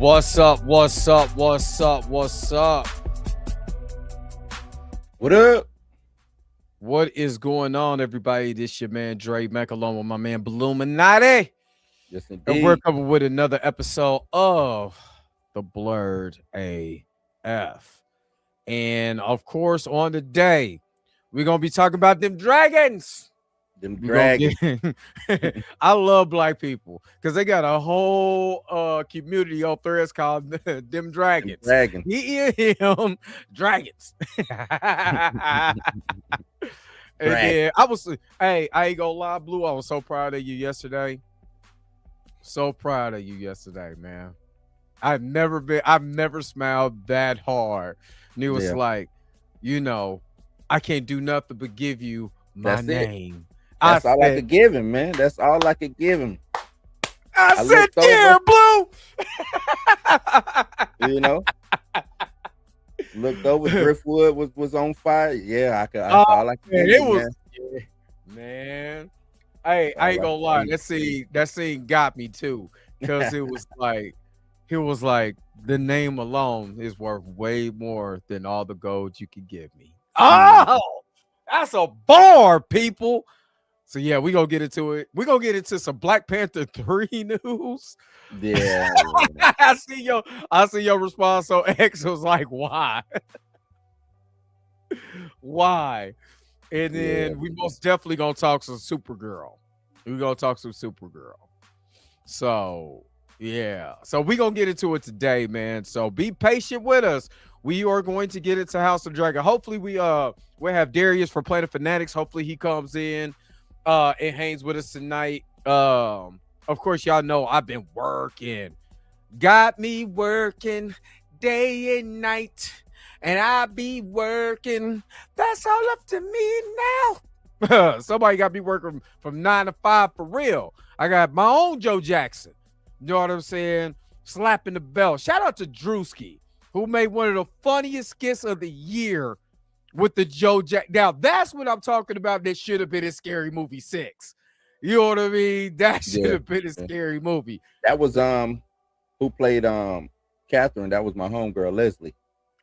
What's up? What's up? What's up? What's up? What up? What is going on, everybody? This your man Dre Mac along with my man Bluminati. Yes, And we're indeed. coming with another episode of the Blurred AF. And of course, on the day, we're gonna be talking about them dragons. Them We gonna dragons. get I love black people because they got a whole community on threads called them Them dragons. dragons. Him dragons. And Dragons. then I ain't gonna lie, Blue. I was so proud of you yesterday. So proud of you yesterday, man. I've never smiled that hard. And it was Yeah. like, I can't do nothing but give you my That's it. name. That's all I could give him, man. That's all I could give him. I said, looked yeah, Blue. You know? Looked over, Driftwood was on fire. Yeah, I could. That's all I could Man, give it him, was, man. Hey, I ain't gonna lie. That scene got me too, because it was like the name alone is worth way more than all the gold you can give me. Oh, that's a bar, people. So yeah, we gonna get into it. We gonna get into some Black Panther 3 news. Yeah. I see your response. So X was like, why? Why? And then we most definitely gonna talk some Supergirl. We're gonna talk some Supergirl. So yeah. So we gonna get into it today, man. So be patient with us. We are going to get into House of Dragon. Hopefully we'll have Darius for Planet Fanatics. Hopefully he comes in and hangs with us tonight. Of course, y'all know I've been working. Got me working day and night. And I be working. That's all up to me now. Somebody got me working from 9 to 5 for real. I got my own Joe Jackson. You know what I'm saying? Slapping the bell. Shout out to Drewski, who made one of the funniest skits of the year with the Joe Jack. Now, that's what I'm talking about. That should have been in Scary Movie 6. You know what I mean? That should have been a scary movie. That was who played Catherine. That was my homegirl, Leslie.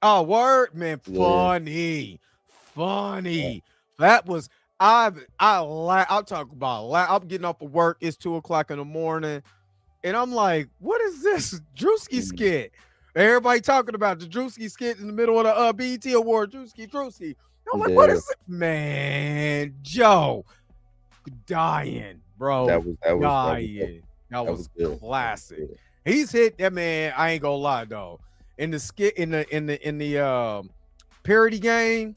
Oh, word, man. Funny. Yeah. That was I'll talk about I'm getting off of work. It's 2:00 in the morning. And I'm like, what is this Drewski skit? Everybody talking about the Drewski skit in the middle of the BET Award. Drewski. I'm like, what is it? Man, Joe. Dying, bro. That was classic. He's hit that, man. I ain't gonna lie though. In the skit in the parody game.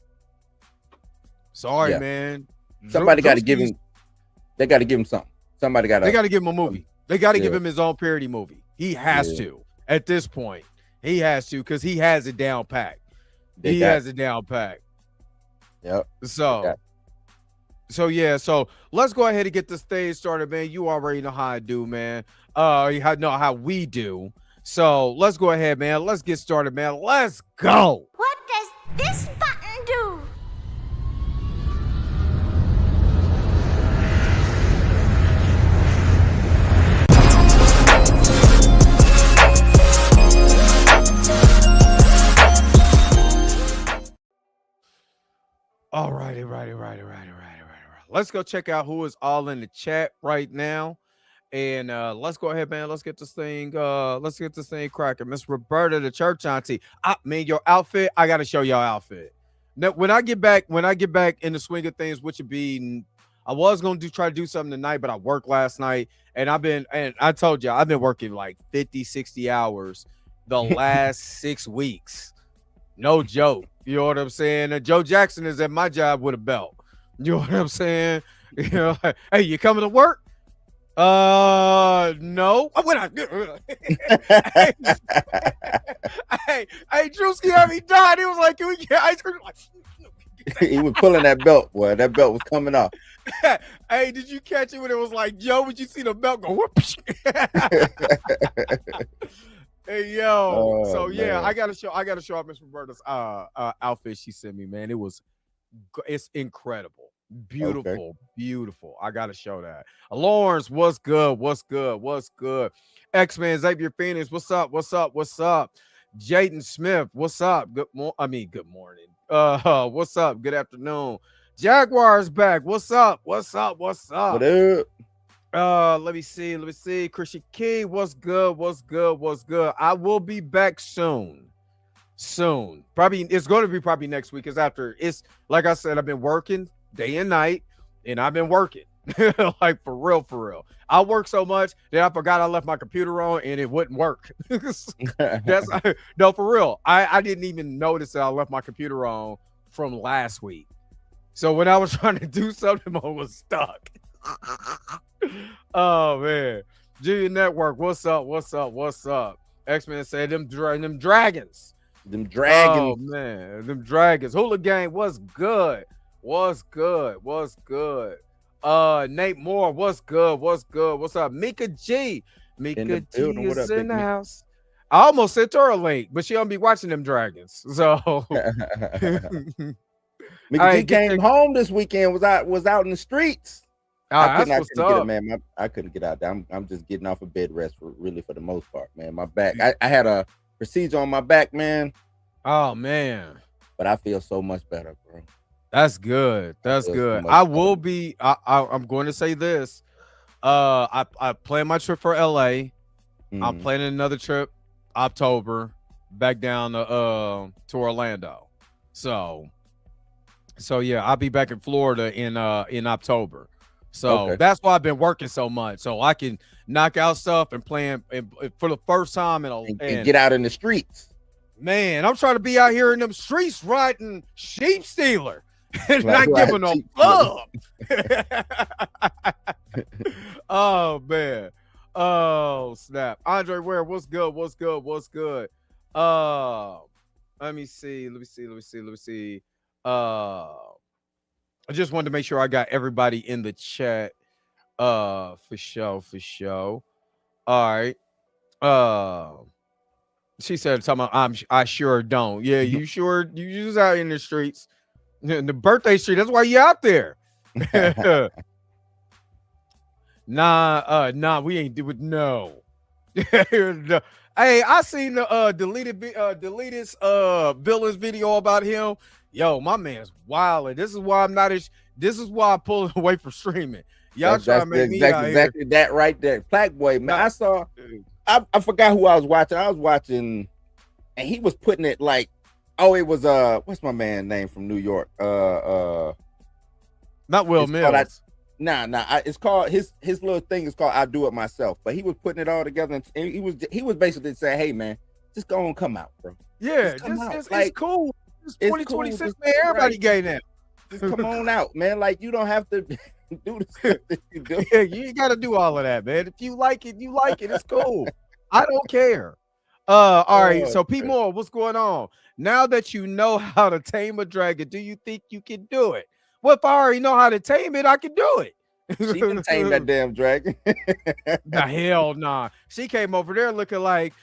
Sorry, man. Somebody got to give him. They got to give him something. They got to give him a movie. They got to give him his own parody movie. He has to at this point. He has to because he has it down packed. Has it down packed. Yep. So yeah, so let's go ahead and get this thing started, man. You already know how I do, man. You know how we do. So let's go ahead, man. Let's get started, man. Let's go. What does this button do? All righty. Let's go check out who is all in the chat right now. And let's go ahead, man. Let's get this thing cracking. Miss Roberta, the church auntie. Man, your outfit. I gotta show y'all outfit. Now, when I get back in the swing of things, which would be, I was gonna try to do something tonight, but I worked last night, and I told you I've been working like 50, 60 hours the last 6 weeks. No joke. You know what I'm saying? Joe Jackson is at my job with a belt. You know what I'm saying? You know, like, hey, you coming to work? No. Hey, Drewski had me died. He was like, can we get ice cream? He was pulling that belt, boy. That belt was coming off. Hey, did you catch it when it was like, Joe, would you see the belt go whoop? Hey, yo. So yeah, man. I gotta show off Miss Roberta's outfit she sent me, man. It's incredible. Beautiful, beautiful. I gotta show that. Lawrence, what's good? What's good? What's good? X-Men Xavier Phoenix, what's up? What's up? What's up? Jaden Smith, what's up? Good morning. What's up? Good afternoon. Jaguars back. What's up? What's up? What's up? What up? Let me see. Let me see. Christian Key, what's good? What's good? What's good? I will be back soon. Soon. Probably it's going to be probably next week. Because after it's like I said, I've been working day and night, and I've been working like for real. I work so much that I forgot I left my computer on and it wouldn't work. That's no, for real. I didn't even notice that I left my computer on from last week. So when I was trying to do something, I was stuck. Oh man, Junior Network, what's up? What's up? What's up? X-Men said them dragons. Them dragons. Oh man, them dragons. Hula Gang, what's good? What's good? What's good? Nate Moore, what's good? What's good? What's up? Mika G. Mika G is in the house. I almost sent her a link, but she don't be watching them dragons. So Mika G came home this weekend. Was out in the streets. I couldn't get it, man. I couldn't get out there. I'm just getting off of bed rest for the most part, man. My back. I had a procedure on my back, man. Oh man. But I feel so much better, bro. That's good. That's good. I will be. I'm going to say this. I plan my trip for LA. I'm planning another trip October back down to Orlando. So yeah, I'll be back in Florida in October. So that's why I've been working so much, so I can knock out stuff and plan for the first time and get out in the streets. Man, I'm trying to be out here in them streets riding sheep stealer and not giving no love. Oh man. Oh snap. Andre Ware, what's good? What's good? What's good? Let me see. I just wanted to make sure I got everybody in the chat. For sure. All right. She said something. I sure don't. Yeah, you sure you just out in the streets. The birthday street. That's why you out there. Nah, we ain't do it. No. No. Hey, I seen the deleted villains video about him. Yo, my man's wild. This is why I'm pulling away from streaming. Y'all trying to make me exactly that right there. Plaque Boy, man. I forgot who I was watching. I was watching, and he was putting it like, it was what's my man name from New York? Not Will Mills. It's called his little thing is called I Do It Myself. But he was putting it all together, and he was basically saying, "Hey man, just go and come out, bro. Yeah, it's cool. It's 2026, cool. Man. Everybody gay now. Just come on out, man. Like you don't have to do the stuff that you do. Yeah, you ain't got to do all of that, man. If you like it, you like it. It's cool. I don't care. All right. So Pete Moore, what's going on? Now that you know how to tame a dragon, do you think you can do it? Well, if I already know how to tame it, I can do it. She can tame that damn dragon. The hell nah. She came over there looking like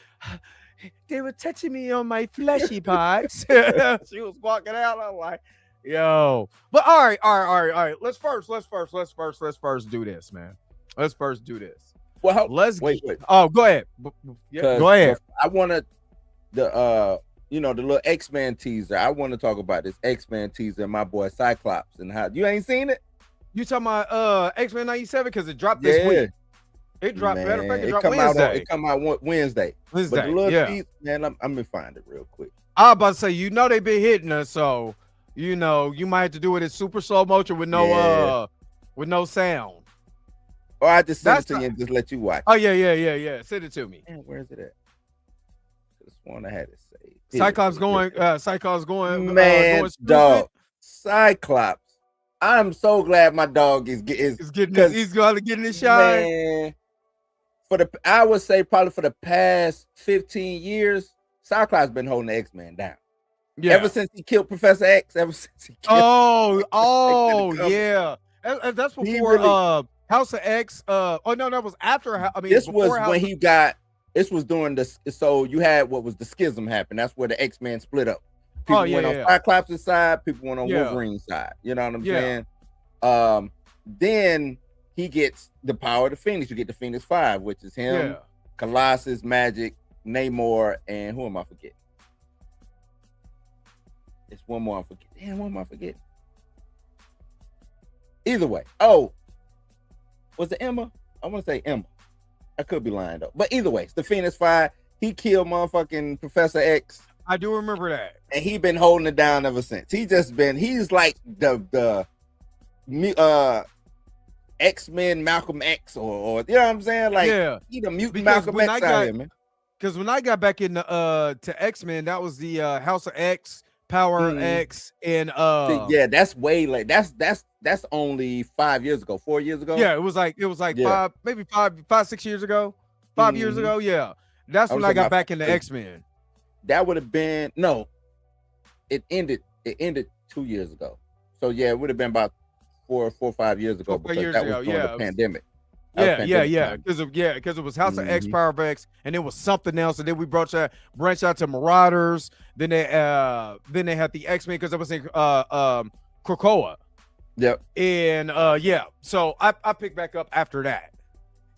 they were touching me on my fleshy parts. She was walking out. I'm like, yo. But all right. Let's first do this, man. Let's first do this. Well, wait. Oh, go ahead. Yeah, go ahead. I wanted the little X-Men teaser. I want to talk about this X-Men teaser and my boy Cyclops and how you ain't seen it. You talking about X-Men 97 because it dropped this week. It dropped. Matter of fact, it dropped Wednesday. It come out Wednesday. But the little piece, man, I'm gonna find it real quick. I was about to say, they've been hitting us, so you might have to do it in super slow motion with no sound. Or I just send it to you and just let you watch. Oh yeah. Send it to me. Man, where's it at? Just want to have it saved. Cyclops going. Cyclops going. Man, dog. Cyclops. I'm so glad my dog is getting. He's going to get in his shine. Man, I would say probably for the past 15 years, Cyclops been holding the X-Men down. Yeah. Ever since he killed Professor X. Ever since he killed. Yeah. That's before House of X. That was after. This was when he got. This was during the. So you had what was the schism happen. That's where the X-Men split up. People went on Cyclops' side. People went on Wolverine's side. You know what I'm saying? Then he gets the power of the Phoenix. You get the Phoenix 5, which is him, Colossus, Magic, Namor, and who am I forgetting? It's one more I'm forgetting. Damn, what am I forgetting? Either way. Oh, was it Emma? I want to say Emma. I could be lying though. But either way, it's the Phoenix 5. He killed motherfucking Professor X. I do remember that. And he been holding it down ever since. He's like the X-Men Malcolm X or you know what I'm saying? Like he the mutant Malcolm X out here, man. Because when I got back in to X-Men, that was the House of X, Power X, and that's way late. That's only 5 years ago, 4 years ago. Yeah, it was like 5-6 years ago. 5 years ago, yeah. That's when I got back into X-Men. That would have been it ended 2 years ago. So yeah, it would have been about 4 or 5 years ago. 4 years ago, was during the pandemic. Because it was House of X, Power of X, and it was something else, and then we branched out to Marauders. Then they had the X-Men because I was in Krakoa. Yep. And so I picked back up after that.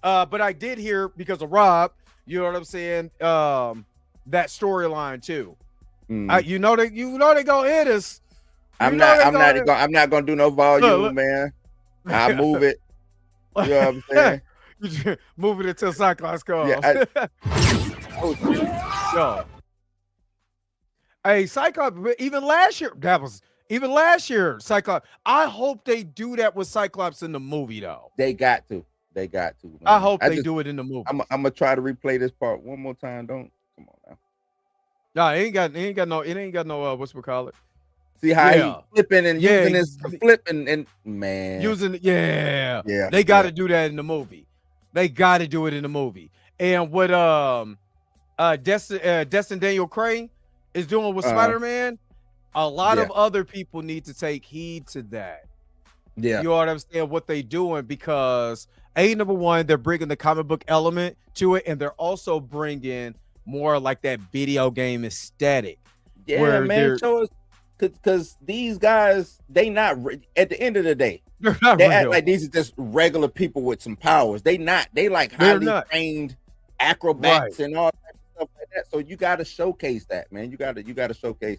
But I did hear because of Rob, you know what I'm saying? That storyline too. You know they gonna hit us. I'm not gonna do no volume, man. I'll move it. You know what I'm saying? Move it until Cyclops comes. Yo. Hey, Cyclops, even last year, Cyclops. I hope they do that with Cyclops in the movie, though. They got to. Man. I hope they do it in the movie. I'm gonna try to replay this part one more time. Come on now. No, it ain't got no what's we call it. See how he flipping and using this to flip and man. They got to do that in the movie. They got to do it in the movie. And what Destin Daniel Cray is doing with Spider-Man, a lot of other people need to take heed to that. Yeah, you know what I'm saying? What they doing, because number one, they're bringing the comic book element to it, and they're also bringing more like that video game aesthetic. Yeah, man. Show us. Because these guys, they not at the end of the day, they act like these are just regular people with some powers. They like highly trained acrobats and all that stuff like that. So you got to showcase that, man. You got to showcase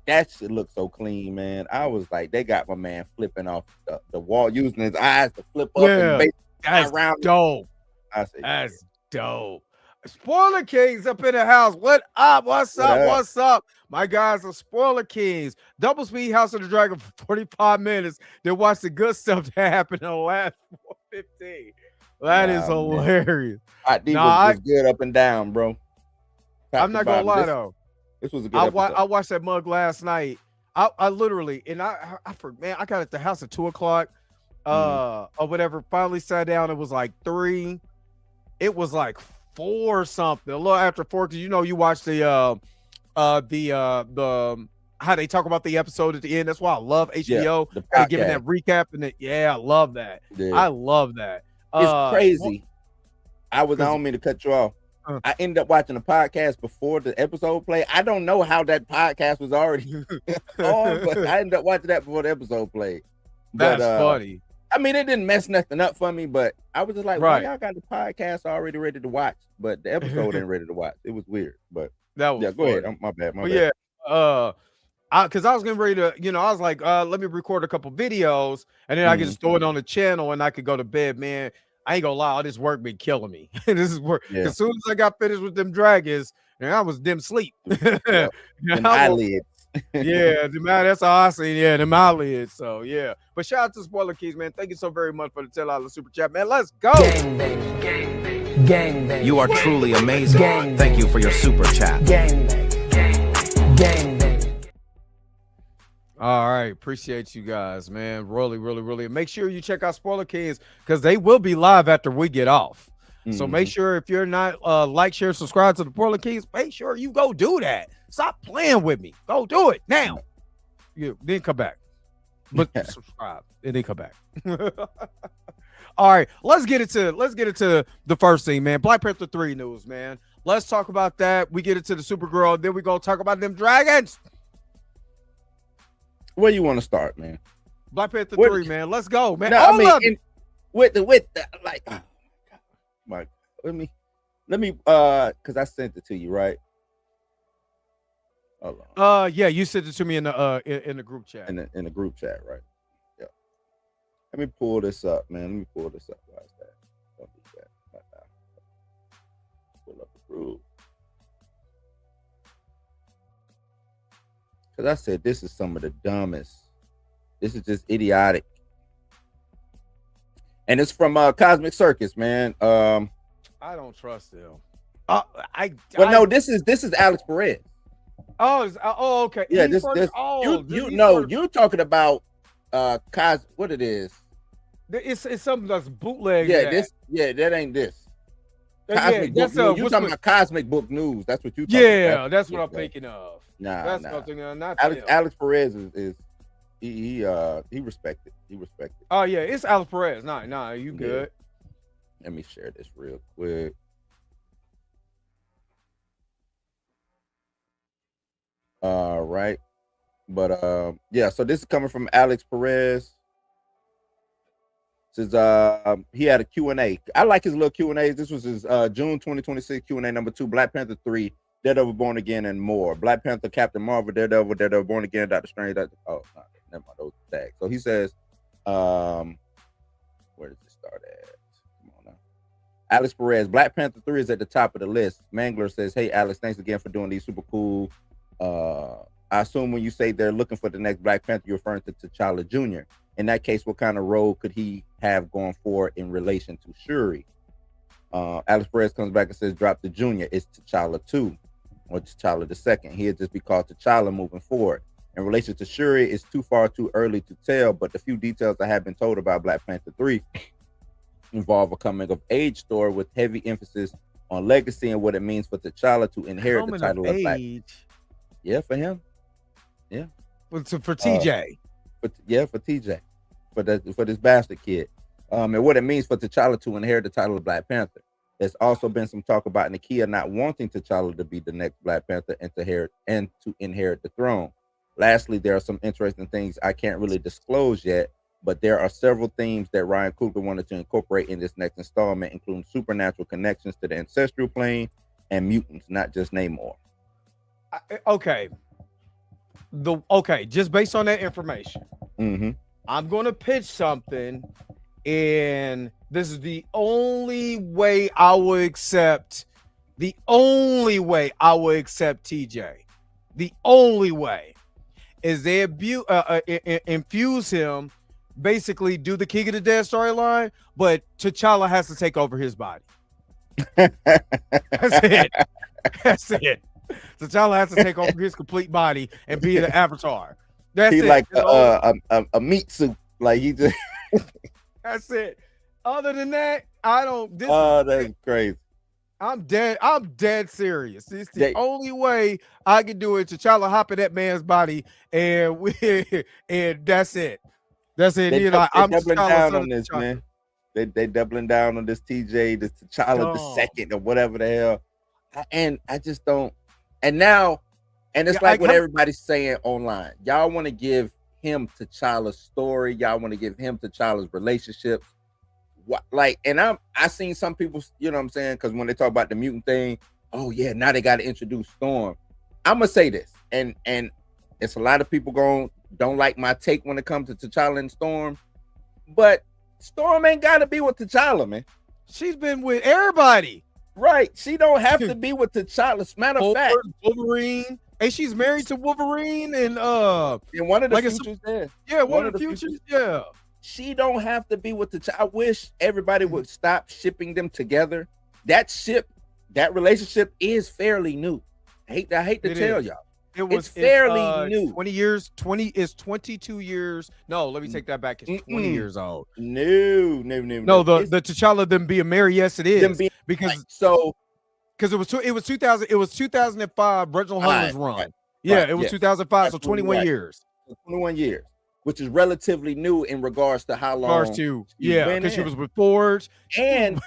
that. Shit looks so clean, man. I was like, they got my man flipping off the wall, using his eyes to flip up and that's around. Dope. That's dope. Spoiler Kings up in the house. What up? What's up? My guys are Spoiler Kings. Double Speed House of the Dragon for 45 minutes. Then watch the good stuff that happened in the last 15. That is hilarious. Was good up and down, bro. I'm not gonna lie though. This was a good episode. I watched that mug last night. I literally, and I got at the house at 2:00 or whatever. Finally sat down. It was like 3. It was like 4 something, a little after 4, because you watch the how they talk about the episode at the end. That's why I love HBO. Giving that recap and I love that. Yeah. I love that. It's crazy. I don't mean to cut you off. I ended up watching a podcast before the episode played. I don't know how that podcast was already on, but I ended up watching that before the episode played. That's funny. I mean, it didn't mess nothing up for me, but I was just like, well, y'all got the podcast already ready to watch, but the episode ain't ready to watch. It was weird, but that was go ahead. My bad. Yeah. Because I was getting ready to, I was like, let me record a couple videos, and then I could just throw it on the channel, and I could go to bed, man. I ain't gonna lie, all this work been killing me. This is work. Yeah. As soon as I got finished with them dragons, and I was dim sleep. Eyelids. That's all I see. Yeah, them eyelids. So yeah. But shout out to Spoiler Keys, man. Thank you so very much for the $10 super chat, man. Let's go. Gang bang. Gang bang. Gang bang. You are truly amazing. Gang Thank you for your super chat. Gang bang. Gang bang. Gang bang. All right, appreciate you guys, man. Really, really, really. Make sure you check out Spoiler Kings, because they will be live after we get off. So make sure, if you're not like, share, subscribe to the Spoiler Kings, make sure you go do that. Stop playing with me. Go do it now. Then come back. But subscribe and then come back. All right, let's get into the first thing, man. Black Panther 3 news, man. Let's talk about that. We get into the Supergirl, then we go talk about them dragons. Where you want to start, man? Black Panther 3, man. Let's go, man. No, All I mean, of it. with the like, oh my God, let me, because I sent it to you, right? Hold on. Yeah, you sent it to me in the group chat. In the group chat, right? Yeah. Let me pull this up, man. Let me pull this up. Why is that? Don't do that. Pull up the group. Because I said this is some of the dumbest. This is just idiotic. And it's from Cosmic Circus, man. I don't trust them. No, this is Alex Perez. Oh, okay. Yeah, you're talking about what it is. It's something that's bootleg. Yeah, that ain't this. Cosmic Book News. You talking about Cosmic Book News? That's what you. Yeah, that's what I'm thinking of. Nah. What I'm thinking of. Not Alex Perez is he respected. He respected. Oh yeah, it's Alex Perez. Nah, you good? Let me share this real quick. Right, but yeah. So this is coming from Alex Perez. Says he had a Q&A. I like his little Q&As. This was his June 2026 Q&A number 2, Black Panther 3, Daredevil Born Again, and more. Black Panther, Captain Marvel, Daredevil Born Again, Doctor Strange. Never mind those tags. So he says, where does it start at? Come on now. Alex Perez, Black Panther 3 is at the top of the list. Mangler says, hey, Alex, thanks again for doing these super cool. I assume when you say they're looking for the next Black Panther, you're referring to T'Challa Jr. In that case, what kind of role could he have going forward in relation to Shuri? Alex Perez comes back and says, drop the Junior. It's T'Challa 2 or T'Challa the second. He'll just be called T'Challa moving forward. In relation to Shuri, it's too early to tell, but the few details I have been told about Black Panther 3 involve a coming of age story with heavy emphasis on legacy and what it means for T'Challa to inherit the title of Black. Yeah, for him. Yeah. For TJ. For TJ. For this bastard kid. And what it means for T'Challa to inherit the title of Black Panther. There's also been some talk about Nakia not wanting T'Challa to be the next Black Panther and to inherit the throne. Lastly, there are some interesting things I can't really disclose yet, but there are several themes that Ryan Coogler wanted to incorporate in this next installment, including supernatural connections to the ancestral plane and mutants, not just Namor. Okay. Just based on that information, I'm going to pitch something, and this is the only way I would accept. The only way I would accept TJ. The only way is they infuse him, basically do the King of the Dead storyline, but T'Challa has to take over his body. That's it. That's it. T'Challa has to take over his complete body and be the Avatar. That's it. Like a meat suit. Like he just. That's it. Other than that, I don't. That's crazy. I'm dead serious. It's the only way I can do it. T'Challa hop in that man's body, and that's it. That's it. I'm doubling down on this, man. They doubling down on this TJ, this T'Challa the second, or whatever the hell. And I just don't. And now, it's like what everybody's saying online. Y'all want to give him T'Challa's story. Y'all want to give him T'Challa's relationships. I seen some people, you know what I'm saying? Because when they talk about the mutant thing, oh yeah, now they got to introduce Storm. I'm gonna say this, and it's a lot of people don't like my take when it comes to T'Challa and Storm, but Storm ain't got to be with T'Challa, man. She's been with everybody, right? She don't have to be with T'Challa. Matter of fact, Wolverine. And she's married to Wolverine, and in one of the futures there. Yeah, one of the futures. Yeah. She don't have to be with I wish everybody would stop shipping them together. That relationship is fairly new. I hate to tell y'all. It's fairly new. 20 years. 22 years. No, let me take that back. It's 20 years old. No. The T'Challa them being married. Yes, it is. Because it was 2000. It was 2005. Reginald Hudling's run. Right. Yeah, it was 2005. So 21 years. 21 years. Which is relatively new in regards to how long. Because she was with Forge. And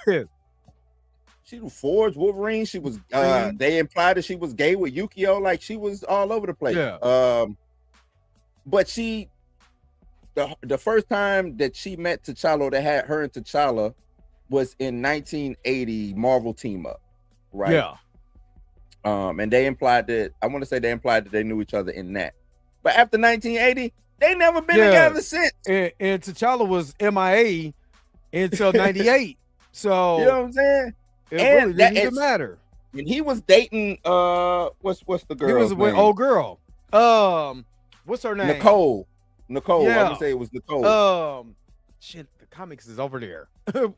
she was Forge, Wolverine. She was they implied that she was gay with Yukio, like she was all over the place. Yeah. But she the first time that she met T'Challa, that had her and T'Challa, was in 1980 Marvel Team Up, right? Yeah. And they implied that they knew each other in that. But after 1980, they never been together since. And T'Challa was MIA until 98. So you know what I'm saying? It really didn't even matter. When he was dating what's the girl? He was with old girl. What's her name? Nicole. Yeah. I'm gonna say it was Nicole. Shit, the comics is over there.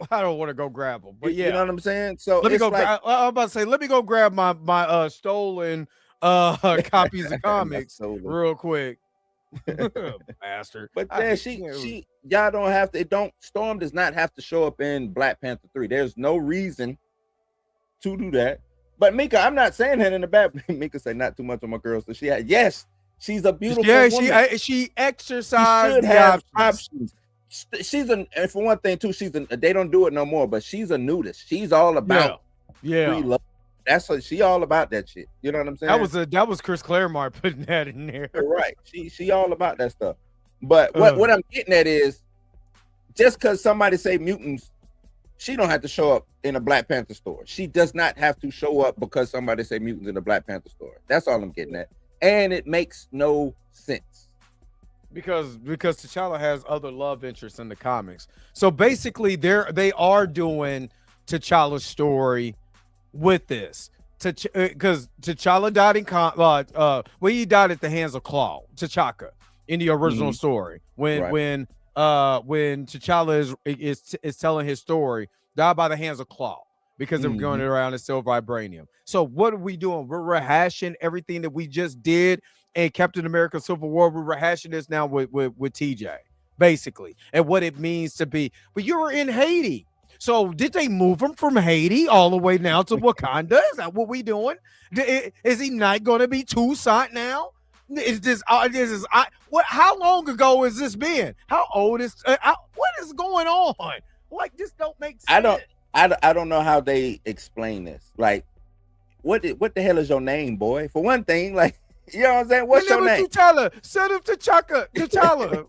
I don't want to go grab them, but yeah, you know what I'm saying. So let me go. like, I'm about to say, let me go grab my stolen copies of comics real quick. Bastard. But then she y'all don't have to. Storm does not have to show up in Black Panther 3. There's no reason to do that. But Mika, I'm not saying that in the back. Mika said not too much on my girl. So she's a beautiful woman. She exercised should have options. She's for one thing too, they don't do it no more, but she's a nudist. She's all about free love. That's what she all about that shit. You know what I'm saying? That was Chris Claremont putting that in there. Right. She all about that stuff. But what I'm getting at is, just because somebody say mutants, she don't have to show up in a Black Panther store. She does not have to show up because somebody say mutants in a Black Panther store. That's all I'm getting at. And it makes no sense. Because T'Challa has other love interests in the comics. So basically they are doing T'Challa's story with this. Because T'Challa died he died at the hands of T'Chaka in the original story. When T'Challa is telling his story, died by the hands of Claw because they were going around in silver vibranium. So what are we doing? We're rehashing everything that we just did in Captain America Civil War. We're rehashing this now with TJ, basically, and what it means to be. But you were in Haiti. So did they move him from Haiti all the way now to Wakanda? Is that what we doing? Is he not going to be Toussaint now? How long ago has this been? How old is what is going on? Like, this don't make sense. I don't know how they explain this. Like, what the hell is your name, boy? For one thing, like, you know what I'm saying? What's your name? T'Challa. Son of T'Challa.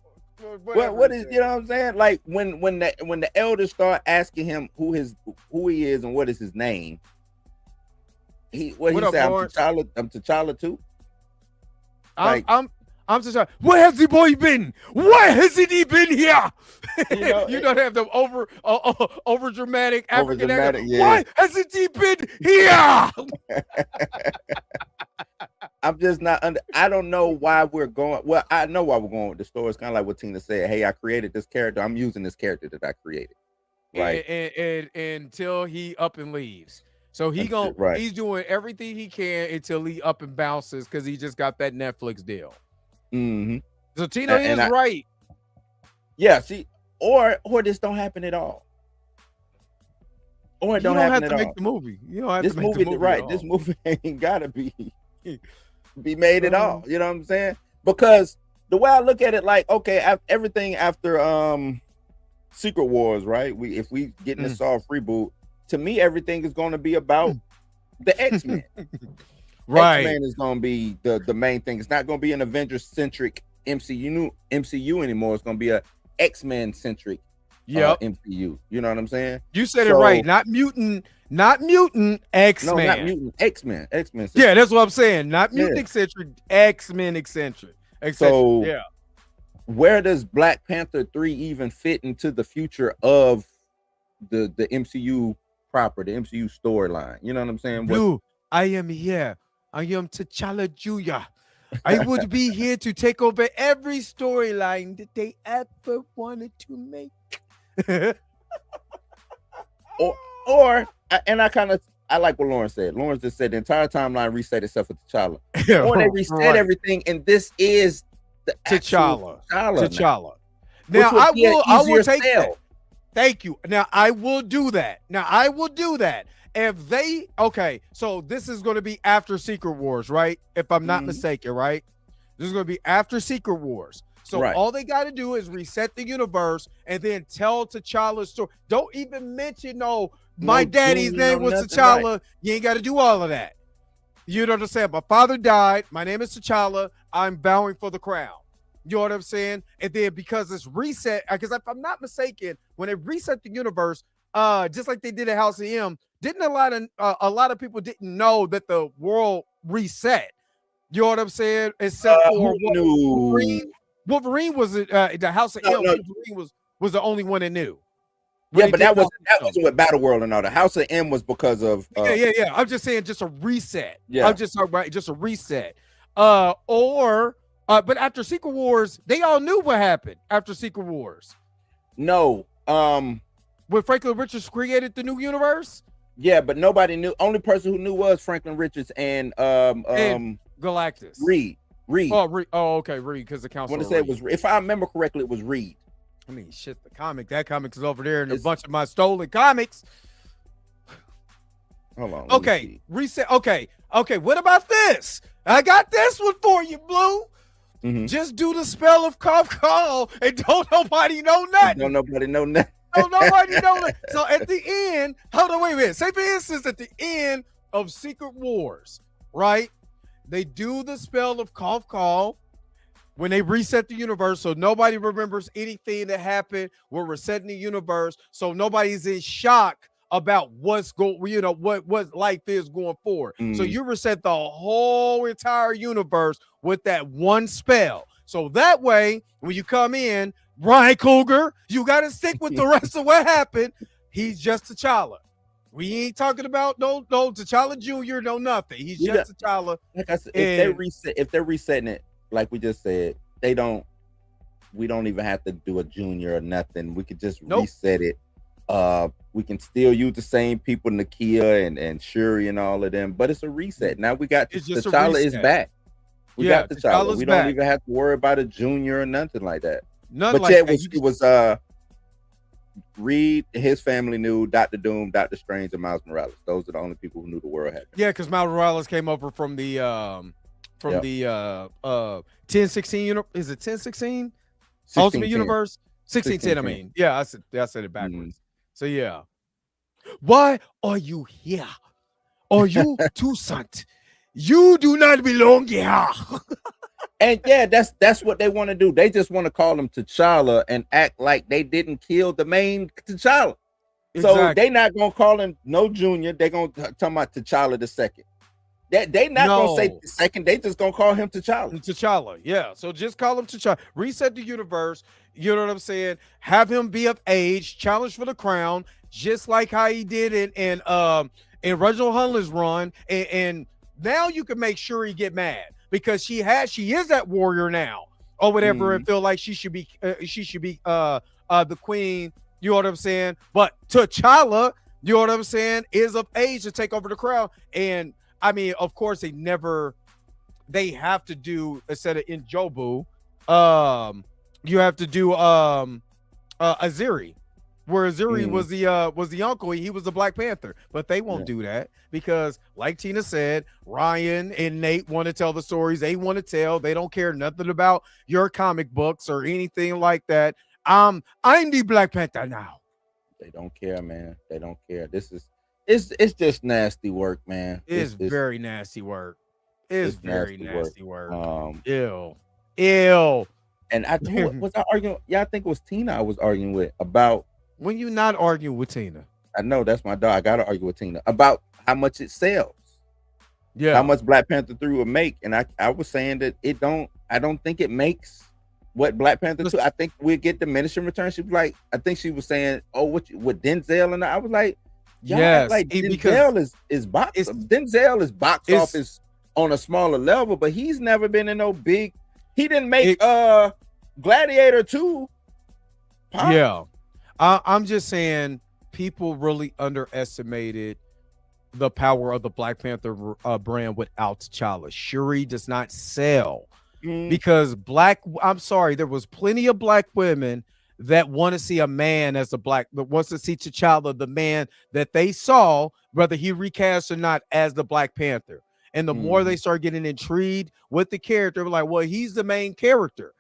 What is, you know what I'm saying? Like, when the elders start asking him who he is and what is his name, he said, I'm T'Challa too. Like, I'm T'Challa. Where has the boy been? Why hasn't he been here? You don't have the over dramatic African accent. Yeah. Why hasn't he been here? I'm just not I don't know why we're going. Well, I know why we're going with the story. It's kind of like what Tina said. Hey, I created this character. I'm using this character that I created. Right. And until he up and leaves. So he's doing everything he can until he up and bounces because he just got that Netflix deal. Mm-hmm. So Tina is right. Yeah, see, or this don't happen at all. Or it don't happen at all. Make the movie. You don't have to make the movie. Right. This movie ain't gotta be made at all. You know what I'm saying? Because the way I look at it, like, okay, everything after Secret Wars, right? If we get in a soft reboot, to me, everything is going to be about the X-Men. Right. X-Men is going to be the main thing. It's not going to be an Avengers-centric MCU anymore. It's going to be a X-Men-centric MCU. You know what I'm saying? You said it right. Not mutant, X-Men. No, not mutant, X-Men. X-Men. Yeah, that's what I'm saying. Not mutant eccentric, X-Men eccentric. So, where does Black Panther 3 even fit into the future of the MCU proper, the MCU storyline? You know what I'm saying? Blue, I am here. I am T'Challa Jr. I would be here to take over every storyline that they ever wanted to make. I like what Lauren said. Lauren just said the entire timeline reset itself with T'Challa. Or they reset everything, and this is the T'Challa. T'Challa. Now I will take that. Thank you. Now I will do that. If they so this is going to be after Secret Wars, right? If I'm not mistaken, right? This is going to be after Secret Wars. So all they got to do is reset the universe and then tell T'Challa's story. Don't even mention my daddy's name was T'Challa. Right. You ain't got to do all of that. You know what I'm saying? My father died. My name is T'Challa. I'm bowing for the crown. You know what I'm saying? And then because it's reset, because if I'm not mistaken, when they reset the universe, just like they did at House of M, didn't a lot of people didn't know that the world reset. You know what I'm saying? Except for Wolverine. Wolverine was the House of M. Wolverine was the only one that knew. Yeah, but that wasn't with Battle World and all. The House of M was because of yeah. I'm just saying, just a reset. Yeah, I'm just talking about just a reset. But after Secret Wars, they all knew what happened after Secret Wars. No, when Franklin Richards created the new universe. Yeah, but nobody knew. Only person who knew was Franklin Richards and Galactus. Reed. Oh, okay, Reed, because the council. I want to say it was, if I remember correctly, it was Reed. I mean, shit, that comic is over there in a bunch of my stolen comics. Hold on. Okay, reset. Okay. What about this? I got this one for you, Blue. Mm-hmm. Just do the spell of call and don't nobody know nothing. Don't nobody know nothing. Don't nobody know that. So at the end, hold on, wait a minute. Say for instance, at the end of Secret Wars, right? They do the spell of call when they reset the universe, so nobody remembers anything that happened. We're resetting the universe, so nobody's in shock about what's what life is going forward. So you reset the whole entire universe with that one spell. So that way, when you come in, Ryan Coogler, you got to stick with the rest of what happened. He's just T'Challa. We ain't talking about no T'Challa Jr., no nothing. He's just T'Challa. Like I said, if they're resetting it, like we just said, we don't even have to do a junior or nothing. We could just reset it. We can still use the same people, Nakia and Shuri and all of them, but it's a reset. Now we got T'Challa is back. We got T'Challa. We don't even have to worry about a junior or nothing like that. It was Reed, his family knew Dr. Doom, Dr. Strange, and Miles Morales. Those are the only people who knew the world had. Yeah, because Miles Morales came over from the 1016. Is it 1016? Ultimate Universe 1610. I mean, yeah, I said it backwards. So yeah, why are you here? Are you Toussaint? You do not belong here. And yeah, that's what they want to do. They just want to call him T'Challa and act like they didn't kill the main T'Challa. Exactly. So they not gonna call him no junior. They gonna talk about T'Challa the second. They not gonna say the second. They just gonna call him T'Challa. T'Challa, yeah. So just call him T'Challa. Reset the universe. You know what I'm saying? Have him be of age, challenge for the crown, just like how he did in Reginald Hunley's run. And now you can make sure he get mad. Because she is that warrior now, or whatever, and feel like she should be the queen. You know what I'm saying? But T'Challa, you know what I'm saying, is of age to take over the crown. And I mean, of course, they have to do, instead of N'Jobu, you have to do Aziri, where Aziri was the uncle. He was the Black Panther, but they won't do that because, like Tina said, Ryan and Nate want to tell the stories they want to tell. They don't care nothing about your comic books or anything like that. I'm the Black Panther now. They don't care, man. They don't care. It's just nasty work, man. It's very nasty work. It's very nasty work. Ew. And was I arguing? Yeah, I think it was Tina I was arguing with about. When you not arguing with Tina? I know that's my dog. I gotta argue with Tina about how much it sells. Yeah, how much Black Panther 3 would make, and I was saying that I don't think it makes what Black Panther 2. I think we'll get diminishing returns. She was like, I think she was saying, oh, with Denzel, and I was like, yes, like Denzel is box office on a smaller level, but he's never been in no big. He didn't make Gladiator 2. Pop. Yeah. I'm just saying people really underestimated the power of the Black Panther brand without T'Challa. Shuri does not sell because I'm sorry, there was plenty of Black women that want to see a man as that wants to see T'Challa, the man that they saw, whether he recast or not, as the Black Panther. And the more they start getting intrigued with the character, like, well, he's the main character.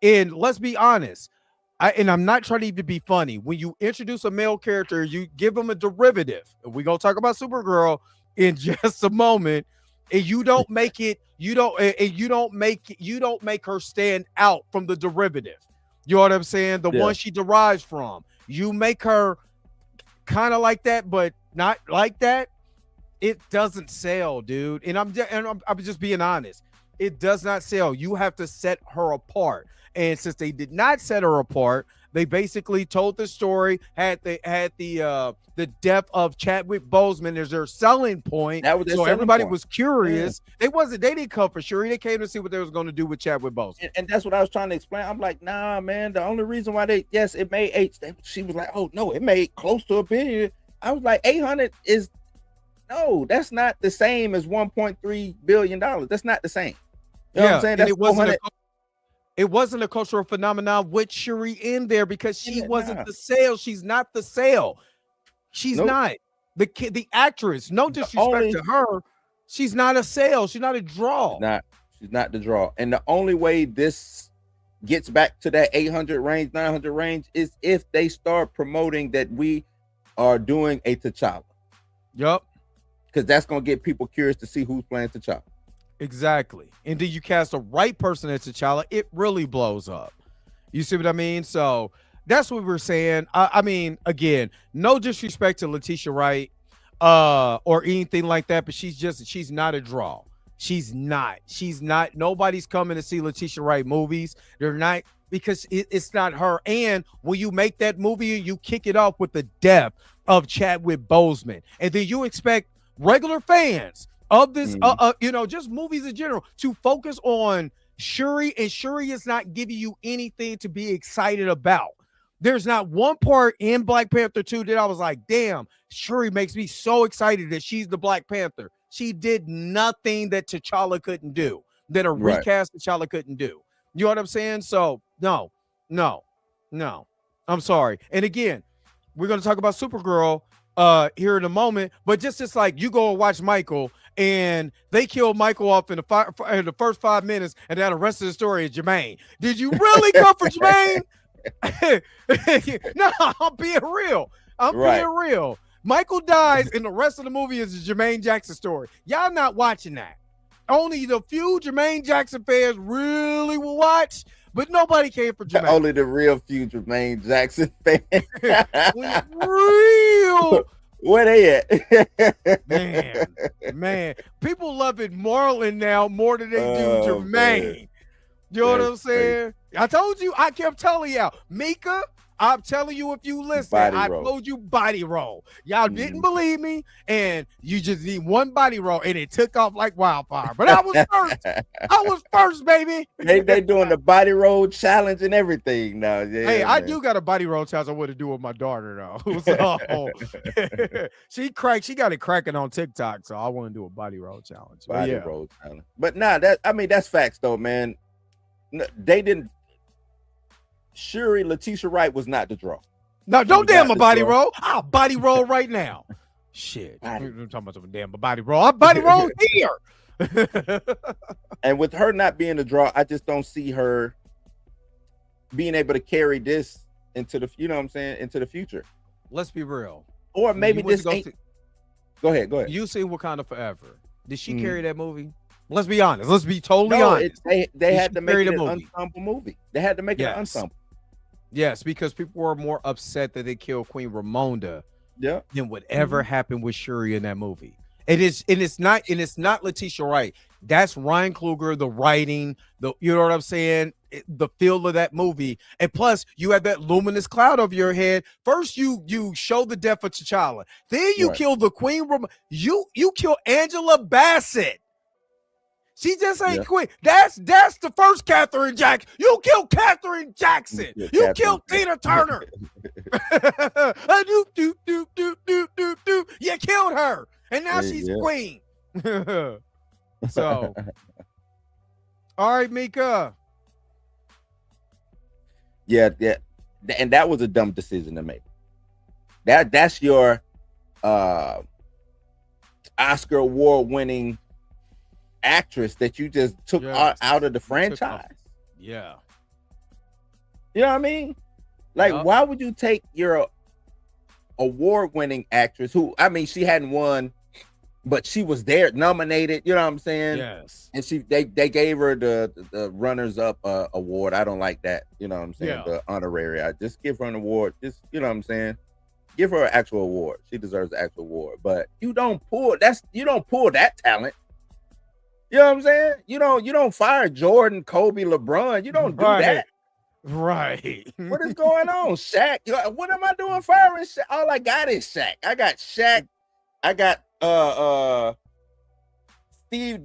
And let's be honest, I'm not trying to even be funny. When you introduce a male character, you give him a derivative. And we're going to talk about Supergirl in just a moment. And you don't make it, you don't make her stand out from the derivative. You know what I'm saying? The one she derives from. You make her kind of like that, but not like that. It doesn't sell, dude. And I'm just being honest. It does not sell. You have to set her apart. And since they did not set her apart, they basically told the story, had the death of Chadwick Boseman as their selling point. That was their so selling everybody point. was curious. They didn't come for Shuri. They came to see what they was going to do with Chadwick Boseman. And that's what I was trying to explain. I'm like, nah, man. The only reason why it made 8. She was like, oh no, it made close to $1 billion. I was like, 800 is no, that's not the same as $1.3 billion. That's not the same. You know what I'm saying? That's it wasn't a cultural phenomenon with Shuri in there because she wasn't the sale. She's not the sale. She's not the actress. No disrespect to her. She's not a sale. She's not a draw. She's not the draw. And the only way this gets back to that 800 range, 900 range is if they start promoting that we are doing a T'Challa. Yup. Because that's going to get people curious to see who's playing T'Challa. Exactly. And then you cast the right person as T'Challa, it really blows up. You see what I mean? So that's what we're saying. I mean, again, no disrespect to Letitia Wright or anything like that, but she's not a draw. She's not. Nobody's coming to see Letitia Wright movies. They're not, because it's not her. And when you make that movie, you kick it off with the death of Chadwick Boseman, and then you expect regular fans of this, just movies in general, to focus on Shuri, and Shuri is not giving you anything to be excited about. There's not one part in Black Panther 2 that I was like, damn, Shuri makes me so excited that she's the Black Panther. She did nothing that T'Challa couldn't do, that a recast T'Challa couldn't do. You know what I'm saying? So no, I'm sorry. And again, we're going to talk about Supergirl here in a moment, but just like you go and watch Michael, and they killed Michael off in the first 5 minutes, and now the rest of the story is Jermaine. Did you really come for Jermaine? No, I'm being real. Being real. Michael dies, and the rest of the movie is the Jermaine Jackson story. Y'all not watching that. Only the few Jermaine Jackson fans really will watch, but nobody came for Jermaine. Only the real few Jermaine Jackson fans. Real. Where they at? man, people love it Marlon now more than they do Jermaine. Man. You know what I'm saying? I told you, I kept telling y'all, Mika, I'm telling you, if you listen, I told you body roll. Y'all didn't believe me, and you just need one body roll, and it took off like wildfire. But I was first. I was first, baby. They doing the body roll challenge and everything now. Yeah, hey, I do got a body roll challenge I want to do with my daughter, though. So she got it cracking on TikTok, so I want to do a body roll challenge. Roll challenge. But that's facts, though, man. They didn't. Shuri, Letitia Wright was not the draw. No, don't damn a body roll. I'll body roll right now. Shit. I'm talking about some damn body roll. I'll body roll here. And with her not being the draw, I just don't see her being able to carry this into the, you know what I'm saying, into the future. Let's be real. Or maybe this ain't. Go ahead. You seen Wakanda Forever. Did she carry that movie? Let's be honest. Let's be totally honest. They had to make it an ensemble movie. They had to make it an ensemble. Yes, because people were more upset that they killed Queen Ramonda than whatever happened with Shuri in that movie. It's not Letitia Wright. That's Ryan Coogler, the writing, you know what I'm saying? The feel of that movie. And plus, you have that luminous cloud over your head. First, you show the death of T'Challa. Then you kill the Queen Ramonda. You kill Angela Bassett. She just ain't quit. That's the first Catherine Jackson. You killed Catherine Jackson. You killed Tina Turner. You killed her, and now she's queen. So, all right, Mika. Yeah, and that was a dumb decision to make. That's your Oscar award-winning actress that you just took out of the franchise. Yeah. You know what I mean? Like, why would you take your award-winning actress who, I mean, she hadn't won but she was there nominated. You know what I'm saying? Yes. And they gave her the runners up award. I don't like that. You know what I'm saying? Yeah. The honorary. I just give her an award. Just, you know what I'm saying? Give her an actual award. She deserves the actual award. But you don't pull that talent. You know what I'm saying? You don't fire Jordan, Kobe, LeBron. You don't do that. Right. What is going on, Shaq? What am I doing firing Shaq? All I got is Shaq. I got Shaq. I got Steve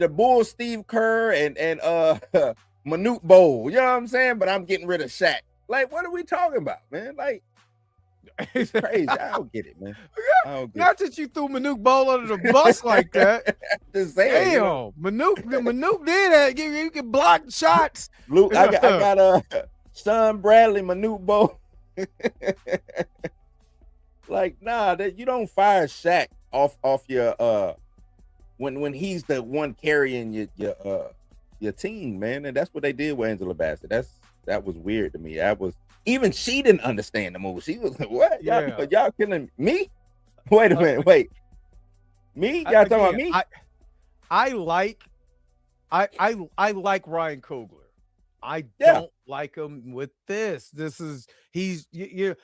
Kerr and Manute Bol. You know what I'm saying? But I'm getting rid of Shaq. Like, what are we talking about, man? Like, it's crazy. I don't get it, man. Not that you threw Manute Bol under the bus like that. Just saying, damn, Manute did that. You can block shots. Luke, I got Sean Bradley, Manute Bol. Like, nah, that you don't fire Shaq off your when he's the one carrying your team, man. And that's what they did with Angela Bassett. That was weird to me. Even she didn't understand the movie. She was like, "What? Y'all killing me? Wait a minute, wait. Me? Y'all talking about me?" I like Ryan Coogler. I don't like him with this. He's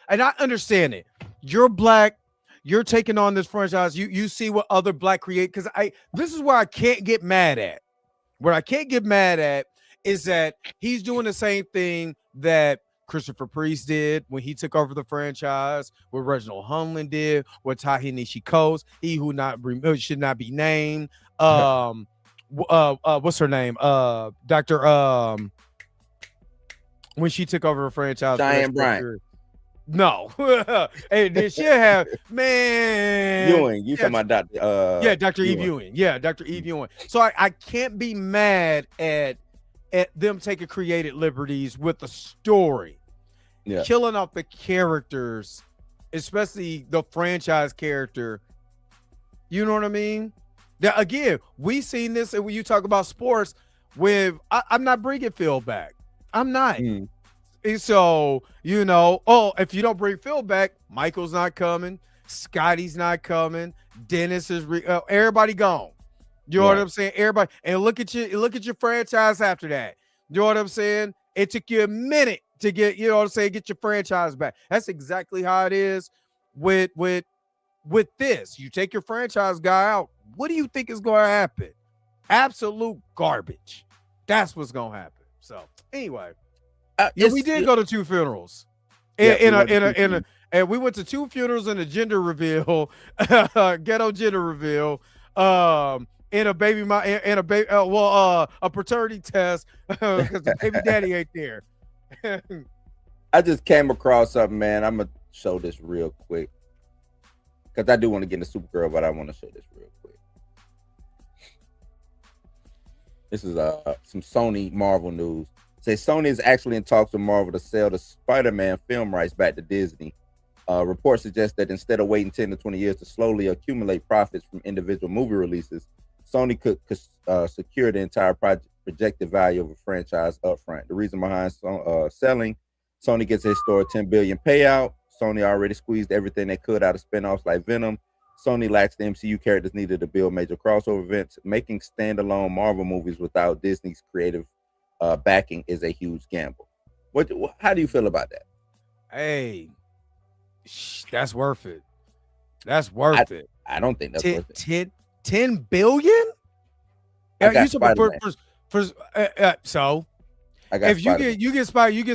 and I understand it. You're black. You're taking on this franchise. You see what other black create, because this is where I can't get mad at. What I can't get mad at is that he's doing the same thing that Christopher Priest did when he took over the franchise, what Reginald Hunlin did, what Ta-Nehisi Coates, he who should not be named. What's her name? Dr. When she took over the franchise, Diane Bryant. No, hey, did she have man? Ewing, you talking about Dr. Dr. Eve Ewing. Yeah, Dr. Eve Ewing. So I can't be mad at them taking creative liberties with the story, killing off the characters, especially the franchise character. You know what I mean? Now, again, we seen this, and when you talk about sports, I'm not bringing Phil back. I'm not. And so, if you don't bring Phil back, Michael's not coming, Scotty's not coming, Dennis is everybody gone. You know what I'm saying? Everybody, and look at your franchise after that. You know what I'm saying? It took you a minute to get, get your franchise back. That's exactly how it is with this. You take your franchise guy out. What do you think is going to happen? Absolute garbage. That's what's going to happen. So anyway. We did go to two funerals, and we went to two funerals and a gender reveal, ghetto gender reveal, and a paternity test because the baby daddy ain't there. I just came across something, man. I'm gonna show this real quick because I do want to get into Supergirl, but I want to show this real quick. This is some Sony Marvel news. Say Sony is actually in talks with Marvel to sell the Spider-Man film rights back to Disney. Reports suggest that instead of waiting 10 to 20 years to slowly accumulate profits from individual movie releases, Sony could secure the entire projected value of a franchise upfront. The reason behind selling, Sony gets a historic $10 billion payout. Sony already squeezed everything they could out of spinoffs like Venom. Sony lacks the MCU characters needed to build major crossover events. Making standalone Marvel movies without Disney's creative backing is a huge gamble. How do you feel about that? Hey, that's worth it. That's worth it. I don't think that's worth it. 10 billion? So if you get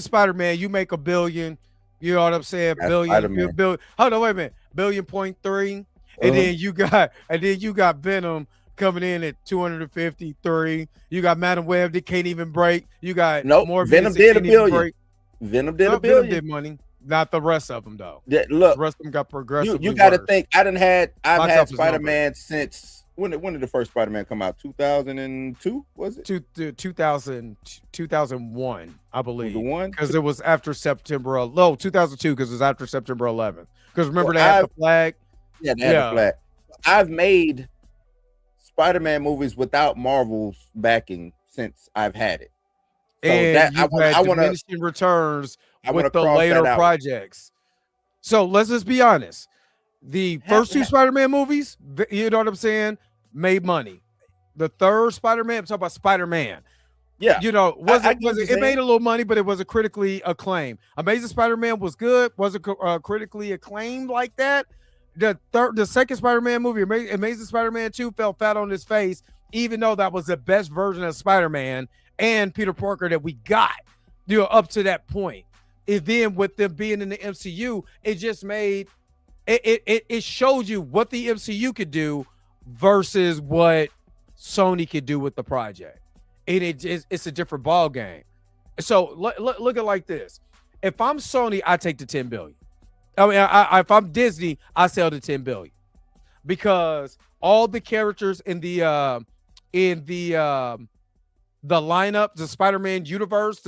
Spider-Man, you make $1 billion. You know what I'm saying? Billion. Hold on, wait a minute. 1.3 billion. And then you got Venom coming in at 253. You got Madam Web that can't even break. You got more. Venom did $1 billion. Venom did $1 billion. Venom did money. Not the rest of them though. Yeah, look, the rest of them got progressively. You got to think. I've had Spider-Man since when did the first Spider-Man come out? 2002 was it? 2001, I believe. The one because it was after September. No, 2002 because it was after September 11th. Because remember they had the flag. Yeah, they had the flag. I've made Spider-Man movies without Marvel's backing since I've had it. So and I want diminishing returns with the later projects. So let's just be honest. The first two Spider-Man movies, you know what I'm saying, made money. The third Spider-Man, I'm talking about Spider-Man. Yeah, you know, it made a little money, but it wasn't critically acclaimed. Amazing Spider-Man was good, wasn't critically acclaimed like that. The second Spider-Man movie, Amazing Spider-Man 2, fell flat on his face, even though that was the best version of Spider-Man and Peter Parker that we got, you know, up to that point. And then with them being in the MCU, it just made it showed you what the MCU could do versus what Sony could do with the project. And it's a different ball game. So look at it like this. If I'm Sony, I take the 10 billion. I mean, if I'm Disney, I sell the 10 billion because all the characters in the lineup, the Spider-Man universe,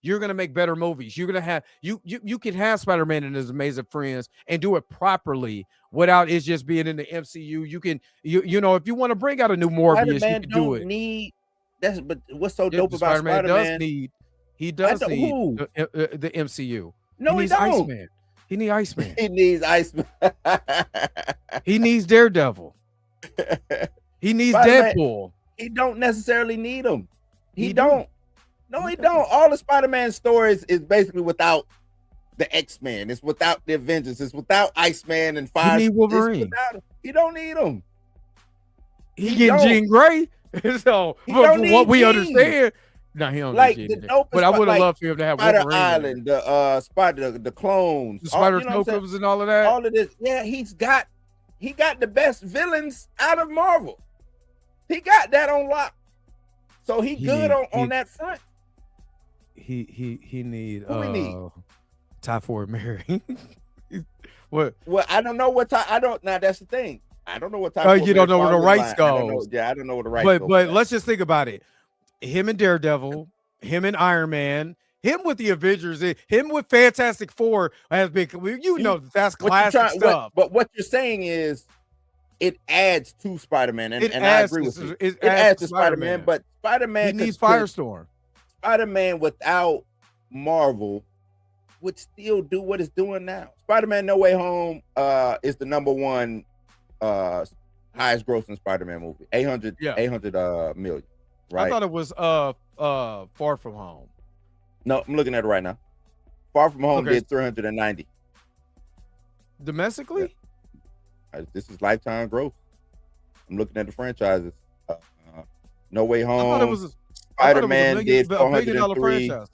you're gonna make better movies. You're gonna have you can have Spider-Man and his amazing friends and do it properly without it just being in the MCU. You can you know if you want to bring out a new Morbius, you can do it. But what's so dope about Spider-Man? Does need the MCU. No, he don't. Iceman. He needs Iceman. He needs Iceman. He needs Daredevil. He needs Spider-Man, Deadpool. He don't necessarily need him. He don't. No, he don't. All the Spider-Man stories is basically without the X-Men. It's without the Avengers. It's without Iceman and Fire. He need Wolverine. He don't need him. He getting Jean Grey. So from what we understand, no, he don't like need the dope. But I would have loved for him to have Spider Wolverine. Island, the clones, the Spider Snowclippers and all of that. All of this, yeah. He got the best villains out of Marvel. He got that on lock. So he good on that front. He need Typhoid Mary. What? Well, I don't know what I don't. Now that's the thing. I don't know what type. You don't know where the rights go. I don't know where the rights go. But let's just think about it. Him and Daredevil, him and Iron Man, him with the Avengers, him with Fantastic Four has been. That's classic stuff. But what you're saying is, it adds to Spider-Man, and I agree with you. It adds to Spider-Man, but Spider-Man needs Firestorm. Spider-Man without Marvel would still do what it's doing now. Spider-Man No Way Home is the #1 highest grossing Spider-Man movie. 800 million. Right. I thought it was Far From Home. No, I'm looking at it right now. Far From Home did 390 domestically. Yeah. This is lifetime growth. I'm looking at the franchises. No Way Home. I thought it was Spider-Man did 403. franchise.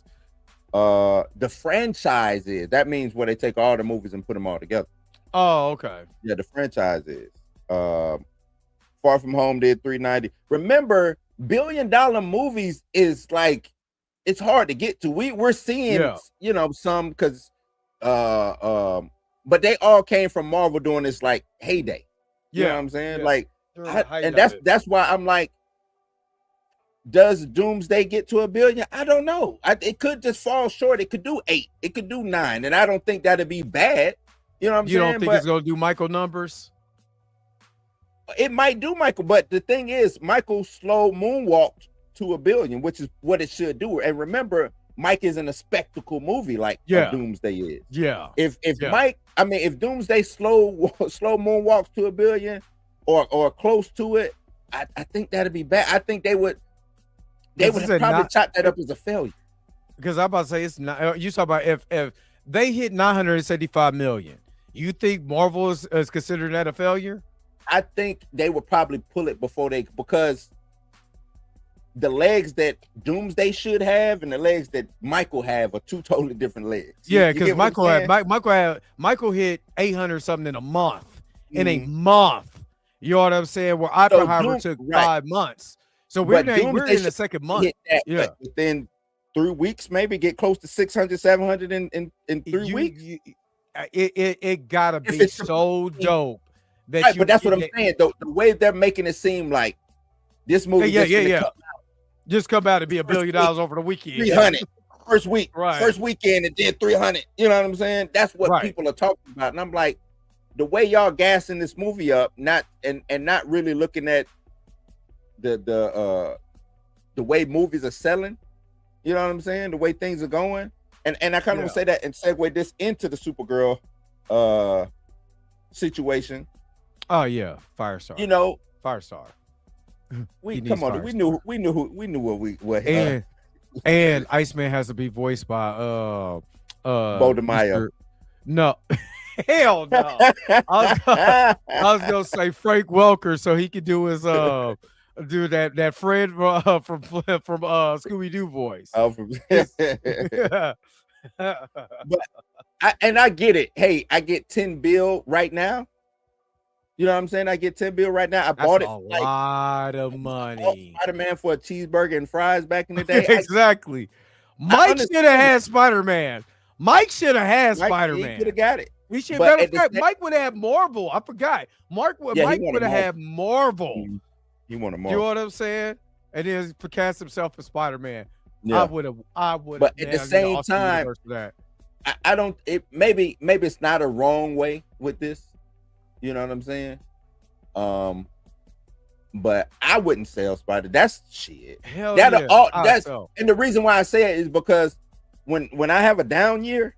The franchise is that means where they take all the movies and put them all together. Oh, okay. Yeah, the franchise is. Far From Home did 390. Remember, billion-dollar movies is like it's hard to get to. We're seeing some because but they all came from Marvel during this like heyday. You know what I'm saying? Yeah. Like, that's why I'm like, does Doomsday get to 1 billion? I don't know. It could just fall short. It could do 8. It could do 9, and I don't think that'd be bad. You know what I'm saying? You don't think it's gonna do Michael numbers? It might do Michael, but the thing is, Michael slow moonwalked to 1 billion, which is what it should do. And remember, Mike isn't a spectacle movie like Doomsday is. Yeah. If Doomsday slow moonwalks to 1 billion or close to it, I think that'd be bad. I think they would probably chop that up as a failure. Because I'm about to say it's not. You talk about if they hit 975 million, you think Marvel is considering that a failure? I think they would probably pull it because the legs that Doomsday should have and the legs that Michael have are two totally different legs. Yeah, because Michael hit 800 something in a month. Mm-hmm. In a month. You know what I'm saying? Where Oppenheimer took 5 months. So we're in the second month. Yeah. Within 3 weeks, maybe get close to 600, 700 in 3 weeks. It gotta be so dope. But that's what I'm saying. The way they're making it seem like this movie just come out and be $1 billion over the weekend. 300 first week, right? First weekend it did 300. You know what I'm saying? That's what people are talking about. And I'm like, the way y'all gassing this movie up, not really looking at the way movies are selling. You know what I'm saying? The way things are going. And I kind of want to say that and segue this into the Supergirl situation. Oh yeah, Firestar. You know, Firestar. We He come needs on. fire We starter. knew what And Iceman has to be voiced by Bo DeMaio. No, hell no. I was gonna say Frank Welker so he could do his do that Fred from Scooby Doo voice. But I get it. Hey, I get 10 bill right now. You know what I'm saying? I get 10 bill right now. I bought it a for lot of money. Spider-Man for a cheeseburger and fries back in the day. Exactly. Mike should have had Spider-Man. Mike should have had Spider-Man. He could have got it. We should. Matter of fact, Mike would have Marvel. I forgot. Mike would have had Marvel. He wanted You Marvel. know what I'm saying? And then cast himself as Spider-Man. Yeah. I would. But at the same time, I don't. Maybe it's not a wrong way with this. You know what I'm saying? But I wouldn't sell Spider. That's shit. Hell yeah. And the reason why I say it is because when I have a down year,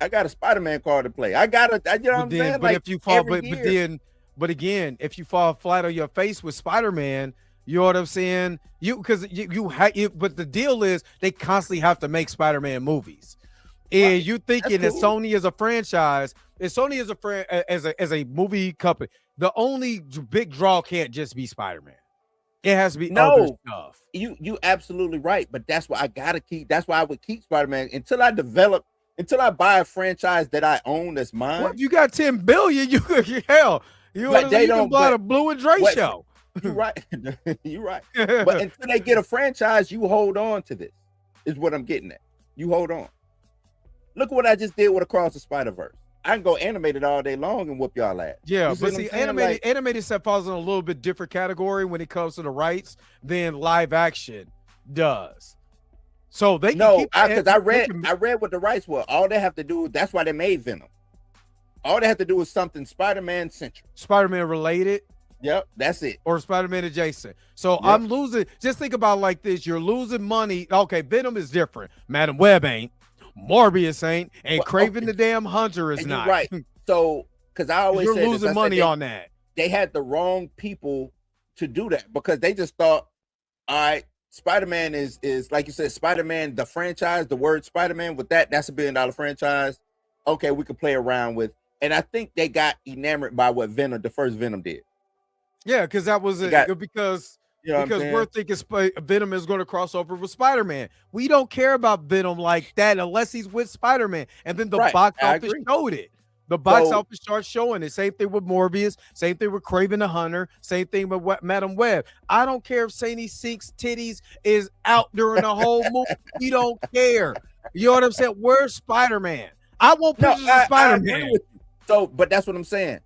I got a Spider-Man card to play. You know what I'm saying? But if you fall, but again, if you fall flat on your face with Spider-Man, you know what I'm saying? But the deal is they constantly have to make Spider-Man movies. And you thinking that Sony is a franchise, and Sony is as a movie company, the only big draw can't just be Spider-Man. It has to be other stuff. You absolutely right, but that's why I would keep Spider-Man until I buy a franchise that I own that's mine. Well, if you got 10 billion, you could can buy the Blue and Dre show. You're right. You're right. But until they get a franchise, you hold on to this. Is what I'm getting at. You hold on. Look what I just did with Across the Spider-Verse. I can go animated all day long and whoop y'all ass. Yeah, but see, animated stuff falls in a little bit different category when it comes to the rights than live action does. So they because I read what the rights were. All they have to do, that's why they made Venom. All they have to do is something Spider-Man centric. Spider-Man related. Yep, that's it. Or Spider-Man adjacent. So I'm losing. Just think about it like this. You're losing money. Okay, Venom is different. Madam Web ain't. Morbius ain't. And Craven the damn Hunter is not. Right. So, because I always you're losing money on that. They had the wrong people to do that because they just thought, all right, Spider-Man is like you said, Spider-Man, the franchise, the word Spider-Man with that's $1 billion franchise. Okay, we can play around with. And I think they got enamored by what the first Venom did. Yeah, because that was because we're thinking Venom is going to cross over with Spider-Man. We don't care about Venom like that unless he's with Spider-Man. And then the box office showed it. The box office starts showing it. Same thing with Morbius. Same thing with Craven the Hunter. Same thing with Madam Web. I don't care if Sadie Sink's titties is out during the whole movie. We don't care. You know what I'm saying? Where's Spider-Man? I won't pictures of Spider-Man. I agree with you. So, but that's what I'm saying.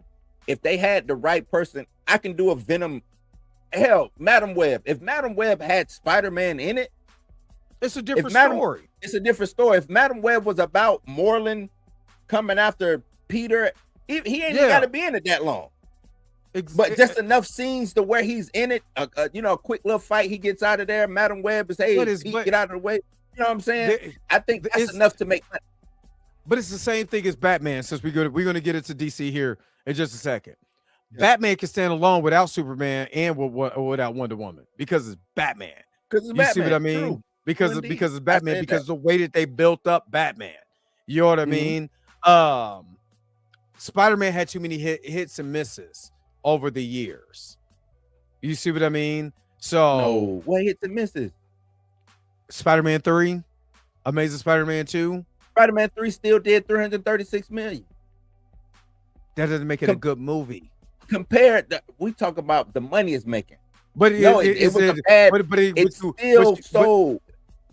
If they had the right person, I can do a Venom. Hell, Madam Web. If Madam Web had Spider-Man in it, it's a different story. It's a different story. If Madam Web was about Moreland coming after Peter, he ain't got to be in it that long. But just enough scenes to where he's in it. A quick little fight. He gets out of there. Madam Web is get out of the way. You know what I'm saying? I think that's enough to make money. But it's the same thing as Batman. Since we're going to get into DC here in just a second. Yeah. Batman can stand alone without Superman and without Wonder Woman because it's Batman. Because it's Batman. See what I mean? True. Because it's Batman. Because the way that they built up Batman. You know what I mean? Spider-Man had too many hits and misses over the years. You see what I mean? So what hits and misses? Spider-Man 3, Amazing Spider-Man 2. Spider-Man 3 still did $336 million. That doesn't make it a good movie. We talk about the money it's making. But it's still sold.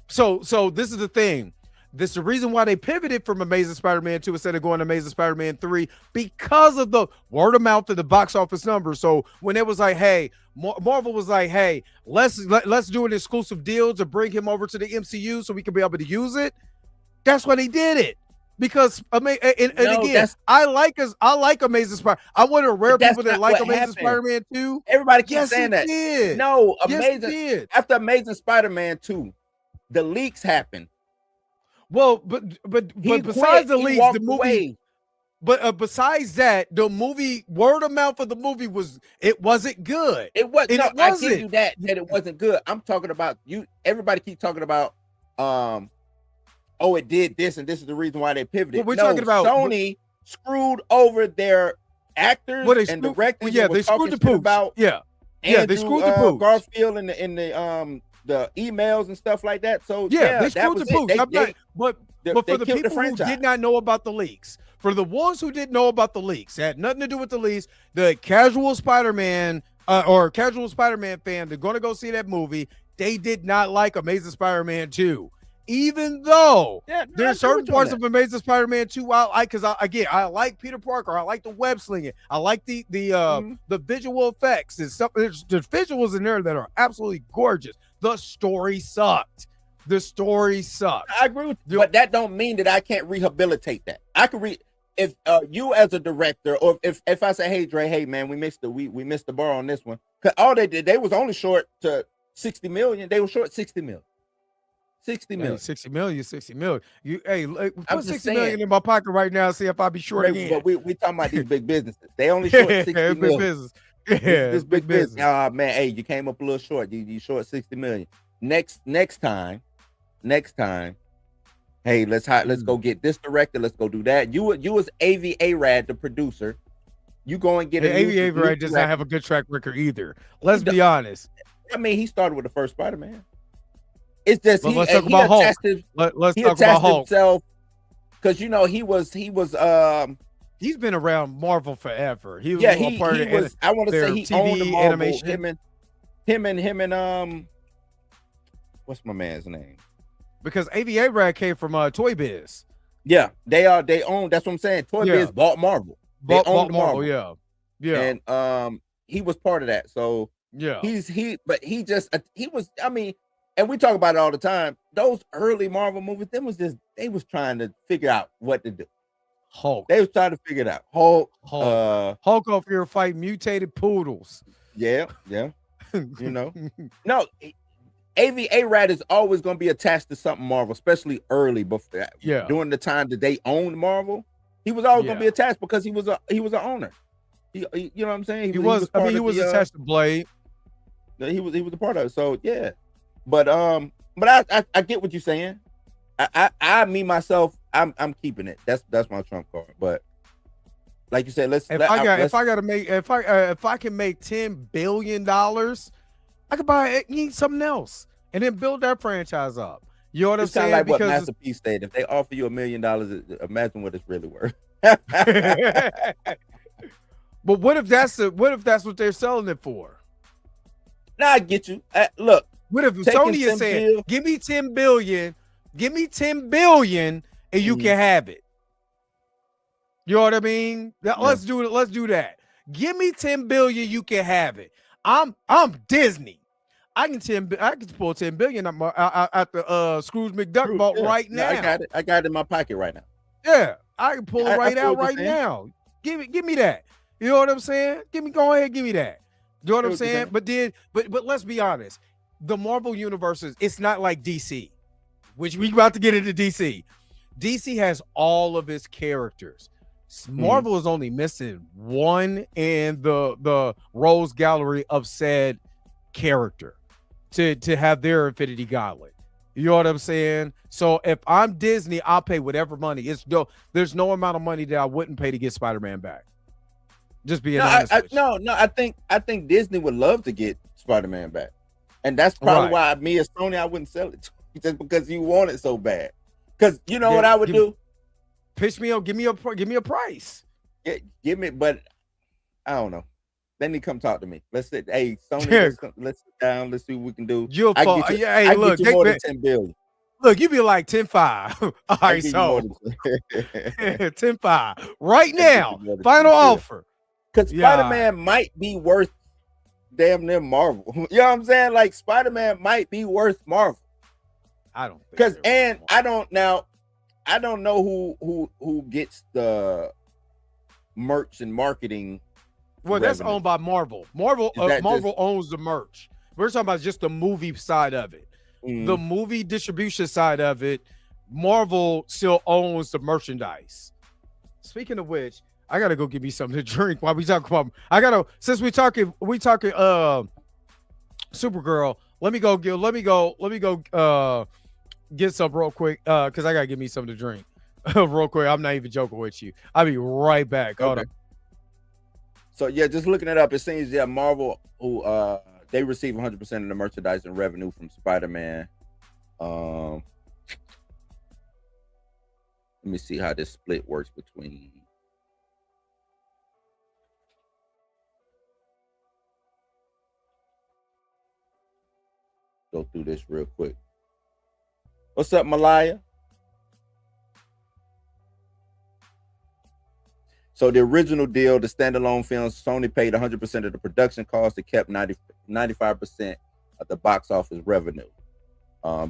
So this is the thing. This is the reason why they pivoted from Amazing Spider-Man 2 instead of going to Amazing Spider-Man 3 because of the word of mouth and the box office numbers. So when it was like, hey, Marvel was like, hey, let's do an exclusive deal to bring him over to the MCU so we can be able to use it. That's why they did it. Because again, I like Amazing Spider. I'm one of the rare people that like Amazing Spider-Man 2. Everybody keeps saying that. Did. No, Amazing. After Amazing Spider-Man 2, the leaks happened. Well, but besides the leaks, the movie. But besides that, the movie word of mouth of the movie wasn't good. It was And no, it I wasn't. give you that it wasn't good. I'm talking about you. Everybody keep talking about oh, it did this, and this is the reason why they pivoted. Well, we're talking about Sony screwed over their actors and directors. Yeah, they screwed the pooch. About yeah, they screwed the pooch. Garfield in the emails and stuff like that. So they screwed the pooch. But for the people who franchise. did not know about the leaks, for the ones who didn't know about the leaks, it had nothing to do with the leaks. The casual Spider-Man or casual Spider-Man fan, they're going to go see that movie. They did not like Amazing Spider-Man 2. Even though there's certain parts of Amazing Spider-Man 2 I like, because I like Peter Parker, I like the web slinging, I like the visual effects and stuff. There's visuals in there that are absolutely gorgeous. The story sucked. I agree with you, but that don't mean that I can't rehabilitate that. I can if you as a director, or if I say, hey Dre, hey man, we missed the bar on this one, because all they did, they was only short to 60 million. They were short 60 million. 60 million. 60 million. Put 60 million in my pocket right now, see if I be short again. But we talking about these big businesses. They only short 60 million. Big business. Yeah, this big business. Man, hey, you came up a little short. You short 60 million. Next time, hey, let's go get this director. Let's go do that. You as Avi Arad, the producer. You go and get Avi Arad does not have a good track record either. Let's be honest. I mean, he started with the first Spider-Man. It's just let's talk about Hulk. Let's talk about Hulk himself, because he was he's been around Marvel forever. He was I want to say he TV owned the Marvel, animation. Him and what's my man's name? Because Avi Arad came from Toy Biz. Yeah, they own. That's what I'm saying. Toy Biz bought Marvel. They owned Marvel. Yeah. And he was part of that. So yeah, he was. I mean. And we talk about it all the time. Those early Marvel movies, they was trying to figure out what to do. Hulk. They was trying to figure it out. Hulk over here fight mutated poodles. Yeah. No, Avi Arad is always going to be attached to something Marvel, especially early. Before, during the time that they owned Marvel, he was always going to be attached because he was an owner. You know what I'm saying? He was attached to Blade. He was a part of it. So yeah. But I get what you're saying. I me myself, I'm keeping it. That's my trump card. But like you said, if I can make $10 billion, I could buy something else and then build that franchise up. You know what I'm saying? Like what Master P said. If they offer you $1 million, imagine what it's really worth. But what if that's what they're selling it for? Now I get you. Look. What if Sony is saying, give me 10 billion, and you can have it? You know what I mean? Let's do it. Let's do that. Give me 10 billion, you can have it. I'm Disney. I can pull 10 billion at the Scrooge McDuck vault right now. I got it in my pocket right now. Yeah, I can pull it right out right now. Give me that. You know what I'm saying? Go ahead, give me that. You know what I'm saying? But let's be honest. The Marvel universe it's not like DC, which we about to get into DC. DC has all of its characters. Marvel is only missing one in the Rose Gallery of said character to have their Infinity Gauntlet. You know what I'm saying? So if I'm Disney, I'll pay whatever money. There's no amount of money that I wouldn't pay to get Spider-Man back. Just being honest. I think Disney would love to get Spider-Man back. And that's probably why me as Sony, I wouldn't sell it to you, just because you want it so bad. Because you know what I would do? Pitch me up, give me a price. Give me, but I don't know. Then he come talk to me. Let's sit. Hey, Sony, let's sit down. Let's see what we can do. Hey, look, get you more than 10 billion. Look, you be like 10-5. All right, so 10-5 right now. Final offer. Because Spider-Man might be worth damn near Marvel. You know what I'm saying? Like Spider-Man might be worth Marvel. I don't I don't know who gets the merch and marketing. Well, that's owned by Marvel. Marvel owns the merch. We're talking about just the movie side of it. The movie distribution side of it, Marvel still owns the merchandise. Speaking of which, I gotta go get me something to drink while we talk about. Since we talking Supergirl. Let me go get some real quick because I gotta get me something to drink real quick. I'm not even joking with you. I'll be right back. Hold on. So yeah, just looking it up, it seems Marvel who they receive 100% of the merchandising revenue from Spider-Man. Let me see how this split works between. Go through this real quick. What's up, Malaya? So the original deal, the standalone films, Sony paid 100% of the production costs. It kept 95% of the box office revenue.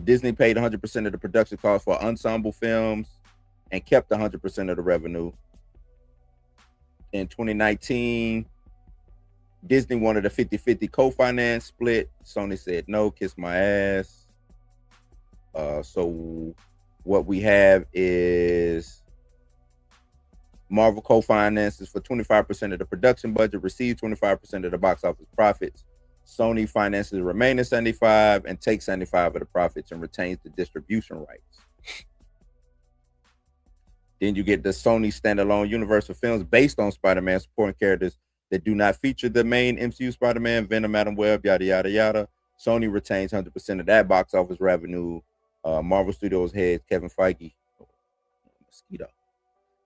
Disney paid 100% of the production costs for ensemble films and kept 100% of the revenue. In 2019, Disney wanted a 50-50 co-finance split. Sony said no, kiss my ass. So what we have is Marvel co-finances for 25% of the production budget, received 25% of the box office profits. Sony finances the remaining 75 and takes 75 of the profits and retains the distribution rights. Then you get the Sony standalone universe of films based on Spider-Man, supporting characters that do not feature the main MCU Spider-Man, Venom, Madam Web, yada, yada, yada. Sony retains 100% of that box office revenue. Marvel Studios head Kevin Feige mosquito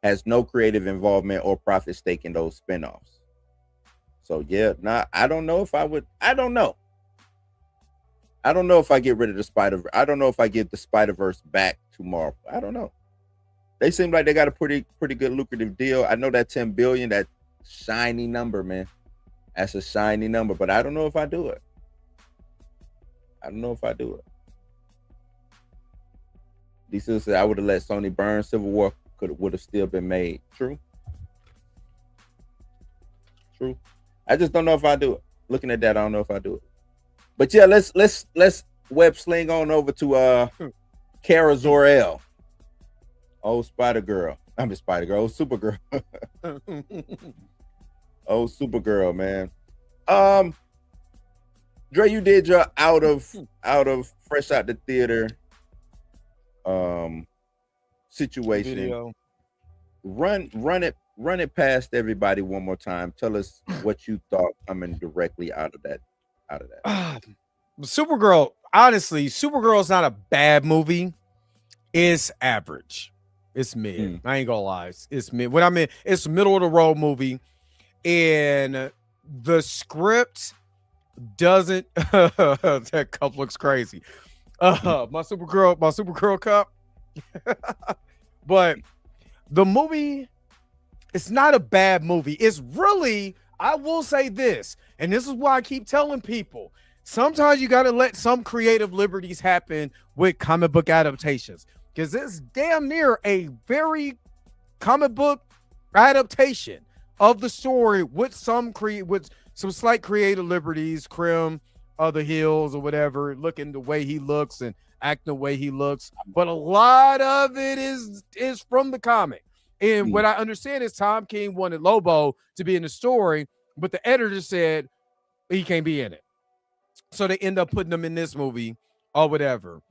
has no creative involvement or profit stake in those spinoffs. So yeah, I don't know if I would. I don't know if I get rid of the Spider-Verse. I don't know if I give the Spider-Verse back to Marvel. I don't know. They seem like they got a pretty good lucrative deal. I know that 10 billion, that shiny number, man. That's a shiny number, but I don't know if I do it. DC said I would have let Sony burn. Civil War would have still been made. True. I just don't know if I do it. Looking at that, I don't know if I do it. But yeah, let's web sling on over to Kara Zor-El. Old Spider-Girl. I'm a Spider-Girl. Old Supergirl. Old Supergirl, man. Dre, you did your out of fresh out the theater situation. Video. Run it past everybody one more time. Tell us what you thought coming directly out of that. Supergirl, honestly, Supergirl's not a bad movie. It's average. It's mid. I ain't gonna lie. It's mid. What I mean, it's a middle of the road movie, and the script doesn't. That cup looks crazy. My Supergirl cup. But the movie, it's not a bad movie. It's really, I will say this, and this is why I keep telling people, sometimes you got to let some creative liberties happen with comic book adaptations, because it's damn near a very comic book adaptation of the story with some slight creative liberties, Krim of the Hills or whatever, looking the way he looks and acting the way he looks. But a lot of it is from the comic. And what I understand is Tom King wanted Lobo to be in the story, but the editor said he can't be in it. So they end up putting him in this movie or whatever.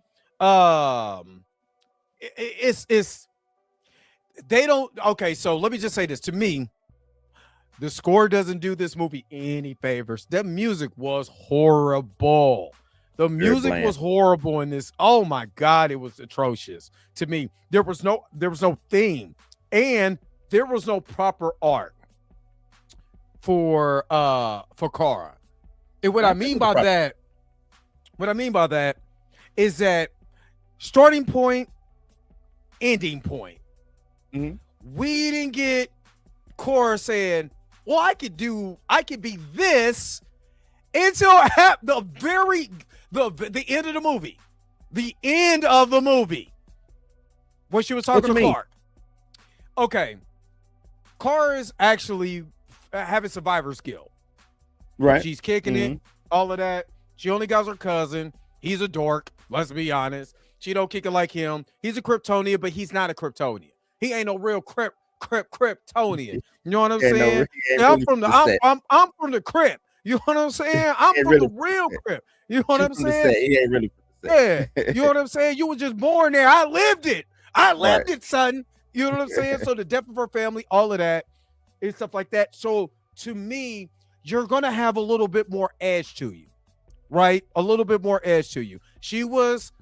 They don't. Okay, so let me just say this. To me, the score doesn't do this movie any favors. That music was horrible. The music was horrible in this. Oh my God, it was atrocious. To me, there was no theme, and there was no proper art for Kara. And what I mean by that is that starting point, ending point. We didn't get Kara saying, well, I could be this until the end of the movie. The end of the movie. When she was talking to Clark. Okay. Kara is actually having survivor skill. Right. She's kicking it, all of that. She only got her cousin. He's a dork. Let's be honest. She don't kick it like him. He's a Kryptonian, but he's not a Kryptonian. He ain't no real Kryptonian. You know what I'm Yeah, no, saying? he ain't I'm really from the from the set. I'm from the Crip. You know what I'm saying? I'm He ain't from really the real Crip. You know what He I'm from the saying? set. He ain't really from the Yeah. set. You know what I'm saying? You were just born there. I lived it. I lived Right. it, son. You know what I'm saying? So the depth of her family, all of that, and stuff like that. So to me, you're gonna have a little bit more edge to you, right? A little bit more edge to you. She was,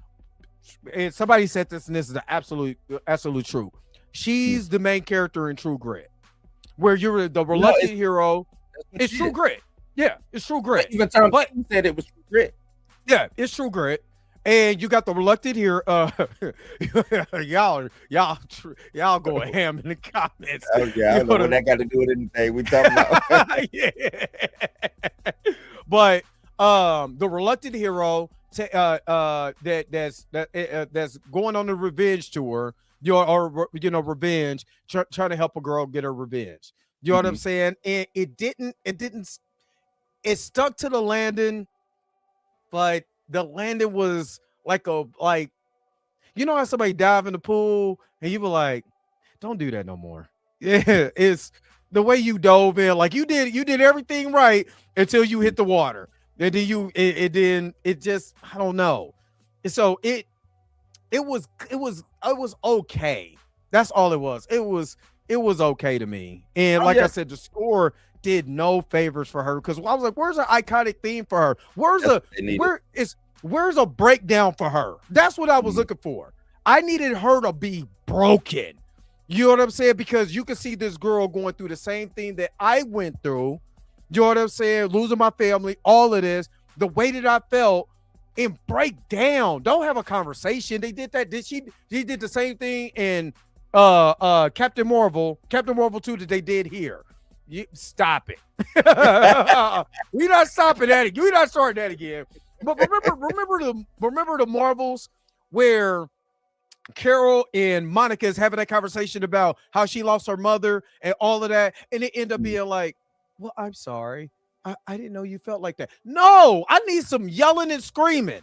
and somebody said this, and this is the absolute true. She's the main character in True Grit, where you're the reluctant hero. It's True Grit. Yeah, it's True Grit. Even Tom Cruise said it was True Grit. Yeah, it's True Grit. And you got the reluctant here. Y'all going ham in the comments. Oh yeah, I don't know what that got to do with anything we talking about. Yeah. But the reluctant hero that's going on the revenge tour, revenge, trying to help a girl get her revenge. You know what I'm saying? And it stuck to the landing, but the landing was like you know how somebody dive in the pool and you were like, don't do that no more. Yeah, it's the way you dove in, like you did everything right until you hit the water. And then it just, I don't know. And so it was okay. That's all it was. It was okay to me. And I said, the score did no favors for her, because I was like, where's an iconic theme for her? Where's a breakdown for her? That's what I was looking for. I needed her to be broken. You know what I'm saying? Because you can see this girl going through the same thing that I went through. You know what I'm saying? Losing my family, all of this, the way that I felt, and break down. Don't have a conversation. They did that. She did the same thing in Captain Marvel 2 that they did here. Stop it. We're not stopping that again. We're not starting that again. But remember the Marvels where Carol and Monica is having that conversation about how she lost her mother and all of that, and it ended up being like, well, I'm sorry. I didn't know you felt like that. No, I need some yelling and screaming.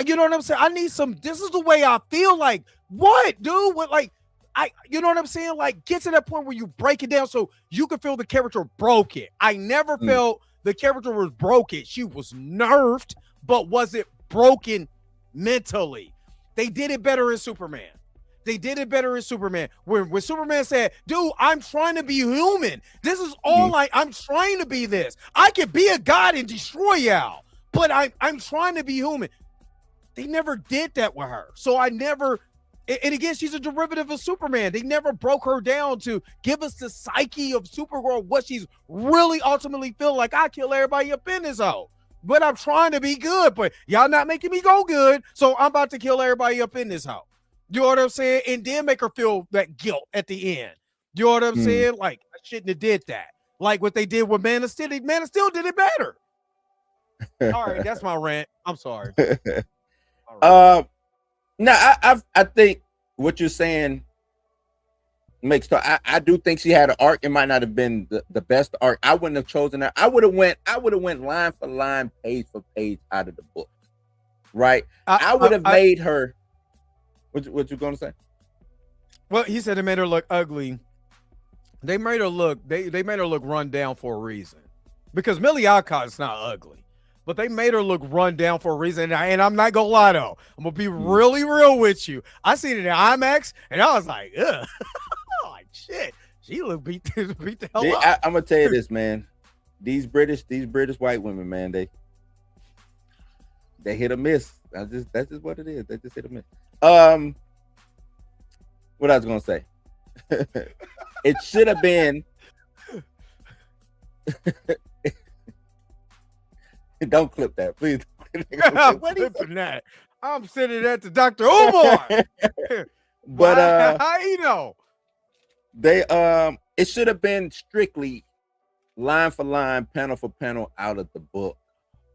You know what I'm saying? I need some, this is the way I feel. Like, what, dude? What, like, you know what I'm saying? Like, get to that point where you break it down so you can feel the character broken. I never felt the character was broken. She was nerfed, but was it broken mentally? They did it better in Superman. When Superman said, dude, I'm trying to be human. This is all I'm trying to be this. I could be a god and destroy y'all, but I'm trying to be human. They never did that with her. So I never, and again, she's a derivative of Superman. They never broke her down to give us the psyche of Supergirl, what she's really ultimately feel like. I kill everybody up in this hole, but I'm trying to be good, but y'all not making me go good. So I'm about to kill everybody up in this hole. You know what I'm saying? And then make her feel that guilt at the end. You know what I'm saying? Like, I shouldn't have did that. Like what they did with Man of Steel. Man of Steel did it better. All right, that's my rant. I'm sorry. Right. No, I think what you're saying makes. I do think she had an arc. It might not have been the best arc. I wouldn't have chosen her. I would have went line for line, page for page out of the book. Right. I would have made her. What you gonna say? Well, he said it made her look ugly. They made her look. They made her look run down for a reason. Because Millie Alcott is not ugly, but they made her look run down for a reason. And I'm not gonna lie though. I'm gonna be really real with you. I seen it in IMAX, and I was like, ugh, like shit. She looked beat the hell up. I'm gonna tell you this, man. These British white women, man, they hit or miss. That's just what it is. They just hit or miss. What I was gonna say, it should have been. Don't clip that, please. I'm clipping that. I'm sending that to Dr. Umar. But how you know? They it should have been strictly line for line, panel for panel out of the book.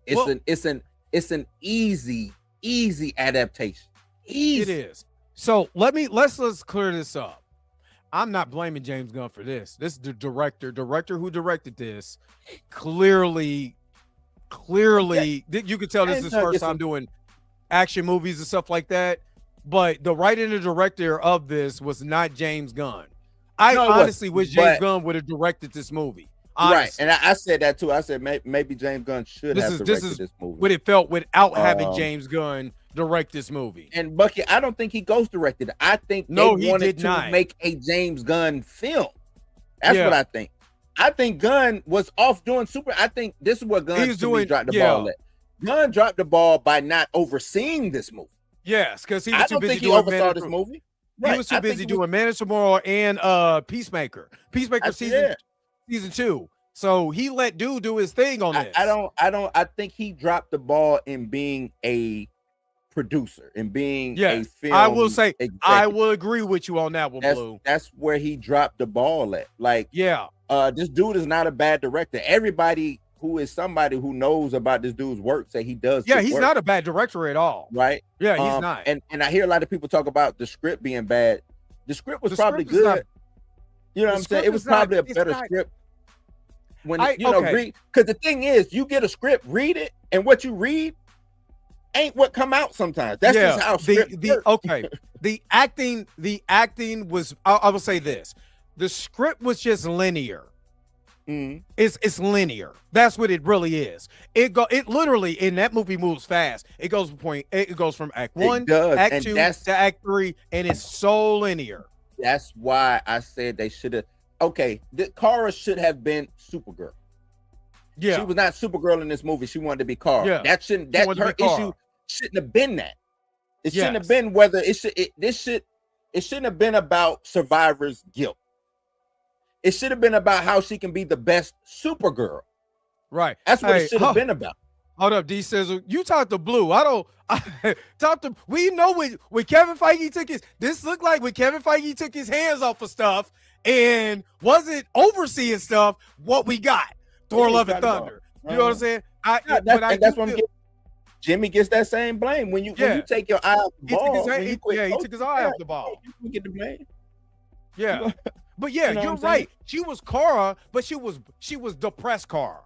It's an easy adaptation. Easy. It is. So let's clear this up. I'm not blaming James Gunn for this. This is the director who directed this. Clearly, you can tell this is his first time doing action movies and stuff like that. But the writer and the director of this was not James Gunn. I No, it honestly wasn't, wish James but- Gunn would have directed this movie. Right, Honestly. and I said that too. I said maybe James Gunn should This have is- directed this is this movie. what it felt without having Um, James Gunn direct this movie. And Bucky, I don't think he ghost directed it. I think No, they he wanted did to not. make a James Gunn film. That's Yeah. what I think. I think Gunn was off doing super. I think this is what Gunn He's to me doing- dropped the yeah. ball at. Gunn dropped the ball by not overseeing this movie. Yes, because he I was too don't busy think he doing oversaw Man this of- movie. He Right. was too I think busy he was- doing Man of Tomorrow and Peacemaker. Peacemaker yeah. season 2. So he let dude do his thing on this. I think he dropped the ball in being a producer and being a Yes, film. I will say I executive. will agree with you on that one, Blue. That's where he dropped the ball at. Like, Yeah, this dude is not a bad director. Everybody who is somebody who knows about this dude's work say he does. yeah, good he's work, not a bad director at all. right. Yeah, he's not. And I hear a lot of people talk about the script being bad. The script was The probably script is good. not- You know the what I'm saying? script It was is not- probably a it's better not- script. When okay. read, because the thing is, you get a script, read it, and what you read ain't what come out sometimes. That's just how script works. Okay. The acting was I will say this. The script was just linear. Mhm. It's linear. That's what it really is. It literally in that movie moves fast. It goes from act 1, does, act and 2 that's- to act 3, and it's so linear. That's why I said they should have. Okay, Kara should have been Supergirl. Yeah. She was not Supergirl in this movie. She wanted to be Kara. Yeah. That shouldn't. She That wanted to her be Kara. issue shouldn't have been that. It shouldn't have Yes. been whether it should. It shouldn't have been about survivor's guilt. It should have been about how she can be the best Supergirl. Right. That's what Hey, it should have been about. Hold up, D says you talk to Blue. I don't talk to. We know when Kevin Feige took his. This looked like when Kevin Feige took his hands off of stuff and wasn't overseeing stuff. What we got, Thor: Yeah, Love and got it all. Thunder. You know what I'm saying? Yeah, But that's do what I'm feel- getting. Jimmy gets that same blame when you take your eye off the He took ball. his when hand- you he- quit yeah, he coaching, took his eye off the ball. You get the blame. Yeah, but yeah, You know what you're I'm saying? right. She was Kara, but she was depressed Kara.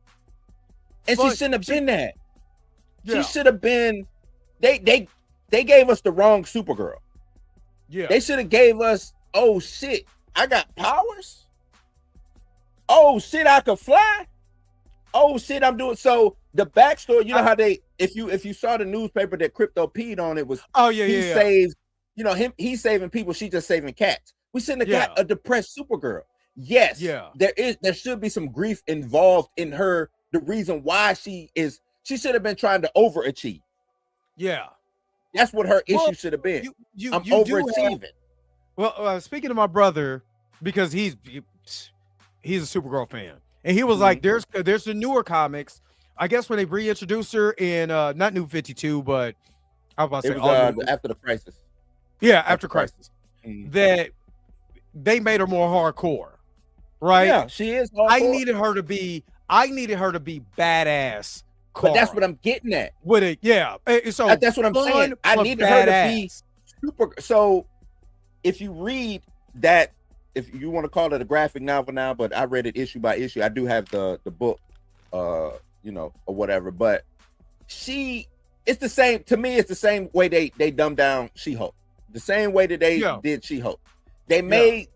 And But she shouldn't have been that. Yeah, She should have been. They gave us the wrong Supergirl. yeah, They should have gave us. Oh shit! I got powers. Oh shit! I could fly. Oh shit! I'm doing so. The backstory. You know how they. If you saw the newspaper that Crypto peed on, it was oh yeah, he yeah, yeah. saves. You know him. He's saving people. She just saving cats. We shouldn't have got Yeah. a depressed Supergirl. Yes. Yeah. There should be some grief involved in her. The reason why she should have been trying to overachieve. Yeah. That's what her Well, issue should have been. You I'm do have- overachieving. Well, speaking of my brother, because he's a Supergirl fan, and he was like, "There's the newer comics. I guess when they reintroduced her in not New 52, but I was about to It say was All New- after the crisis. yeah, after Crisis, Mhm. that they made her more hardcore, right? Yeah, she is. I hardcore, needed her to be badass. but that's Kara what I'm getting at. with it. Yeah, so That's what I'm fun, saying. I but needed her to be badass. super. So if you read that, if you want to call it a graphic novel now, but I read it issue by issue. I do have the book, or whatever. But it's the same to me. It's the same way they dumbed down She-Hulk. The same way that they Yeah. did She-Hulk. They made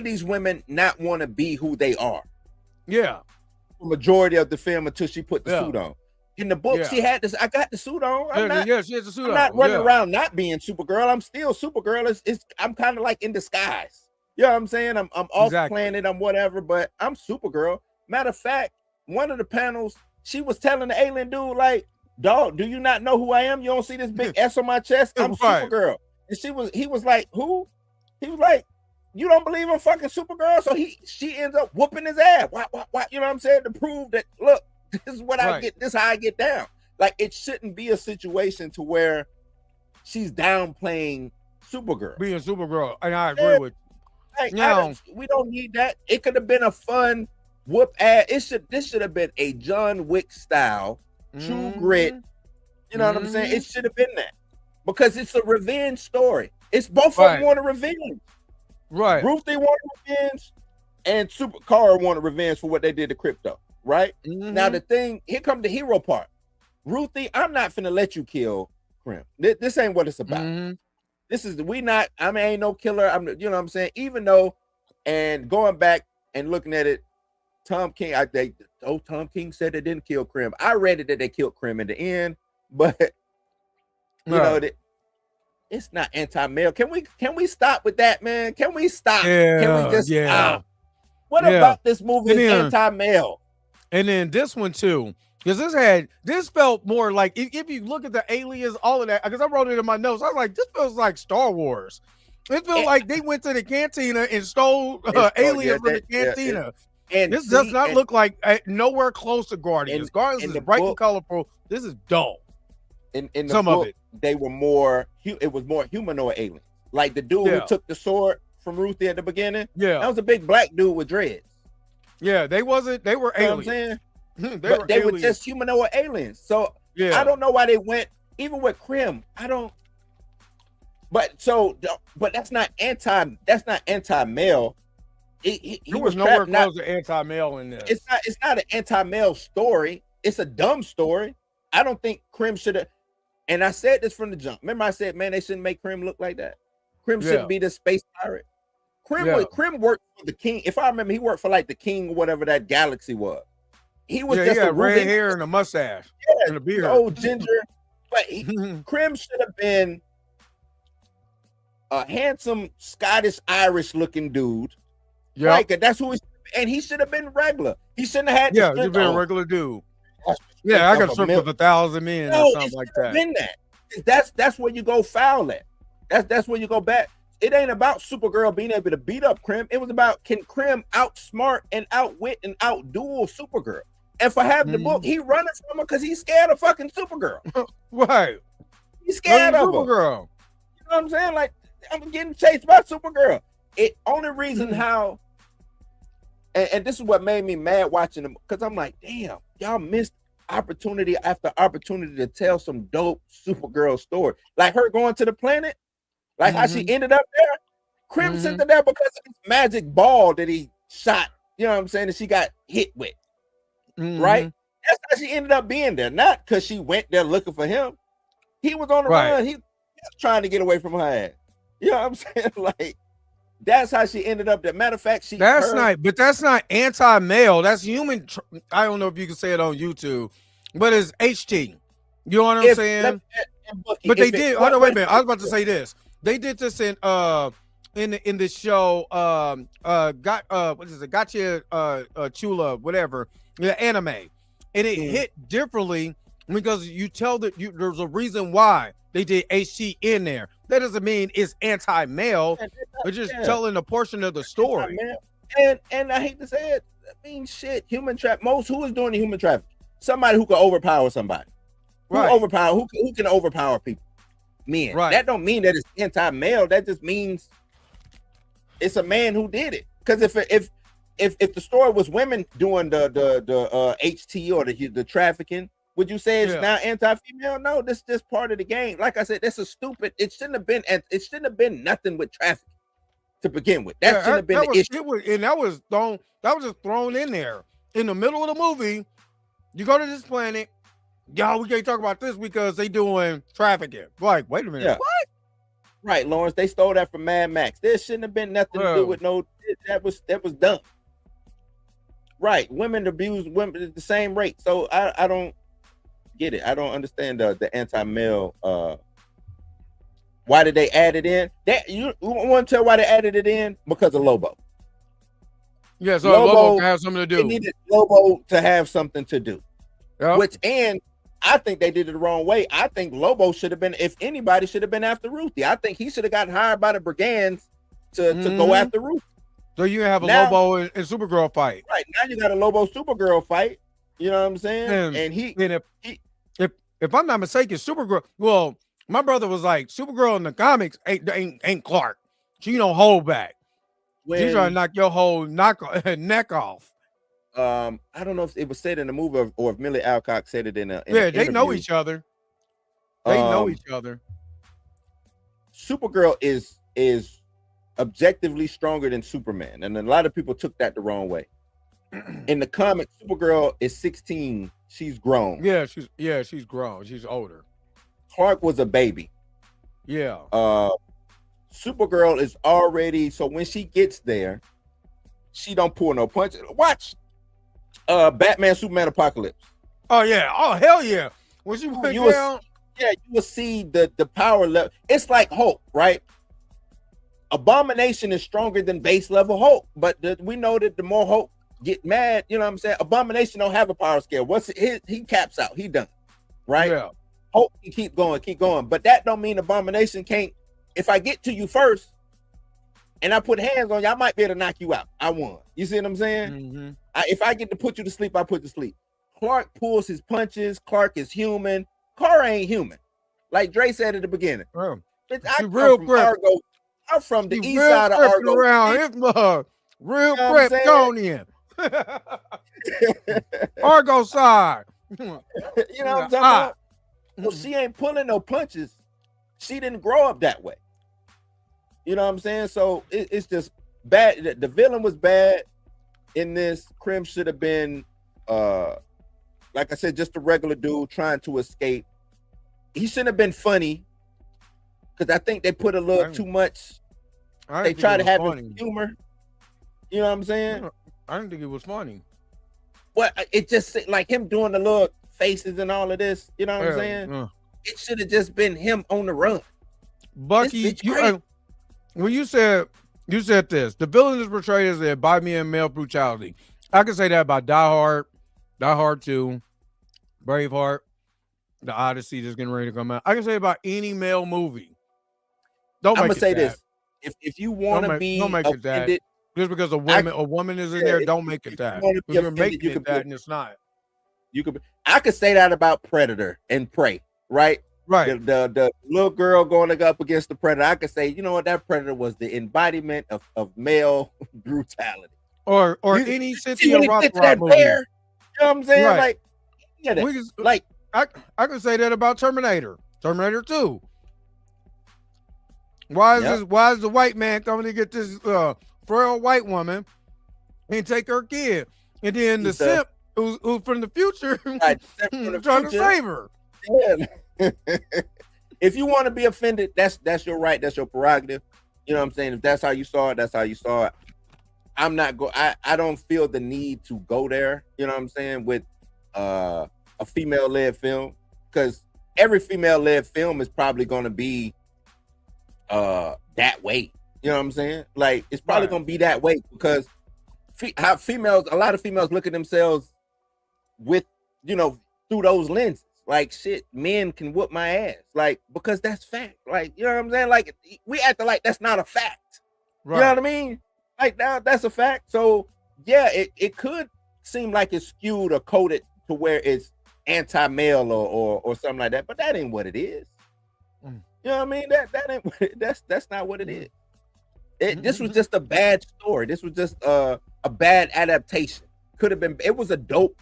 these women not want to be who they are. Yeah, The majority of the film until she put the Yeah. suit on. In the book, Yeah. she had this. I got the suit on. yeah, she has a suit I'm on. not running Yeah. around not being Supergirl. I'm still Supergirl. I'm kind of like in disguise. You know what I'm saying? I'm off Exactly. planet. I'm whatever, but I'm Supergirl. Matter of fact, one of the panels, she was telling the alien dude, like, dog, do you not know who I am? You don't see this big S on my chest? I'm Right. Supergirl. And he was like, who? He was like, you don't believe I'm fucking Supergirl? So she ends up whooping his ass. Why? You know what I'm saying? To prove that, look, this is what I Right. get. This is how I get down. Like, it shouldn't be a situation to where she's downplaying Supergirl. Being Supergirl, and I agree Yeah. with Like, No. we don't need that. It could have been a fun whoop ass. This should have been a John Wick style, True Grit. You know what I'm saying? It should have been that because it's a revenge story. It's both of Right. them want a revenge. right. Ruthie wanted revenge, and Supercar wanted revenge for what they did to Crypto. Right now, the thing here come the hero part. Ruthie, I'm not finna let you kill Krim. This ain't what it's about. Mhm. This is ain't no killer. You know what I'm saying? Even though And going back and looking at it, Tom King said they didn't kill Krim. I read it that they killed Krim in the end, but you know that it's not anti-male. Can we stop with that, man? Can we stop? Can we just stop? What about this movie is anti-male? And then this one too, because this felt more like if you look at the aliens, all of that, because I wrote it in my notes. I was like, this feels like Star Wars. It feels like they went to the cantina and stole aliens from the cantina. And this does not look like nowhere close to Guardians. Guardians is bright and colorful. This is dull. In the book, they were more. It was more humanoid aliens, like the dude who took the sword from Ruthie at the beginning. Yeah, that was a big black dude with dreads. Yeah, they wasn't. They were aliens. You know what I'm saying? They were just humanoid aliens. So I don't know why they went. Even with Krim, I don't. But that's not anti. That's not anti-male. He was nowhere close to anti-male in this. It's not an anti-male story. It's a dumb story. I don't think Krim should have. And I said this from the jump. Remember, I said, man, they shouldn't make Krim look like that. Krim shouldn't be the space pirate. Krim worked for the king. If I remember, he worked for like the king or whatever that galaxy was. He was just a red hair and a mustache and a beard. Old ginger. But Krim should have been a handsome Scottish Irish looking dude. Yeah, like that's who. He should have been regular. He shouldn't have had. Yeah, he'd been a regular dude. Yeah, I got stripped with 1,000 men or something like that. Been that. That's where you go foul at. That's where you go back. It ain't about Supergirl being able to beat up Krim. It was about can Krim outsmart and outwit and outduel Supergirl. And for half the book, he running from her because he's scared of fucking Supergirl. Right. He's scared of Supergirl. Her. You know what I'm saying? Like I'm getting chased by Supergirl. It only reason how, and this is what made me mad watching them, because I'm like, damn, y'all missed opportunity after opportunity to tell some dope Supergirl story. Like her going to the planet, like how she ended up there. Krim sent her there because of this magic ball that he shot, you know what I'm saying, that she got hit with. Right? That's how she ended up being there. Not because she went there looking for him. He was on the run. He was trying to get away from her ass. You know what I'm saying? Like, that's how she ended up there. Matter of fact, that's not anti-male. That's human. I don't know if you can say it on YouTube, but it's HT. You know what I'm saying? But they did. Hold on, wait a minute. I was about to say this. They did this in the show. What is it? Gotcha, Chula, whatever. The anime, and it hit differently because you tell that there's a reason why they did HT in there. That doesn't mean it's anti-male. It's just telling a portion of the story. And I hate to say it, I mean, shit, who is doing the human trafficking? Somebody who can overpower somebody. Who can overpower people? Men. Right. That don't mean that it's anti-male. That just means it's a man who did it. Because if the story was women doing the HT or the trafficking, would you say it's now anti-female? No, this is just part of the game. Like I said, that's a stupid. It shouldn't have been nothing with traffic to begin with. That shouldn't have been the issue. That was just thrown in there in the middle of the movie. You go to this planet, y'all. We can't talk about this because they doing trafficking. Like, wait a minute, what? Right, Lawrence. They stole that from Mad Max. There shouldn't have been nothing to do with no. That was dumb. Right, women abuse women at the same rate. So I don't get it. I don't understand the anti-male. Why did they add it in? That you want to tell why they added it in? Because of Lobo. Yeah, so Lobo can have something to do. They needed Lobo to have something to do. Yep. And I think they did it the wrong way. I think Lobo should have been, if anybody, should have been after Ruthie. I think he should have gotten hired by the Brigands to go after Ruthie. So you have a Lobo and Supergirl fight. Right, now you got a Lobo Supergirl fight. You know what I'm saying? And if I'm not mistaken, Supergirl, well, my brother was like, Supergirl in the comics ain't Clark. She don't hold back. She's trying to knock your whole neck off. I don't know if it was said in the movie or if Millie Alcock said it in they know each other. They know each other. Supergirl is objectively stronger than Superman, and a lot of people took that the wrong way. In the comics, Supergirl is 16. She's grown. Yeah, she's grown. She's older. Clark was a baby. Yeah. Supergirl is already, so when she gets there, she don't pull no punches. Watch Batman Superman Apocalypse. Oh yeah. Oh hell yeah. When she went down. Yeah, you will see the power level. It's like Hulk, right? Abomination is stronger than base level Hulk, but we know that the more Hulk get mad, you know what I'm saying? Abomination don't have a power scale. He caps out, he done, right? Yeah. Hulk can keep going, but that don't mean Abomination can't. If I get to you first and I put hands on you, I might be able to knock you out. I won. You see what I'm saying? Mm-hmm. If I get to put you to sleep, I put you to sleep. Clark pulls his punches. Clark is human. Kara ain't human. Like Dre said at the beginning. I'm from the east side of Argo. Around his mug. Real Kryptonian. Argo side. You know what I'm talking about? Well, she ain't pulling no punches. She didn't grow up that way. You know what I'm saying? So it's just bad. The villain was bad in this. Krim should have been, like I said, just a regular dude trying to escape. He shouldn't have been funny because I think they put a little too much. They try to have humor. You know what I'm saying? I didn't think it was funny. Well, it just like him doing the little faces and all of this. You know what I'm saying? It should have just been him on the run. Bucky, when you said this, the villain is portrayed as a embodiment of male brutality. I can say that about Die Hard 2, Braveheart, The Odyssey that's getting ready to come out. I can say about any male movie. I'm gonna say this: if you want to be offended, just because a woman is in there, don't make it that. You're making it that, and it's not. I could say that about Predator and Prey, right? Right. The little girl going up against the Predator. I could say, you know what, that Predator was the embodiment of male brutality. Or any Cynthia Rothrock movie. You know what I'm saying? Right. Like, I could say that about Terminator 2. Why is the white man coming to get this frail white woman and take her kid? And then the simp who's from the future trying to save her. Yeah. If you want to be offended, that's your right, that's your prerogative. You know what I'm saying? If that's how you saw it, that's how you saw it. I don't feel the need to go there, you know what I'm saying, with a female-led film, because every female-led film is probably going to be that way. You know what I'm saying? Like, it's probably going to be that way because a lot of females look at themselves with, through those lenses. Like, shit, men can whoop my ass. Like, because that's fact. Like, you know what I'm saying? Like, we act like that's not a fact. Right. You know what I mean? Like, now that's a fact. So, yeah, it could seem like it's skewed or coded to where it's anti-male or something like that, but that ain't what it is. You know what I mean? That ain't that's not what it is. This was just a bad story. This was just a bad adaptation. Could have been. It was a dope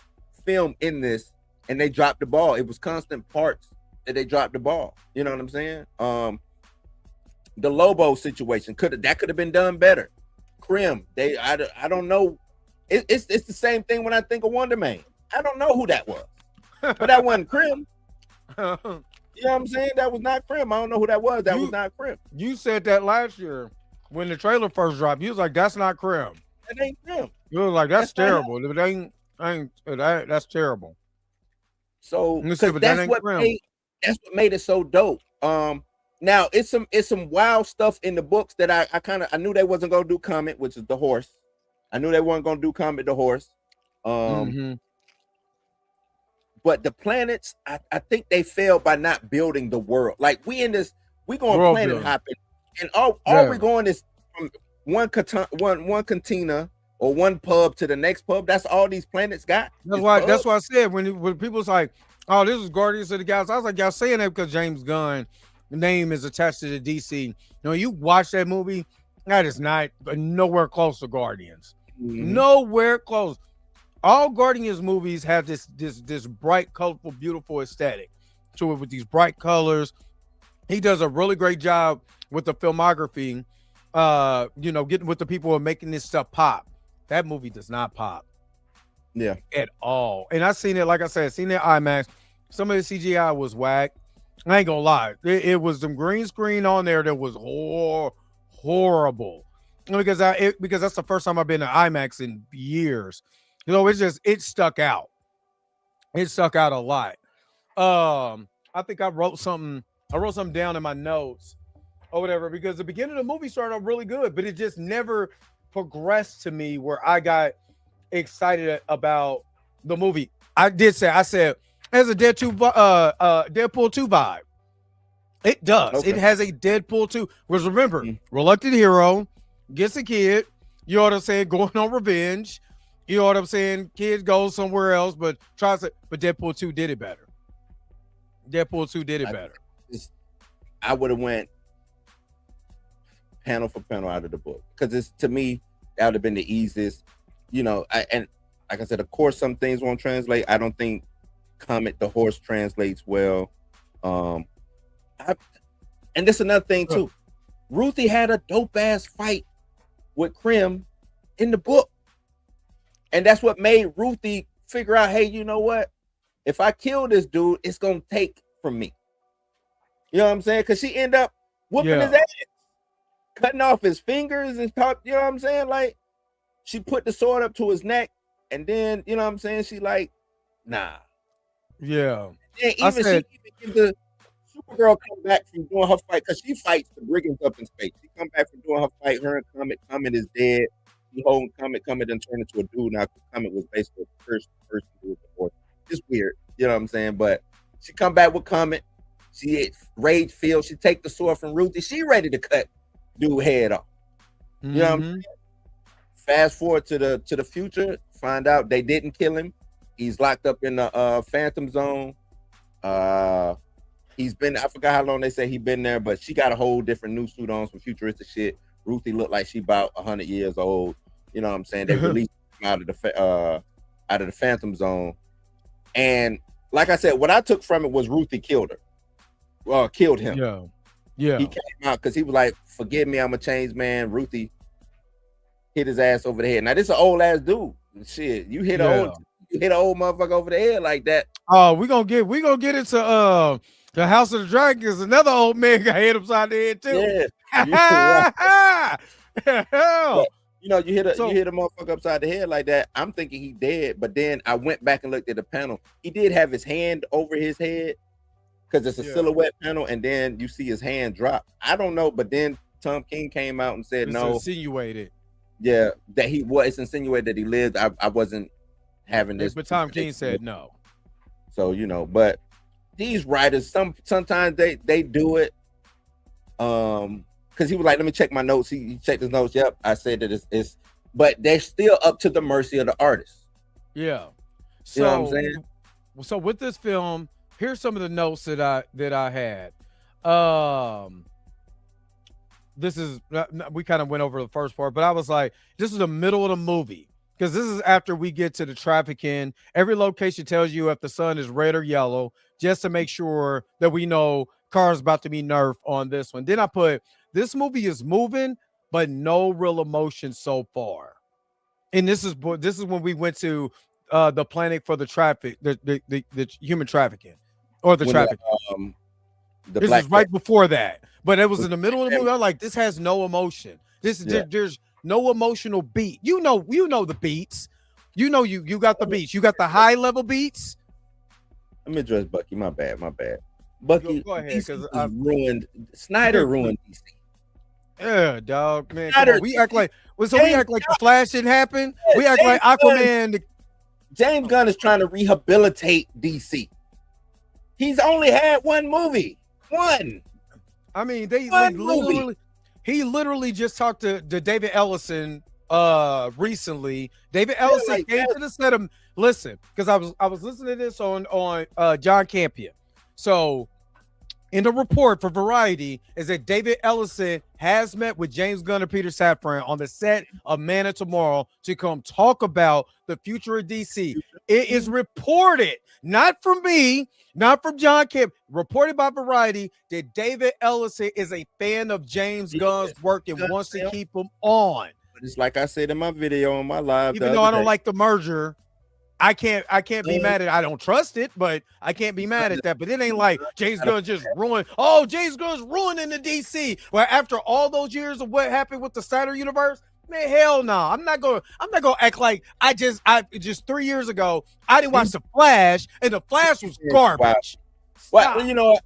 film in this, and they dropped the ball. It was constant parts that they dropped the ball. You know what I'm saying? The Lobo situation could have been done better. Krim, I don't know. It's the same thing when I think of Wonder Man. I don't know who that was, but that wasn't Krim. You know what I'm saying? That was not Krim. I don't know who that was. That was not Krim. You said that last year when the trailer first dropped. You was like, "That's not Krim." That ain't Krim. You was like, "That's terrible." That's terrible. So that's what made it so dope. Now it's some wild stuff in the books that I knew they wasn't gonna do Comet, which is the horse. I knew they weren't gonna do Comet the horse. But the planets, I think they failed by not building the world. Like we going planet hopping, and all we're going is from one cantina or one pub to the next pub. That's all these planets got. That's why I said when people's like, "Oh, this is Guardians of the Galaxy," I was like, "Y'all saying that because James Gunn name is attached to the DC." You watch that movie, that is not nowhere close to Guardians. Nowhere close. All Guardians movies have this bright, colorful, beautiful aesthetic to it with these bright colors. He does a really great job with the filmography, getting with the people who are making this stuff pop. That movie does not pop. Yeah. At all. And I've seen it, like I said, seen it IMAX. Some of the CGI was whack. I ain't gonna lie. It was some green screen on there that was horrible. because because that's the first time I've been to IMAX in years. You know, it stuck out. It stuck out a lot. I think I wrote something down in my notes or whatever, because the beginning of the movie started off really good, but it just never progressed to me where I got excited about the movie. I said has a Deadpool 2 vibe. It does. Okay. It has a Deadpool 2. Because remember, reluctant hero gets a kid, you know what I'm saying, going on revenge. You know what I'm saying? Kid goes somewhere else, but Deadpool 2 did it better. Deadpool 2 did it better. I would have went panel for panel out of the book, because to me, that would have been the easiest. You know, and like I said, of course, some things won't translate. I don't think Comet the horse translates well. And this another thing too. Ruthie had a dope ass fight with Krim in the book, and that's what made Ruthie figure out, hey, you know what? If I kill this dude, it's gonna take from me. You know what I'm saying? Because she ended up whooping his ass, cutting off his fingers and talk. You know what I'm saying? Like, she put the sword up to his neck, and then, you know what I'm saying, she like, nah. Yeah. And even the Supergirl come back from doing her fight, because she fights the brigands up in space. She come back from doing her fight. Her and Comet is dead. She holding Comet done turned into a dude now. Comet was basically the first person to do it before. It's weird, you know what I'm saying? But she come back with Comet. She hit Rage Field. She take the sword from Ruthie. She ready to cut dude head off. You know what I'm saying? Fast forward to the future, find out they didn't kill him. He's locked up in the Phantom Zone. He's been, I forgot how long they say he been there, but she got a whole different new suit on, some futuristic shit. Ruthie looked like she about 100 years old. You know what I'm saying? They released him out of the Phantom Zone. And like I said, what I took from it was Ruthie killed her. Killed him. Yeah. He came out because he was like, forgive me, I'm a changed man. Ruthie hit his ass over the head. Now, this is an old ass dude. Shit, you hit an old motherfucker over the head like that. Oh, we gonna get into the House of the Dragons. Another old man got hit upside the head too. Yeah. But, you know, you hit a motherfucker upside the head like that. I'm thinking he dead, but then I went back and looked at the panel. He did have his hand over his head, because it's a silhouette panel, and then you see his hand drop. I don't know, but then Tom King came out and said no. Insinuated. Yeah, that he was. It's insinuated that he lived. I wasn't having this. But Tom King said no. So, you know, but these writers, sometimes they do it. Because he was like, let me check my notes. He checked his notes. Yep, I said that it's but they're still up to the mercy of the artist. Yeah. So, you know what I'm saying? So with this film, here's some of the notes that I had. This is, we kind of went over the first part, but I was like, this is the middle of the movie, because this is after we get to the trafficking. Every location tells you if the sun is red or yellow, just to make sure that we know cars about to be nerfed on this one. Then I put, this movie is moving, but no real emotion so far. And this is when we went to the planet for the traffic, the human trafficking, or the trafficking. This is right before that, but it was in the middle of the movie. I'm like, this has no emotion. There's no emotional beat. You know the beats. You know you got the beats. You got the high level beats. Let me address Bucky. My bad. Bucky, go ahead, because ruined. Snyder ruined DC. Yeah, dog, man. We act like the Flash didn't happen. We act like Aquaman. James Gunn is trying to rehabilitate DC. He's only had one movie. One. I mean, he literally just talked to David Ellison recently. David Ellison came to the set of, listen, because I was listening to this on John Campea. So in the report for Variety is that David Ellison has met with James Gunn and Peter Safran on the set of Man of Tomorrow to come talk about the future of DC. It is reported, not from me, not from John Kemp, reported by Variety, that David Ellison is a fan of James Gunn's work and wants to keep him on. But it's like I said in my video on my live, even though I don't like the merger. I can't be mad at. I don't trust it, but I can't be mad at that. But it ain't like James Gunn just ruined. Oh, James Gunn's ruining the DC. Well, after all those years of what happened with the Snyder universe, man, hell no. I'm not gonna act like I just 3 years ago I didn't watch the Flash and the Flash was garbage. Well, you know,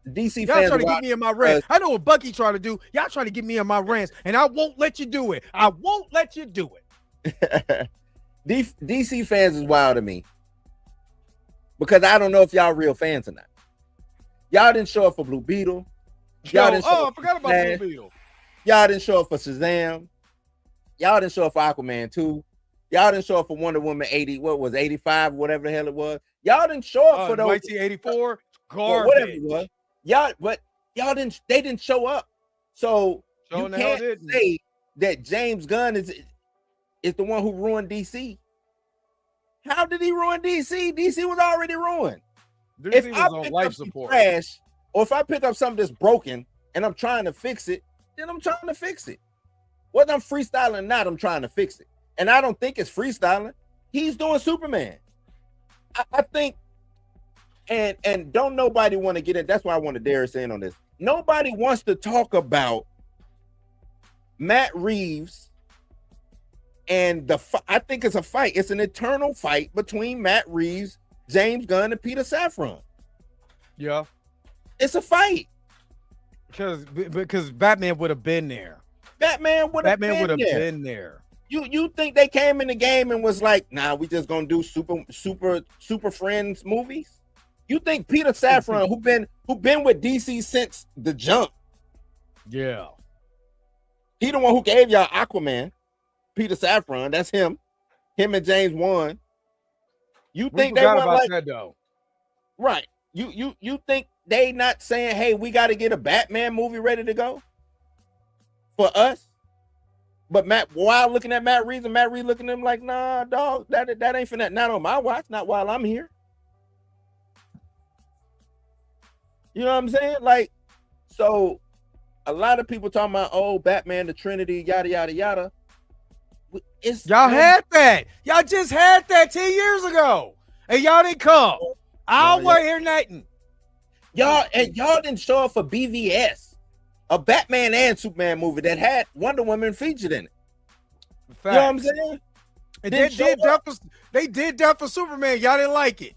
DC y'all fans trying to get me in my rant. I know what Bucky trying to do. Y'all trying to get me in my rants, and I won't let you do it. I won't let you do it. DC fans is wild to me because I don't know if y'all real fans or not. Y'all didn't show up for Blue Beetle. I forgot about Blue Beetle. Y'all didn't show up for Shazam. Y'all didn't show up for Aquaman 2. Y'all didn't show up for Wonder Woman 85, whatever the hell it was. Y'all didn't show up for those 1984 garbage. Whatever it was. Y'all didn't. They didn't show up. So you can't say that James Gunn is the one who ruined DC. How did he ruin DC? DC was already ruined. DC if was I on life support, trash, or if I pick up something that's broken and I'm trying to fix it, then I'm trying to fix it. Whether I'm freestyling or not, I'm trying to fix it. And I don't think it's freestyling. He's doing Superman. I think, and don't nobody want to get in. That's why I want to Darius in on this. Nobody wants to talk about Matt Reeves and I think it's a fight. It's an eternal fight between Matt Reeves, James Gunn, and Peter Safran. Yeah, it's a fight because Batman would have been there. Batman would have been there. You think they came in the game and was like, nah, we just gonna do super friends movies? You think Peter Safran, who been with DC since the jump? Yeah, he the one who gave y'all Aquaman. Peter Safran, that's him and James Wan. You think they want like that though? Right? You think they not saying, hey, we got to get a Batman movie ready to go for us? But while looking at Matt Reeves, and Matt Reeves looking at him like, nah, dog, that ain't finna, not on my watch, not while I'm here. You know what I'm saying? Like, so a lot of people talking about, oh, Batman, the Trinity, yada yada yada. Y'all had that. Y'all just had that 10 years ago, and y'all didn't come. I'll wait here, Nathan. Y'all didn't show up for BVS, a Batman and Superman movie that had Wonder Woman featured in it. Facts. You know what I'm saying? And they did that for Superman. Y'all didn't like it.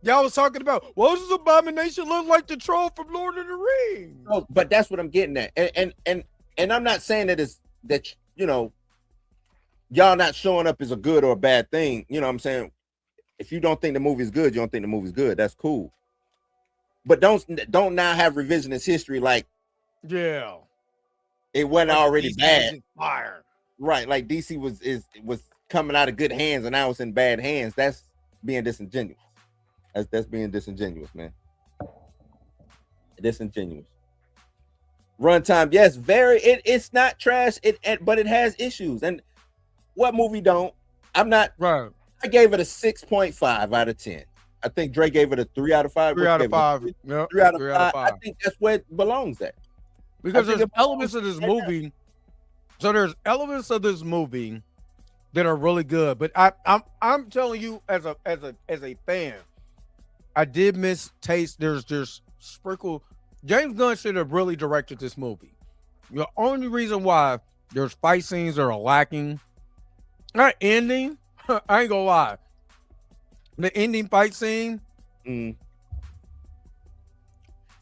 Y'all was talking about, what does Abomination look like the troll from Lord of the Rings? Oh, but that's what I'm getting at. And I'm not saying that you know, y'all not showing up is a good or a bad thing. You know what I'm saying? If you don't think the movie's good, you don't think the movie's good. That's cool. But don't now have revisionist history like, yeah, it wasn't already bad. Fire. Right, like DC was coming out of good hands and now it's in bad hands. That's being disingenuous. That's being disingenuous, man. Disingenuous. Runtime, yes, very. It's not trash. But it has issues. And what movie don't? I'm not. Right. I gave it a 6.5 out of 10. I think Dre gave it a 3 out of 5. 3 out of 5. Yep. 3 out of 5. I think that's where it belongs at. Because there's elements of this movie. So there's elements of this movie that are really good. But I'm telling you, as a fan, I did miss taste. There's sprinkle. James Gunn should have really directed this movie. The only reason why there's fight scenes that are lacking. That ending, I ain't gonna lie. The ending fight scene.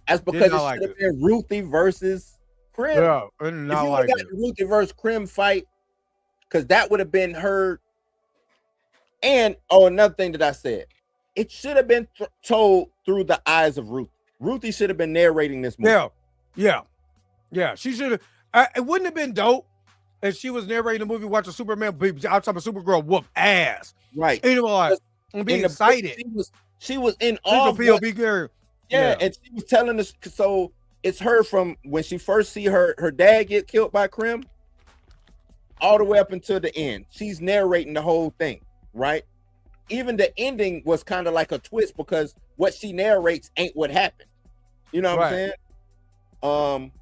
That's because it should have been Ruthie versus Krim. Yeah, I did not like it. Ruthie versus Krim fight, because that would have been her. And another thing that I said, it should have been told through the eyes of Ruthie. Ruthie should have been narrating this movie. Yeah. She should have. It wouldn't have been dope if she was narrating the movie, watching Superman outside of Supergirl whoop ass. Right. And like, I'm being excited. She was in awe. Yeah, and she was telling us. So it's her from when she first see her dad get killed by Krim, all the way up until the end. She's narrating the whole thing, right? Even the ending was kind of like a twist because what she narrates ain't what happened. You know what I'm saying?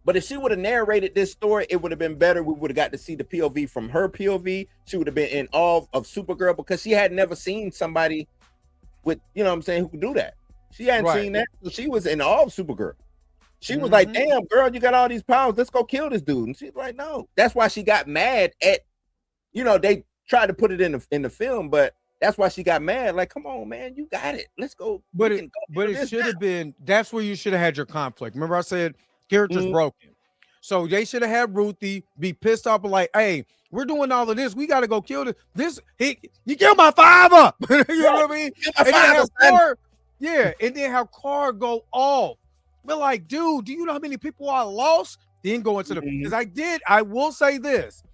But if she would have narrated this story, it would have been better. We would have got to see the POV from her POV. She would have been in awe of Supergirl because she had never seen somebody with, you know what I'm saying, who could do that. She hadn't seen that. So she was in awe of Supergirl. She was like, damn, girl, you got all these powers. Let's go kill this dude. And she's like, no. That's why she got mad at, you know, they tried to put it in the film, but that's why she got mad. Like, come on, man, you got it. Let's go. But it should have been, that's where you should have had your conflict. Remember I said character's broken. So they should have had Ruthie be pissed off and like, hey, we're doing all of this. We got to go kill this. You killed my father. You know what I mean? And then have Carr go off. But like, dude, do you know how many people I lost? Then go into the, because I will say this.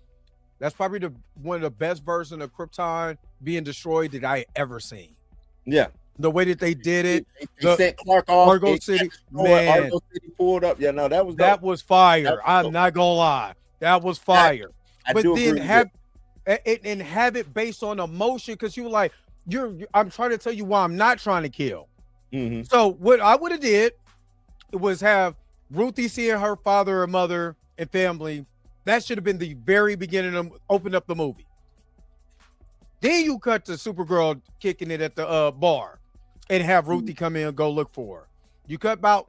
That's probably one of the best versions of Krypton being destroyed that I ever seen. Yeah. The way that they did it. They sent Clark off. Argo City. Man. Argo City pulled up. Yeah, no, that was fire. I'm not gonna lie. That was fire. But then have it based on emotion, because you were like, I'm trying to tell you why I'm not trying to kill. So what I would have did was have Ruthie seeing her father or mother and family. That should have been the very beginning of open up the movie. Then you cut to Supergirl kicking it at the bar and have Ruthie come in and go look for her. You cut about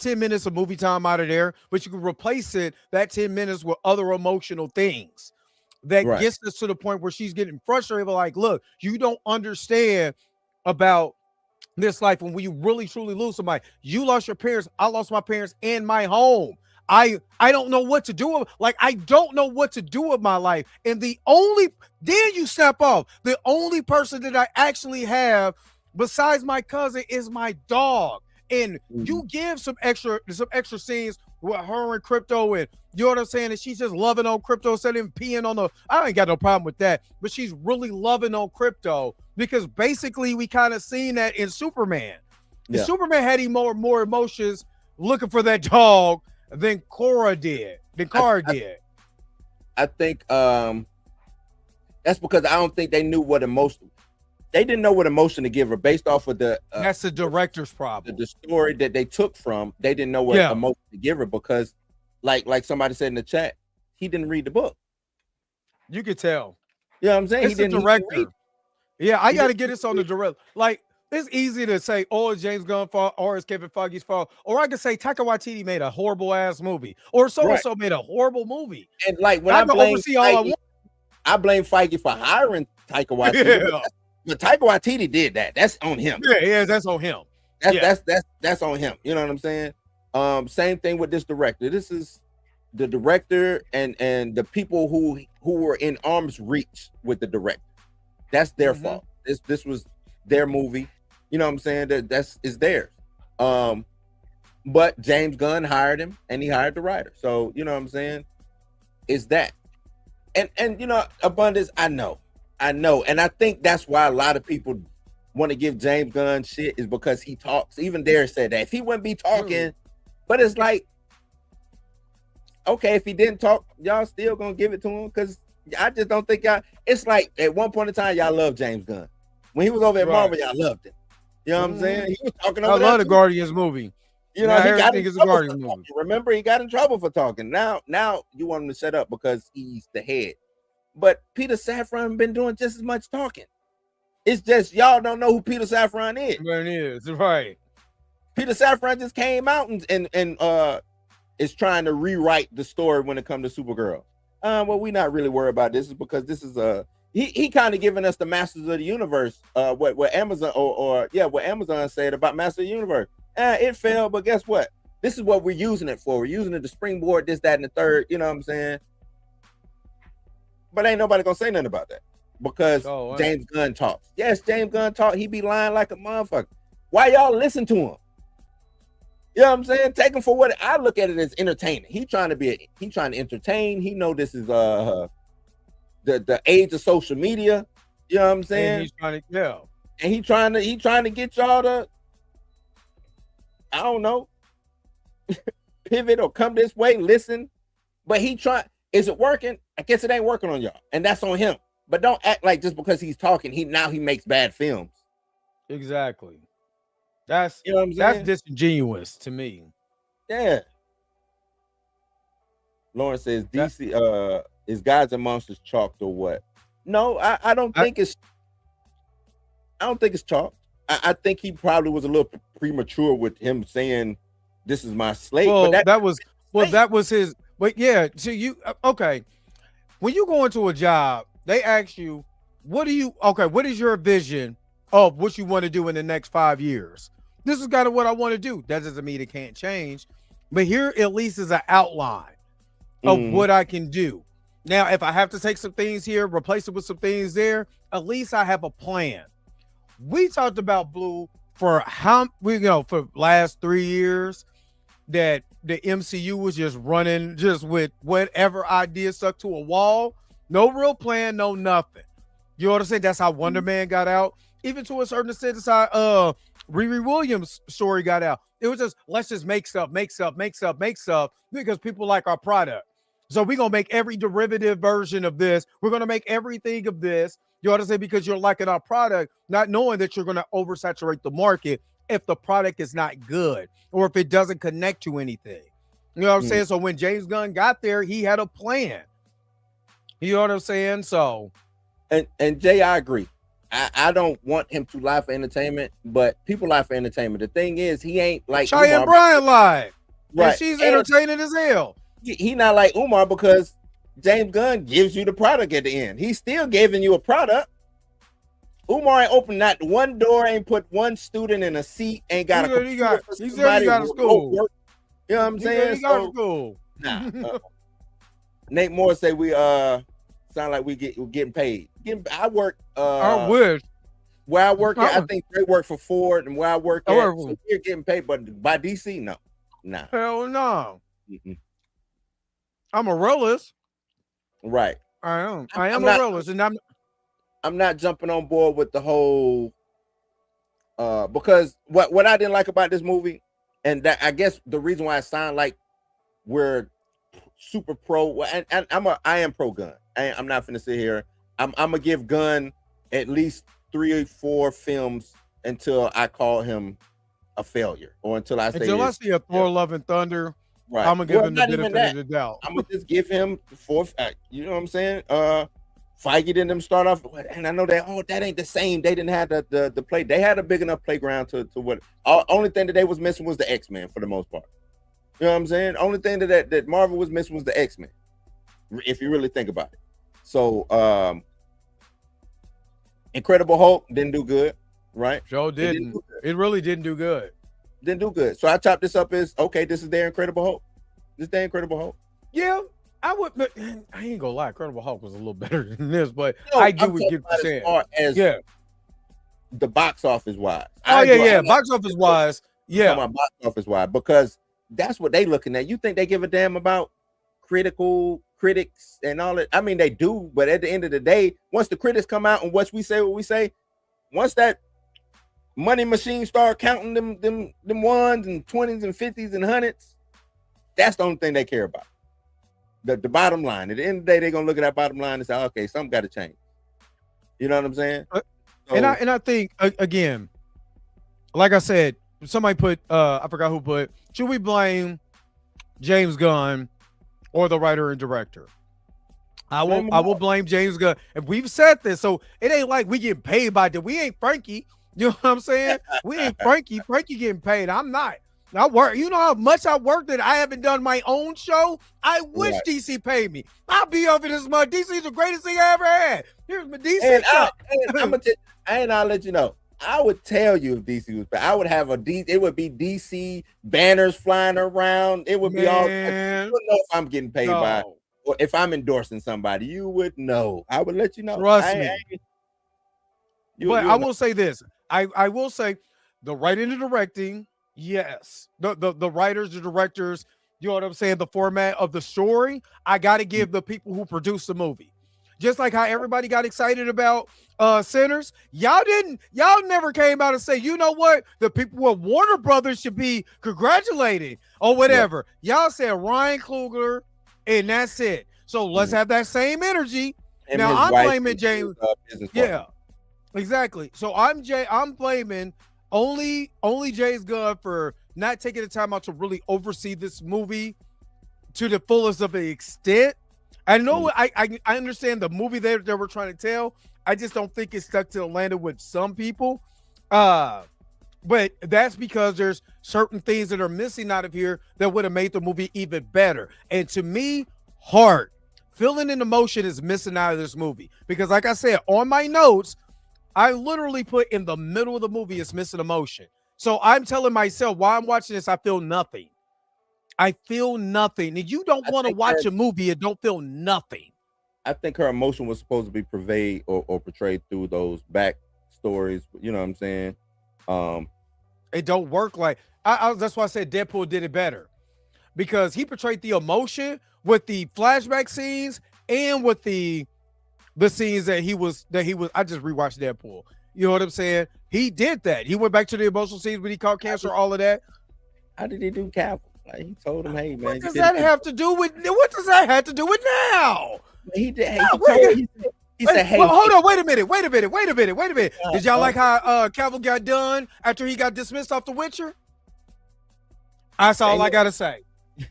10 minutes of movie time out of there, but you can replace that 10 minutes with other emotional things that gets us to the point where she's getting frustrated. But like, look, you don't understand about this life when you really truly lose somebody. You lost your parents. I lost my parents and my home. I don't know what to do. Like, I don't know what to do with my life. And then you snap off. The only person that I actually have besides my cousin is my dog. And you give some extra scenes with her and Crypto, and you know what I'm saying? And she's just loving on Crypto instead of peeing on I ain't got no problem with that, but she's really loving on Crypto because basically we kind of seen that in Superman. Yeah. Superman had more emotions looking for that dog than Kara did. I think that's because I don't think they knew what emotion. They didn't know what emotion to give her based off of the. That's the director's problem. The story that they took from, they didn't know what emotion to give her because, like somebody said in the chat, he didn't read the book. You could tell. You know what I'm saying? It's the director. Yeah, I got to get this on the director. Like, it's easy to say, oh, it's James Gunn's fault, or it's Kevin Feige's fault, or I could say Taika Waititi made a horrible ass movie, or so-and-so made a horrible movie. And like when I blame Feige, I blame Feige for hiring Taika Waititi. Yeah. But Taika Waititi did that. That's on him. Yeah, that's on him. That's on him. You know what I'm saying? Same thing with this director. This is the director and the people who were in arm's reach with the director. That's their fault. This was their movie. You know what I'm saying? That's theirs. But James Gunn hired him and he hired the writer. So you know what I'm saying? It's that. And you know, Abundance, I know. And I think that's why a lot of people want to give James Gunn shit is because he talks. Even Dare said that if he wouldn't be talking, but it's like, okay, if he didn't talk, y'all still gonna give it to him? Because I just don't think y'all. It's like at one point in time, y'all loved James Gunn. When he was over at Marvel, y'all loved him. You know what I'm saying? He was talking over. I love the Guardians movie. You know, he got in trouble for talking. Remember, he got in trouble for talking. Now you want him to shut up because he's the head. But Peter Safran been doing just as much talking. It's just y'all don't know who Peter Safran is. It is right. Peter Safran just came out and is trying to rewrite the story when it comes to Supergirl. Well, we're not really worried about this because this is he kind of giving us the Masters of the Universe. What Amazon what Amazon said about Master of the Universe. It failed, but guess what? This is what we're using it for. We're using it to springboard this, that, and the third. You know what I'm saying? But ain't nobody gonna say nothing about that because James Gunn talks. Yes, James Gunn talk. He be lying like a motherfucker. Why y'all listen to him? You know what I'm saying? Take him for what I look at it as entertaining. He trying to entertain. He know this is the age of social media. You know what I'm saying? And he's trying to And he trying to get y'all to, I don't know, pivot or come this way, listen. But is it working? I guess it ain't working on y'all, and that's on him. But don't act like just because he's talking, he makes bad films. Exactly. That's you know what I'm saying? That's disingenuous to me. Yeah. Lawrence says DC is Gods and Monsters chalked or what? No, I don't think it's chalked. I think he probably was a little premature with him saying this is my slate. Well, but that was his. But yeah, so you okay? When you go into a job, they ask you, what is your vision of what you want to do in the next 5 years? This is kind of what I want to do. That doesn't mean it can't change, but here at least is an outline of what I can do. Now, if I have to take some things here, replace it with some things there, at least I have a plan. We talked about Blue for for last 3 years that the MCU was just running just with whatever idea stuck to a wall. No real plan, no nothing. You know what I'm saying? That's how Wonder Man got out. Even to a certain extent, that's how Riri Williams' story got out. It was just, let's just make stuff because people like our product. So we're going to make every derivative version of this. We're going to make everything of this. You know what I'm saying? Because you're liking our product, not knowing that you're going to oversaturate the market if the product is not good or if it doesn't connect to anything. You know what I'm saying? So when James Gunn got there, he had a plan. You know what I'm saying? So. And Jay, I agree. I don't want him to lie for entertainment, but people lie for entertainment. The thing is, he ain't like Cheyenne Bryan lied. Right. And she's entertaining as hell. He not like Umar because James Gunn gives you the product at the end. He's still giving you a product. Umar ain't opened not one door, ain't put one student in a seat, ain't got he got a school. You know what I'm saying? He got a school. Nah. Nate Moore say we sound like we're getting paid. I work I wish. Where I work at, I think they work for Ford, and where I work at, so we're getting paid, but by DC, no. Nah. Hell no. I'm a realist. Right. I am a realist, and I'm not jumping on board with the whole because what I didn't like about this movie, and that I guess the reason why it sounded like we're super pro, and I am pro gun. I'm not finna sit here. I'm gonna give Gunn at least 3 or 4 films until I call him a failure, or until I see a Thor: Love and Thunder. Right. I'm gonna give him the benefit of the doubt. I'm gonna just give him the 4th. You know what I'm saying? Feige didn't them start off, and I know that ain't the same. They didn't have the play. They had a big enough playground to what. Only thing that they was missing was the X-Men for the most part. You know what I'm saying? Only thing that Marvel was missing was the X-Men. If you really think about it. So Incredible Hulk didn't do good, right? Sure didn't. It really didn't do good. Didn't do good. So I chopped this up as okay. This is their Incredible Hulk. This is their Incredible Hulk. Yeah, I would. But I ain't gonna lie. Incredible Hulk was a little better than this, but I do what you're saying. As far as the box office wise. Box office wise. Yeah, box office wise, because that's what they looking at. You think they give a damn about critics and all that? I mean, they do, but at the end of the day, once the critics come out and what we say, once that money machine start counting them ones and 20s and 50s and 100s, that's the only thing they care about. The bottom line. At the end of the day, they're gonna look at that bottom line and say, okay, something got to change. You know what I'm saying? And I think again, like I said, somebody put I forgot who put, should we blame James Gunn or the writer and director? I will blame James Gunn. And we've said this, so it ain't like we get paid by that. We ain't Frankie. You know what I'm saying? We ain't Frankie. Frankie getting paid. I'm not. I work. You know how much I work that I haven't done my own show? I wish DC paid me. I'll be over this month. DC is the greatest thing I ever had. Here's my DC. I'll let you know. I would tell you if DC was bad. I would have it would be DC banners flying around. It would be all. You wouldn't know if I'm getting paid by, or if I'm endorsing somebody. You would know. I would let you know. Trust me. But I will say this. I will say the writing and directing, yes. The writers, the directors, you know what I'm saying? The format of the story, I got to give the people who produce the movie. Just like how everybody got excited about Sinners, y'all never came out and say, you know what? The people at Warner Brothers should be congratulated or whatever. Yeah. Y'all said Ryan Coogler, and that's it. So let's have that same energy. And now I'm blaming James. Exactly. So I'm blaming only James Gunn for not taking the time out to really oversee this movie to the fullest of the extent. I know I understand the movie that we're trying to tell. I just don't think it's stuck to the landing with some people. But that's because there's certain things that are missing out of here that would have made the movie even better. And to me, heart, feeling an emotion is missing out of this movie. Because like I said, on my notes, I literally put in the middle of the movie is missing emotion. So I'm telling myself while I'm watching this, I feel nothing. I feel nothing. And you don't want to watch a movie and don't feel nothing. I think her emotion was supposed to be purveyed or portrayed through those back stories. You know what I'm saying? It don't work like that's why I said Deadpool did it better, because he portrayed the emotion with the flashback scenes and with the scenes that he was. I just rewatched Deadpool. You know what I'm saying? He did that. He went back to the emotional scenes when he caught cancer, all of that. How did he do Cavill? Like, he told him, "Hey, man, what does that have to do with? What does that have to do with now?" He did. He said, "Hey, well, hold on, wait a minute. Did y'all like how Cavill got done after he got dismissed off The Witcher?" That's all I gotta say.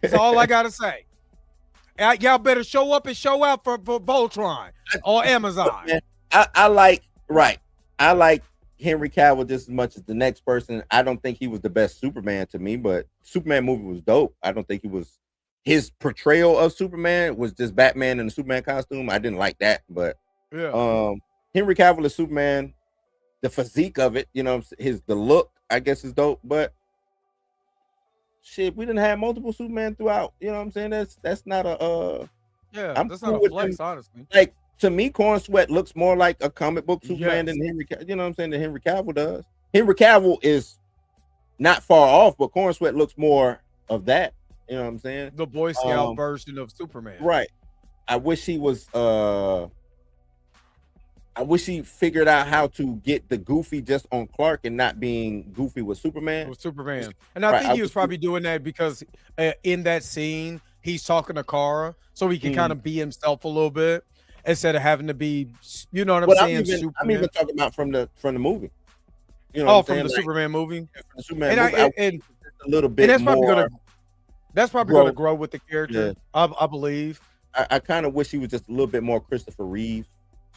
That's all I gotta say. Y'all better show up and show out for Voltron or Amazon. Man, I like Henry Cavill just as much as the next person. I don't think he was the best Superman to me, but Superman movie was dope. I don't think he was. His portrayal of Superman was just Batman in the Superman costume. I didn't like that, but yeah. Henry Cavill is Superman. The physique of it, you know, the look, I guess, is dope. But shit, we didn't have multiple Superman throughout. You know what I'm saying? That's not a that's not a flex, honestly. Like, to me, Corn Sweat looks more like a comic book Superman than Henry. You know what I'm saying? Than Henry Cavill does. Henry Cavill is not far off, but Corn Sweat looks more of that. You know what I'm saying? The Boy Scout version of Superman. Right. I wish he was I wish he figured out how to get the goofy just on Clark and not being goofy with Superman. And I think he was probably doing that because in that scene, he's talking to Kara, so he can kind of be himself a little bit instead of having to be, you know what I'm saying? I'm even talking about from the movie. You know, from the Superman movie. From the Superman movie, and a little bit. And more. That's probably going to grow with the character. Yeah. I believe. I kind of wish he was just a little bit more Christopher Reeve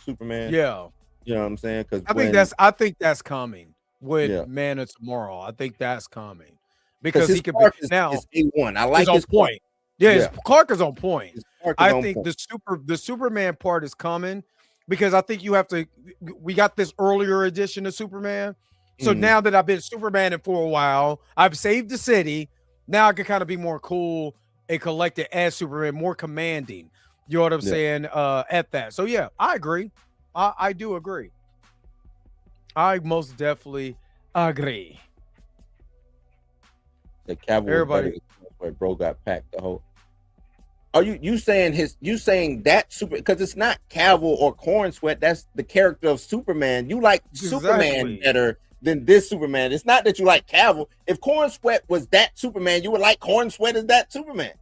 Superman. Yeah. You know what I'm saying? Because I think that's coming with Man of Tomorrow. I think that's coming because he could be now. It's A1. I like his point. Yeah, Clark is on point. I think the Superman part is coming because I think you have to. We got this earlier edition of Superman, so now that I've been Superman for a while, I've saved the city. Now I can kind of be more cool and collected as Superman, more commanding. You know what I'm saying? At that. So yeah, I agree. I do agree. I most definitely agree. The Cavill, where bro got packed the whole. Are you saying that super? Because it's not Cavill or Corn Sweat. That's the character of Superman. You like Superman better than this Superman. It's not that you like Cavill. If Corn Sweat was that Superman, you would like Corn Sweat as that Superman.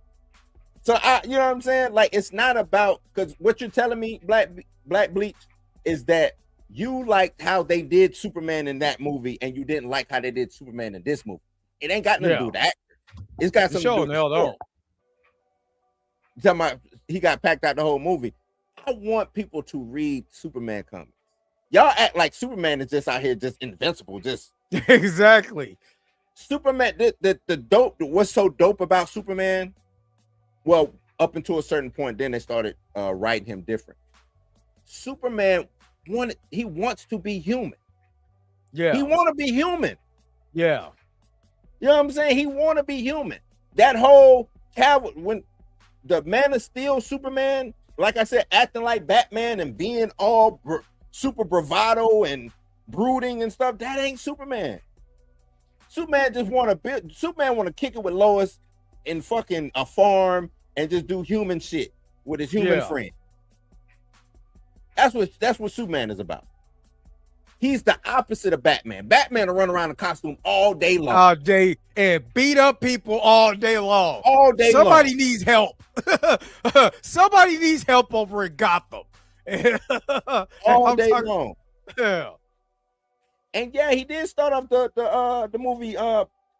So you know what I'm saying? Like, it's not about, because what you're telling me, Black Bleach, is that you liked how they did Superman in that movie, and you didn't like how they did Superman in this movie. It ain't got nothing to do with that. It's got something to do with the story. You talking about he got packed out the whole movie. I want people to read Superman comics. Y'all act like Superman is just out here just invincible, just exactly. Superman, the dope, what's so dope about Superman? Well, up until a certain point, then they started writing him different. Superman wants to be human. Yeah. He want to be human. Yeah. You know what I'm saying? He want to be human. That whole when the Man of Steel Superman, like I said, acting like Batman and being all super bravado and brooding and stuff, that ain't Superman. Superman just want to kick it with Lois in fucking a farm and just do human shit with his human friend. That's what Superman is about. He's the opposite of Batman. Batman will run around in costume all day long. All day and beat up people all day long. All day Somebody long. Needs help. Somebody needs help over in Gotham. all day long. Yeah. And yeah, he did start off the movie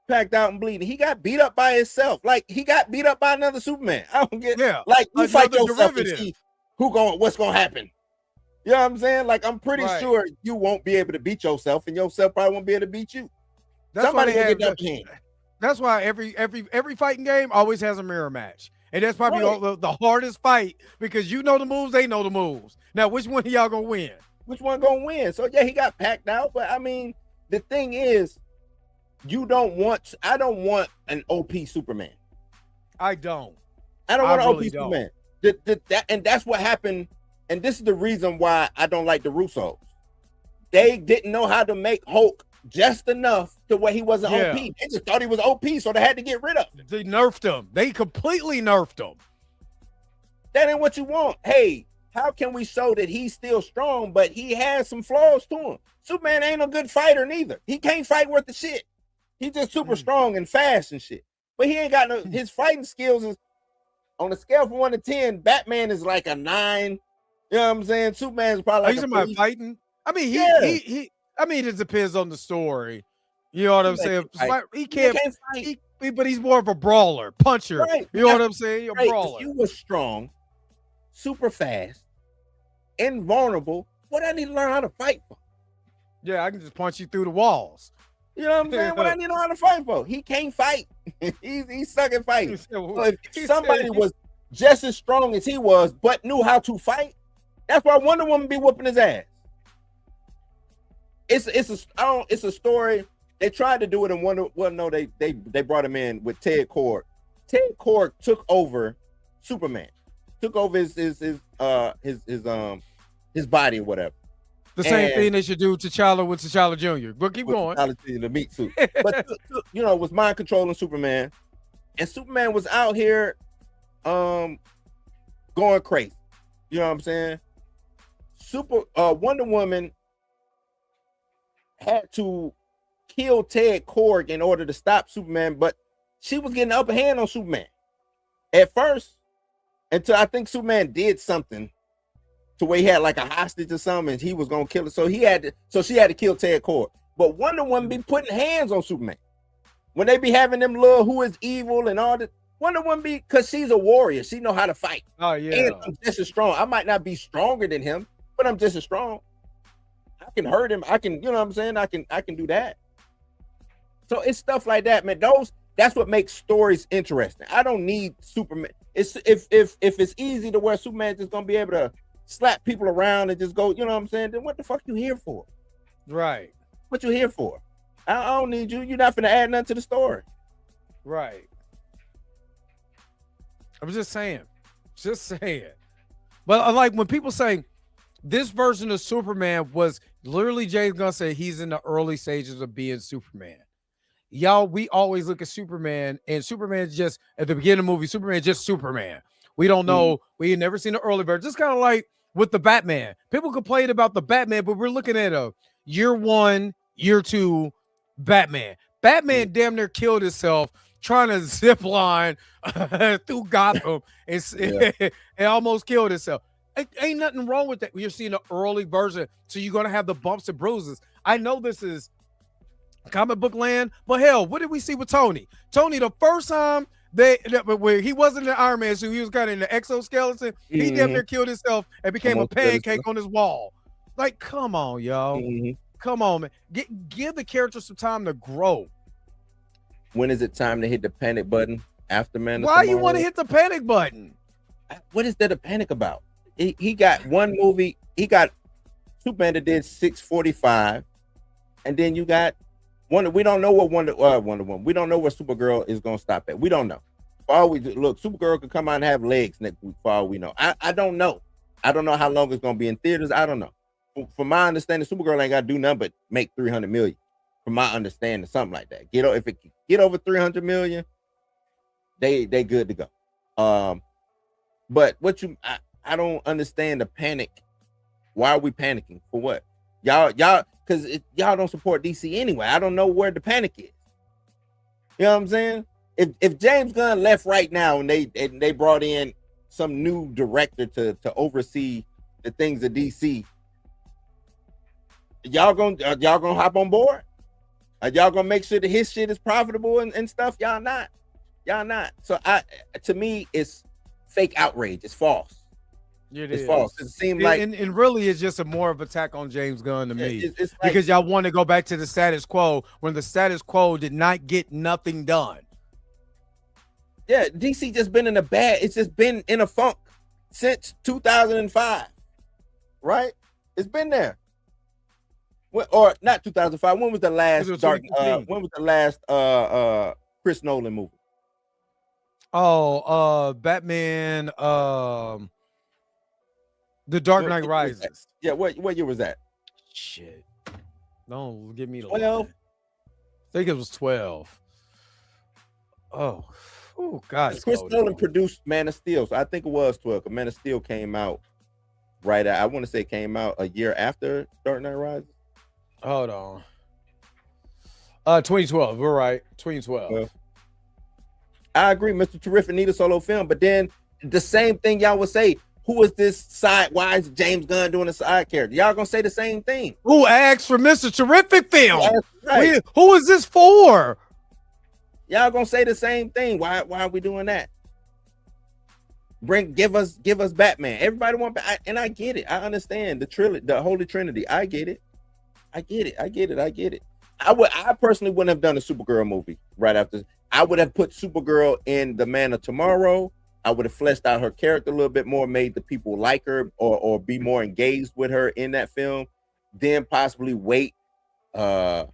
packed out and bleeding. He got beat up by himself. Like he got beat up by another Superman. I don't get. Yeah, like you fight another yourself and derivative. see what's gonna happen. You know what I'm saying? Like I'm pretty Right. sure you won't be able to beat yourself, and yourself probably won't be able to beat you. That's why Somebody they will have get that hand. That's why every fighting game always has a mirror match. And that's probably Right. the hardest fight because you know the moves, they know the moves. Now, which one of y'all gonna win? Which one gonna win? So yeah, he got packed out. But I mean, the thing is, I don't want an OP Superman. I don't. I don't want an really OP don't. Superman. And that's what happened. And this is the reason why I don't like the Russos. They didn't know how to make Hulk just enough to where he wasn't Yeah. OP. They just thought he was OP, so they had to get rid of him. They nerfed him. They completely nerfed him. That ain't what you want. Hey, how can we show that he's still strong, but he has some flaws to him? Superman ain't a good fighter neither. He can't fight worth the shit. He's just super strong and fast and shit. But he ain't got no. His fighting skills is on a scale from 1 to 10. Batman is like a 9. You know what I'm saying? Superman's probably like He's a about 3. fighting. I mean, Yeah. he. I mean, it depends on the story. You know what I'm He saying? fight. He can't. fight. But he's more of a brawler, puncher. Right. You know what I'm saying? A Right, brawler. if you were strong, super fast, invulnerable, what I need to learn how to fight for? Yeah, I can just punch you through the walls. You know what I'm saying? What I need to learn how to fight for? He can't fight. he's suck at fighting. So if somebody was just as strong as he was, but knew how to fight, that's why Wonder Woman be whooping his ass. It's a story. They tried to do it in Wonder. Well, no, they brought him in with Ted Kord. Ted Kord took over Superman, took over his body or whatever. The same thing they should do to T'Challa with T'Challa Jr. But keep going. The meat suit, but was mind controlling Superman, and Superman was out here, going crazy. You know what I'm saying? Wonder Woman had to kill Ted Kord in order to stop Superman, but she was getting the upper hand on Superman at first, until I think Superman did something to where he had like a hostage or something, and he was gonna kill her. So she had to kill Ted Kord. But Wonder Woman be putting hands on Superman when they be having them little who is evil and all that. Wonder Woman be, because she's a warrior, she know how to fight. Oh yeah, and I'm just as strong. I might not be stronger than him, but I'm just as strong. I can hurt him. I can, you know what I'm saying? I can do that. So it's stuff like that, man. That's what makes stories interesting. I don't need Superman. It's if it's easy to where Superman just gonna be able to slap people around and just go, you know what I'm saying? Then what the fuck you here for? right, What you here for? I don't need you. You're not gonna add nothing to the story. right. I'm just saying. But like when people say this version of Superman was literally James Gunn said he's in the early stages of being Superman. Y'all, we always look at Superman, and Superman's just at the beginning of the movie, Superman's just Superman. We don't know. We had never seen the early version. Just kind of like with the Batman. People complain about the Batman, but we're looking at a year 1, year 2 Batman. Batman damn near killed himself trying to zip line through Gotham and almost killed himself. Ain't nothing wrong with that. You're seeing the early version, so you're going to have the bumps and bruises. I know this is comic book land, but hell, what did we see with Tony? Tony, the first time where he wasn't in the Iron Man suit, he was kind of in the exoskeleton. He damn near killed himself and became a pancake on his wall. Like, come on, yo. Come on, man. Give the character some time to grow. When is it time to hit the panic button? After Man of Why Tomorrow? you want to hit the panic button? What is there to panic about? He got one movie. He got Superman that did 645, and then you got Wonder. We don't know what Wonder Woman. We don't know where Supergirl is gonna stop at. We don't know. For all we look, Supergirl could come out and have legs next week. For all we know, I don't know. I don't know how long it's gonna be in theaters. I don't know. From my understanding, Supergirl ain't gotta do nothing but make 300 million. From my understanding, something like that. If it get over 300 million, they good to go. But I don't understand the panic. Why are we panicking? For what? Y'all, because y'all don't support DC anyway. I don't know where the panic is. You know what I'm saying? If James Gunn left right now and they brought in some new director to oversee the things of DC, y'all gonna hop on board? Are y'all gonna make sure that his shit is profitable and stuff? Y'all not. So to me, it's fake outrage. It's false. It's false. It seems like, and really, it's just a more of attack on James Gunn to me, it's like, because y'all want to go back to the status quo when the status quo did not get nothing done. Yeah, DC just been in a bad. It's just been in a funk since 2005, right? It's been there. Or not 2005. When was the last when was the last Chris Nolan movie? Batman. The Dark Knight Rises. Yeah, what year was that? Shit. Don't give me the 12. I think it was 12. Oh God. Chris Nolan produced Man of Steel, so I think it was 12. Man of Steel came out right. I want to say it came out a year after Dark Knight Rises. Hold on. 2012. We're right. 2012. I agree, Mr. Terrific need a solo film, but then the same thing y'all would say. Who is this side? Why is James Gunn doing a side character? Y'all gonna say the same thing. Who asked for Mr. Terrific film? Right. Who is this for? Y'all gonna say the same thing. Why are we doing that? Give us Batman. Everybody want, and I get it. I understand the Holy Trinity. I get it. I personally wouldn't have done a Supergirl movie right after. I would have put Supergirl in The Man of Tomorrow. I would have fleshed out her character a little bit more, made the people like her or be more engaged with her in that film. Then possibly wait to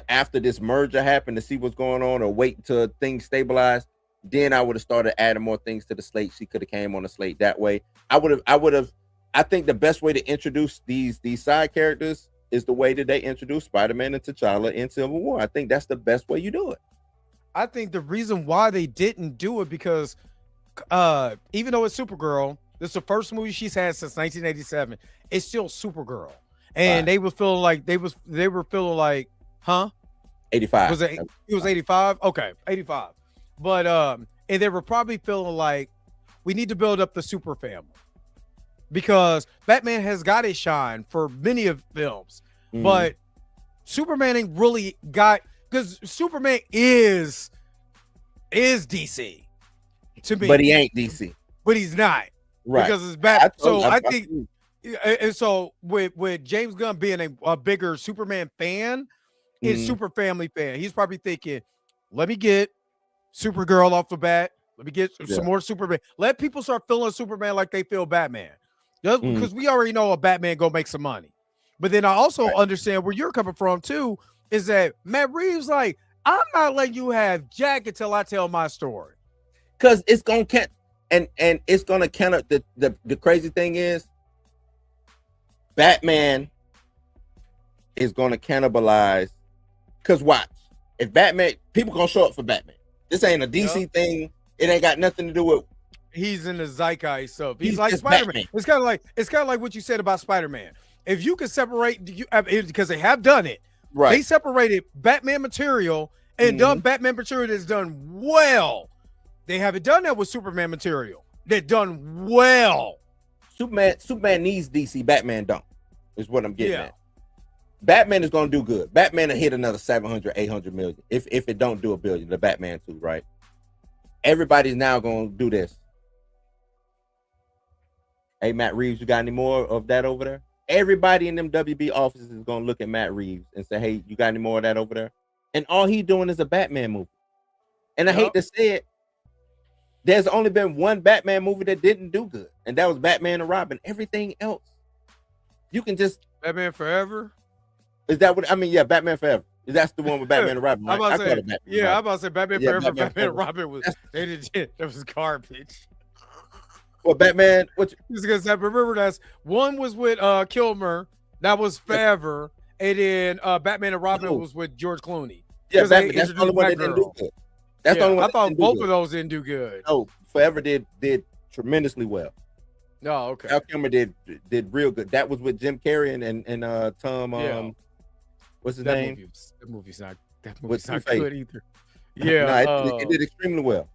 after this merger happened to see what's going on, or wait until things stabilize. Then I would have started adding more things to the slate. She could have came on the slate that way. I think the best way to introduce these side characters is the way that they introduce Spider-Man and T'Challa in Civil War. I think that's the best way you do it. I think the reason why they didn't do it because even though it's Supergirl, this is the first movie she's had since 1987. It's still Supergirl, and they were feeling like they were feeling like, huh? 85. Was it? It was 85. Okay, 85. But and they were probably feeling like we need to build up the super family because Batman has got his shine for many of films, but Superman ain't really got. Because Superman is DC to me, but he ain't DC. But he's not, right? Because it's bad. I think, and so with James Gunn being a bigger Superman fan, is super family fan. He's probably thinking, let me get Supergirl off the bat. Let me get some more Superman. Let people start feeling Superman like they feel Batman, because we already know a Batman gonna make some money. But then I also understand where you're coming from too. Is that Matt Reeves like, I'm not letting you have Jack until I tell my story. Because it's gonna count, and it's gonna counter the crazy thing is Batman is gonna cannibalize. Because watch, if Batman, people gonna show up for Batman. This ain't a DC thing. It ain't got nothing to do with. He's in the zeitgeist, so he's like Spider-Man. It's kind of like what you said about Spider-Man. If you can separate, because they have done it. Right. They separated Batman material and done Batman material that's done well. They haven't done that with Superman material. They're done well. Superman needs DC. Batman don't. Is what I'm getting at. Batman is going to do good. Batman will hit another 700, 800 million. If it don't do $1 billion, the Batman 2, right? Everybody's now going to do this. Hey, Matt Reeves, you got any more of that over there? Everybody in them WB offices is gonna look at Matt Reeves and say, "Hey, you got any more of that over there?" And all he doing is a Batman movie. And I hate to say it, there's only been one Batman movie that didn't do good, and that was Batman and Robin. Everything else, you can just Batman Forever. Is that what I mean? Yeah, Batman Forever. That's the one with Batman and Robin. Right? I'm about to say Batman Forever. Batman and Robin was that was garbage. Well, Batman, because remember that's one was with Kilmer, that was Forever, and then Batman and Robin was with George Clooney. Yeah, Batman, that's the only one that didn't do good. That's the only one. I thought both of those didn't do good. Oh, Forever did tremendously well. Oh, okay. Val Kilmer did real good. That was with Jim Carrey and Tom. What's his name? That movie's not good either. Yeah, no, it did extremely well.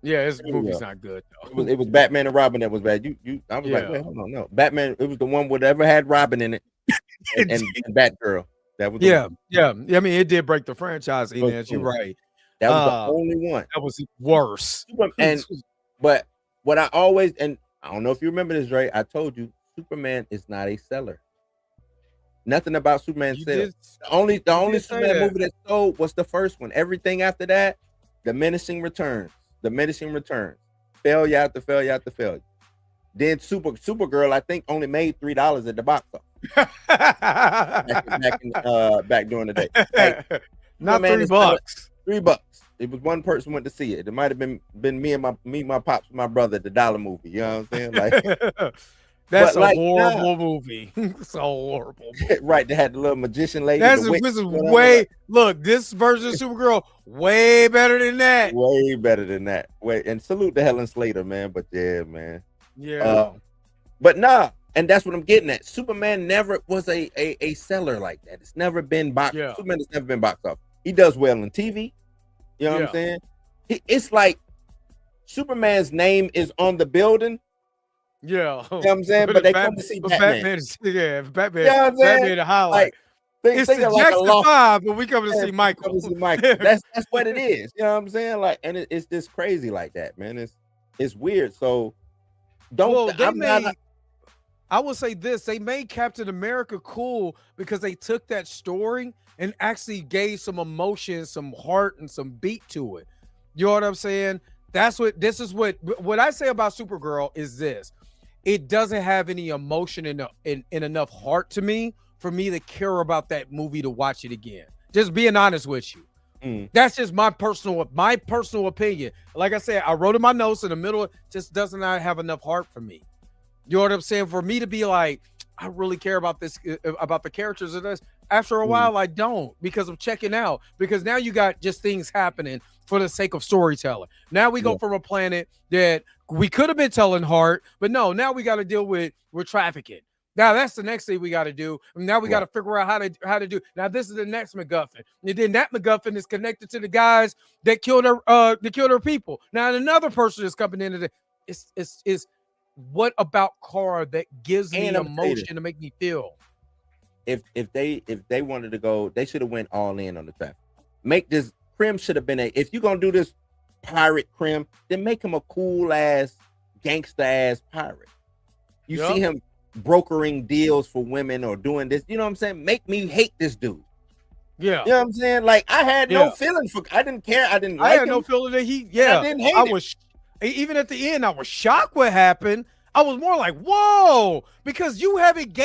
Yeah, this movie's not good though. It was Batman and Robin that was bad. I was like, wait, hold on, no. Batman, it was the one whatever had Robin in it and Batgirl. That was yeah. I mean, it did break the franchise, Inez. You're right. That was the only one. That was worse. But what I always, and I don't know if you remember this, Ray, I told you Superman is not a seller. Nothing about Superman sells. The only Superman movie that sold was the first one. Everything after that, diminishing returns. Failure after failure after failure. Then Supergirl, I think, only made $3 at the box office. back during the day. Like, not $3. $3. It was one person went to see it. It might have been me and my pops, my brother, the dollar movie. You know what I'm saying? Like that's a horrible movie. It's a horrible movie. Right. They had the little magician lady. This is way look, this version of Supergirl way better than that. Way better than that. And salute to Helen Slater, man. But yeah, man. Yeah. But nah, and that's what I'm getting at. Superman never was a seller like that. It's never been Superman has never been box office. He does well on TV. You know what I'm saying? It's like Superman's name is on the building. Yeah. You know what I'm saying? But they come to see Batman. Batman. You know what I'm saying? Batman to highlight. Like, it's the Jackson 5, but we come to see Michael. That's what it is. You know what I'm saying? Like, and it's just crazy like that, man. It's weird. So I will say this: they made Captain America cool because they took that story and actually gave some emotion, some heart, and some beat to it. You know what I'm saying? This is what I say about Supergirl is this: it doesn't have any emotion in enough heart to me for me to care about that movie to watch it again. Just being honest with you. That's just my personal opinion. Like I said, I wrote in my notes in the middle. It just does not have enough heart for me. You know what I'm saying? For me to be like, I really care about this, about the characters of this. After a while, I don't, because I'm checking out. Because now you got just things happening for the sake of storytelling. Now we go from a planet that we could have been telling heart, but no, now we got to deal with trafficking. Now that's the next thing we got to do. Now we got to figure out how to do. Now this is the next MacGuffin, and then that MacGuffin is connected to the guys that killed their people. Now another person is coming into the. It's what about Kara that gives me emotion to make me feel? If they wanted to go, they should have went all in on the traffic. Make this Krim should have been if you're gonna do this pirate Krim, then make him a cool ass gangster ass pirate. You see him brokering deals for women or doing this, you know what I'm saying? Make me hate this dude. Yeah. You know what I'm saying? Like I had no feeling for I didn't care. I didn't like him. I had no feeling that I didn't hate him. Even at the end, I was shocked what happened. I was more like, whoa, because you haven't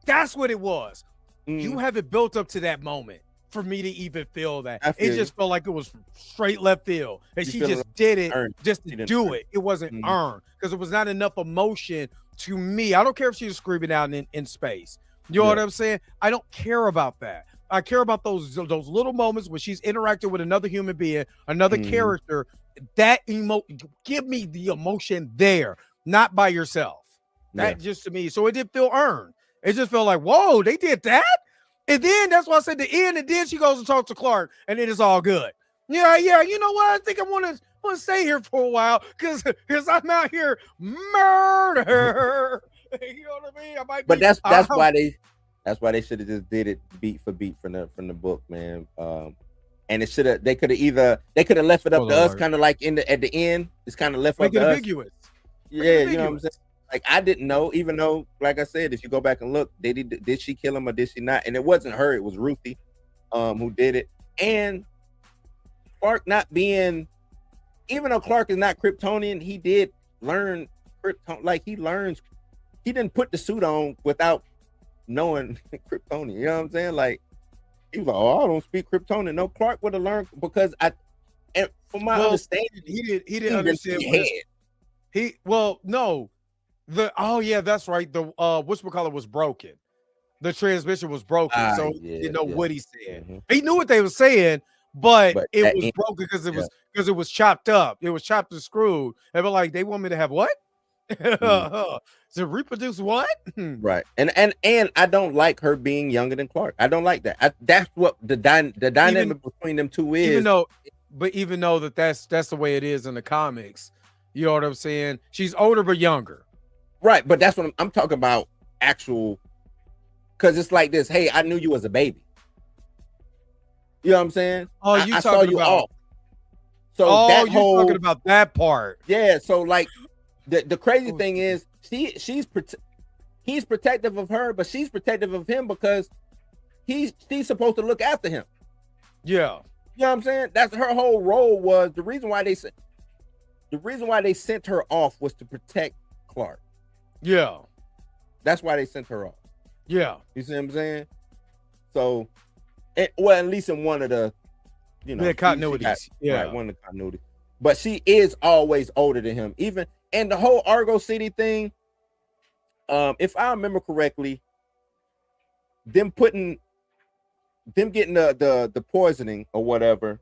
that's what it was. You haven't built up to that moment for me to even feel that. It just felt like it was straight left field. And she just did it just to do it. It wasn't earned because it was not enough emotion to me. I don't care if she was screaming out in space. You know what I'm saying? I don't care about that. I care about those little moments when she's interacting with another human being, another character. That give me the emotion there, not by yourself. That just to me. So it didn't feel earned. It just felt like, whoa, they did that? And then that's why I said the end, and then she goes and talks to Clark, and it is all good. Yeah, you know what? I think I want to stay here for a while because I'm out here murder. You know what I mean? But that's why they should have just did it beat for beat from the book, man. And they could have left it up to us, kind of like at the end. It's kind of left up to us. Ambiguous. Yeah, you know what I'm saying? Like I didn't know, even though, like I said, if you go back and look, did she kill him or did she not? And it wasn't her; it was Ruthie, who did it. And Clark not being, even though Clark is not Kryptonian, he did learn Krypton. Like he learns, he didn't put the suit on without knowing Kryptonian. You know what I'm saying? Like he was like, "Oh, I don't speak Kryptonian." No, Clark would have learned because from my understanding, he didn't understand. That's right. The whatchamacallit was broken. The transmission was broken, so he didn't know what he said. He knew what they were saying, but it was broken because it was chopped up. It was chopped and screwed. They were like, they want me to have what? To reproduce what? Right. And I don't like her being younger than Clark. I don't like that. That's what the dynamic between them two is. Even though that's the way it is in the comics. You know what I'm saying? She's older but younger. Right, but that's what I'm talking about. Actual, because it's like this. Hey, I knew you as a baby. You know what I'm saying? Oh, you I saw talking you about? off. So Oh, that you whole talking about that part? yeah. So like the crazy thing is he's protective of her, but she's protective of him because she's supposed to look after him. Yeah. You know what I'm saying? That's her whole role. Was the reason why they sent her off was to protect Clark. Yeah. That's why they sent her off. Yeah. You see what I'm saying? So, well, at least in one of the, continuities. Yeah, right, one of the continuity. But she is always older than him. Even and the whole Argo City thing. If I remember correctly, them getting the poisoning or whatever,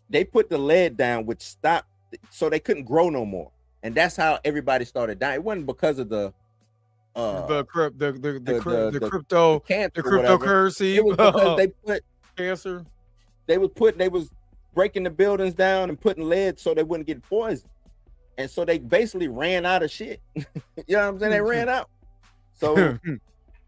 they put the lead down, which stopped, so they couldn't grow no more, and that's how everybody started dying. It wasn't because of the cryptocurrency. It was because they put cancer. They was breaking the buildings down and putting lead so they wouldn't get poisoned, and so they basically ran out of shit. You know what I'm saying? They ran out, so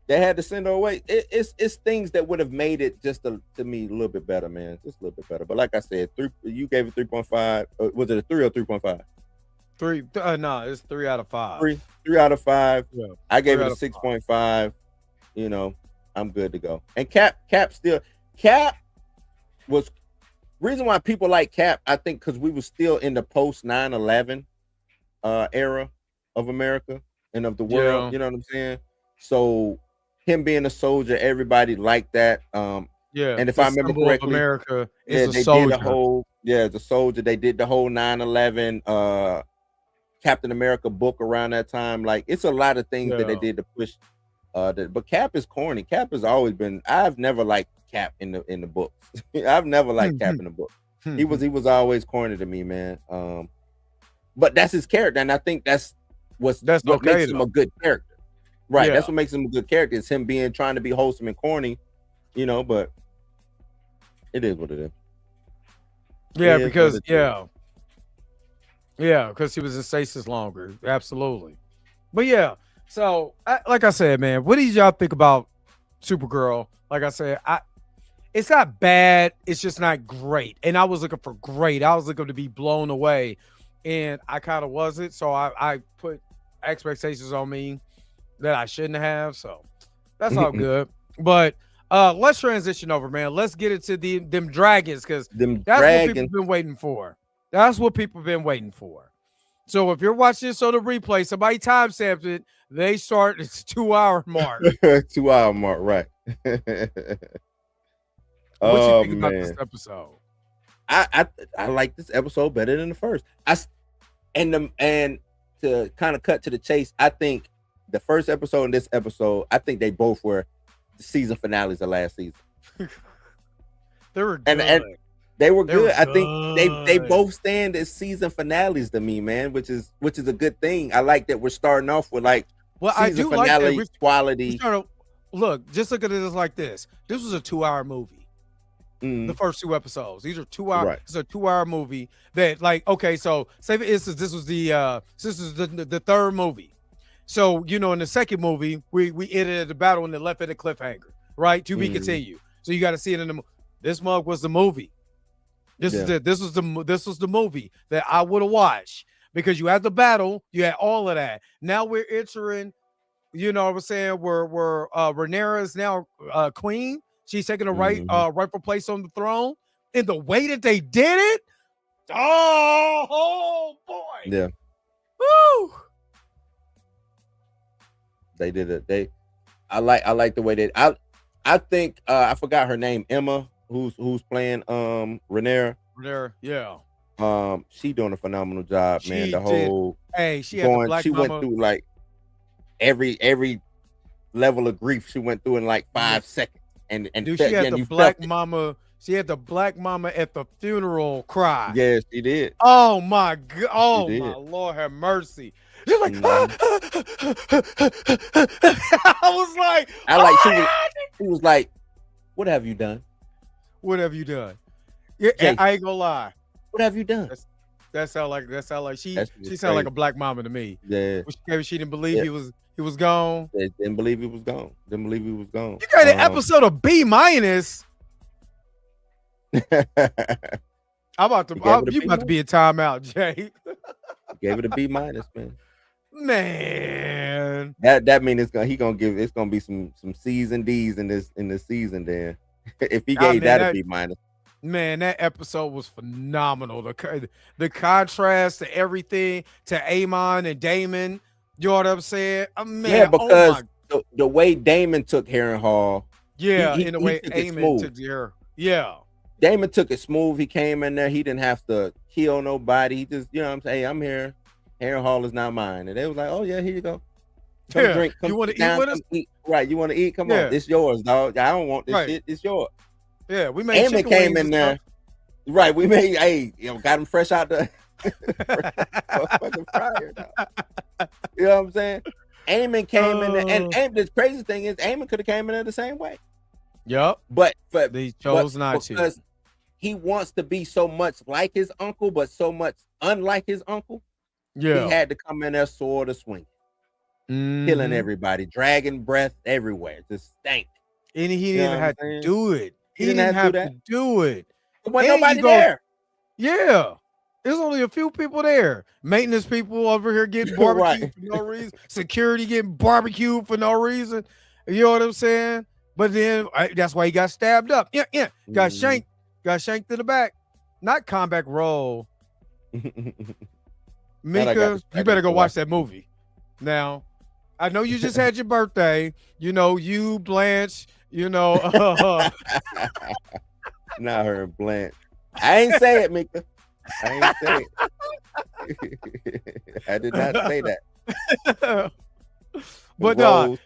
they had to send her away. It's things that would have made it just to me a little bit better, man. Just a little bit better. But like I said, you gave it 3.5. Was it a 3 or 3.5? 3. No, it's 3 out of 5. 3 out of 5. Yeah, I gave it a 6.5. You know, I'm good to go. And Cap was reason why people like Cap, I think, because we were still in the post 9/11 era of America and of the world. Yeah. You know what I'm saying? So him being a soldier, everybody liked that. And if I remember correctly, America is a soldier. Did the soldier. They did the whole 9/11 Captain America book around that time. Like, it's a lot of things that they did to push. But Cap is corny. Cap has always been. I've never liked Cap in the books. I've never liked Cap in the book. He was always corny to me, man. But that's his character, and I think that's what makes him a good character. Right, that's what makes him a good character. Is him trying to be wholesome and corny, but it is what it is. Yeah, because because he was in stasis longer. Absolutely. But yeah, so like I said, man, what did y'all think about Supergirl? Like I said, it's not bad. It's just not great. And I was looking for great. I was looking to be blown away, and I kind of wasn't. So I put expectations on me that I shouldn't have. So that's all good. But let's transition over, man. Let's get into them dragons, because that's what people been waiting for. That's what people been waiting for. So if you're watching this on the replay, somebody timestamped it. They start it's 2-hour mark. 2-hour mark, right? What you think about this episode? I like this episode better than the first. And to kind of cut to the chase, I think the first episode and this episode, I think they both were the season finales of last season. They were good. And they were good. I think they both stand as season finales to me, man, which is a good thing. I like that we're starting off with season finale like quality. Look, just look at it like this. This was a 2-hour movie. The first 2 episodes. These are 2 hours. Right. It's a 2-hour movie that, like, okay, so say for instance, this is the third movie. So, in the second movie, we ended at the battle and it left at a cliffhanger, right? To be continued. So you got to see it in the this mug was the movie. This was the movie that I would have watched, because you had the battle, you had all of that. Now we're entering, what I'm saying, where Rhaenyra is now queen. She's taking a rightful place on the throne, and the way that they did it, oh boy, yeah, woo! They did it. I like the way they. I think I forgot her name, Emma, who's playing Rhaenyra. Yeah. She doing a phenomenal job, man. She had the Black Mama. Went through like every level of grief she went through in like 5 seconds. And dude, she had the Black Mama. She had the Black Mama at the funeral cry. Yes, she did. Oh my God! Oh my Lord, have mercy. She's like, she was like, what have you done? What have you done? Yeah, I ain't gonna lie. What have you done? That sound like she sounded like a Black Mama to me. Yeah. Maybe she didn't believe he was gone. They didn't believe he was gone. You got an episode of B-. I'm about to. You about to be a timeout, Jay. Gave it a B minus, man. Man, that means it's gonna be some C's and D's in this season. Then if he gave that a B minus. Man, that episode was phenomenal. The contrast to everything, to Aemon and Daemon. You know what I'm saying? Man, yeah, because the way Daemon took Harrenhal. Yeah, in the way Aemon took her. Yeah. Daemon took it smooth. He came in there. He didn't have to kill nobody. He just, you know what I'm saying? Hey, I'm here. Harrenhal is not mine. And they was like, oh, yeah, here you go. Come drink. Come, you want to eat with us? Eat. Right. You want to eat? Come on. It's yours, dog. I don't want this shit. It's yours. Yeah, we made Aemon came in there. Right. We made, got him fresh out the fucking fryer. Dog. You know what I'm saying? Aemon came in there. And the crazy thing is, Aemon could have came in there the same way. Yep. But they chose not to. Because he wants to be so much like his uncle, but so much unlike his uncle. Yeah. He had to come in there sword or swing. Killing everybody, dragging breath everywhere. Just stank. And he didn't even have to do it. He didn't have to do it. There wasn't nobody there. Yeah. There's only a few people there. Maintenance people over here getting barbecued for no reason. Security getting barbecued for no reason. You know what I'm saying? But then that's why he got stabbed up. Yeah. Got shanked in the back. Not combat roll. Mika, you better go watch that movie. Now, I know you just had your birthday. You know, you, Blanche, you know. Not her, Blanche. I ain't say it, Mika. I ain't say it. I did not say that. But no.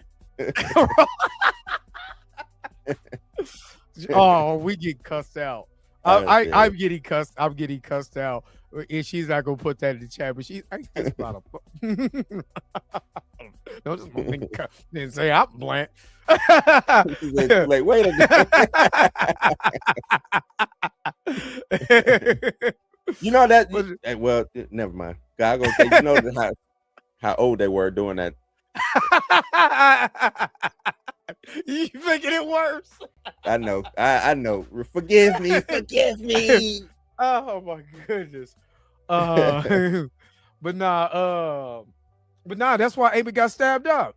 Oh, we get cussed out. I'm getting cussed. I'm getting cussed out. And she's not gonna put that in the chat, but I just about to don't just then say I'm blank. Like, wait a minute. You know that well, never mind. God gonna say, you know how old they were doing that. You making it worse. I know. I know. Forgive me. Forgive me. Oh my goodness. But nah, that's why Aemon got stabbed up.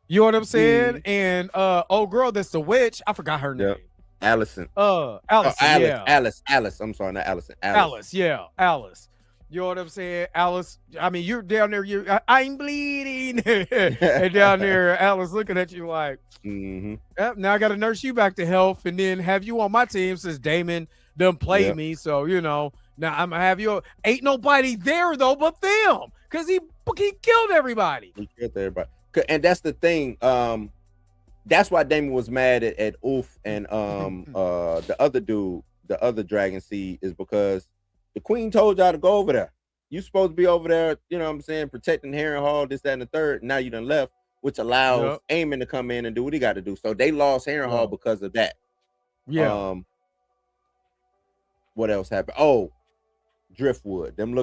You know what I'm saying? And old girl that's the witch, I forgot her name. Allison. Alice. Yeah. Alice. I'm sorry, not Allison. Alice. Yeah, Alice. You know what I'm saying? Alice, I mean, you're down there, I'm bleeding. And down there, Alice looking at you like, yep, now I got to nurse you back to health and then have you on my team since Daemon done played me. So, you know, now I'm going to have you. Ain't nobody there, though, but them. Because he killed everybody. He killed everybody. And that's the thing. That's why Daemon was mad at Ulf and the other dude, the other Dragon Seed, is because the queen told y'all to go over there. You supposed to be over there, you know what I'm saying, protecting Harrenhal, this, that, and the third. Now you done left, which allows Aemon to come in and do what he got to do. So they lost Harrenhal because of that. Yeah. What else happened? Oh, Driftwood. Them,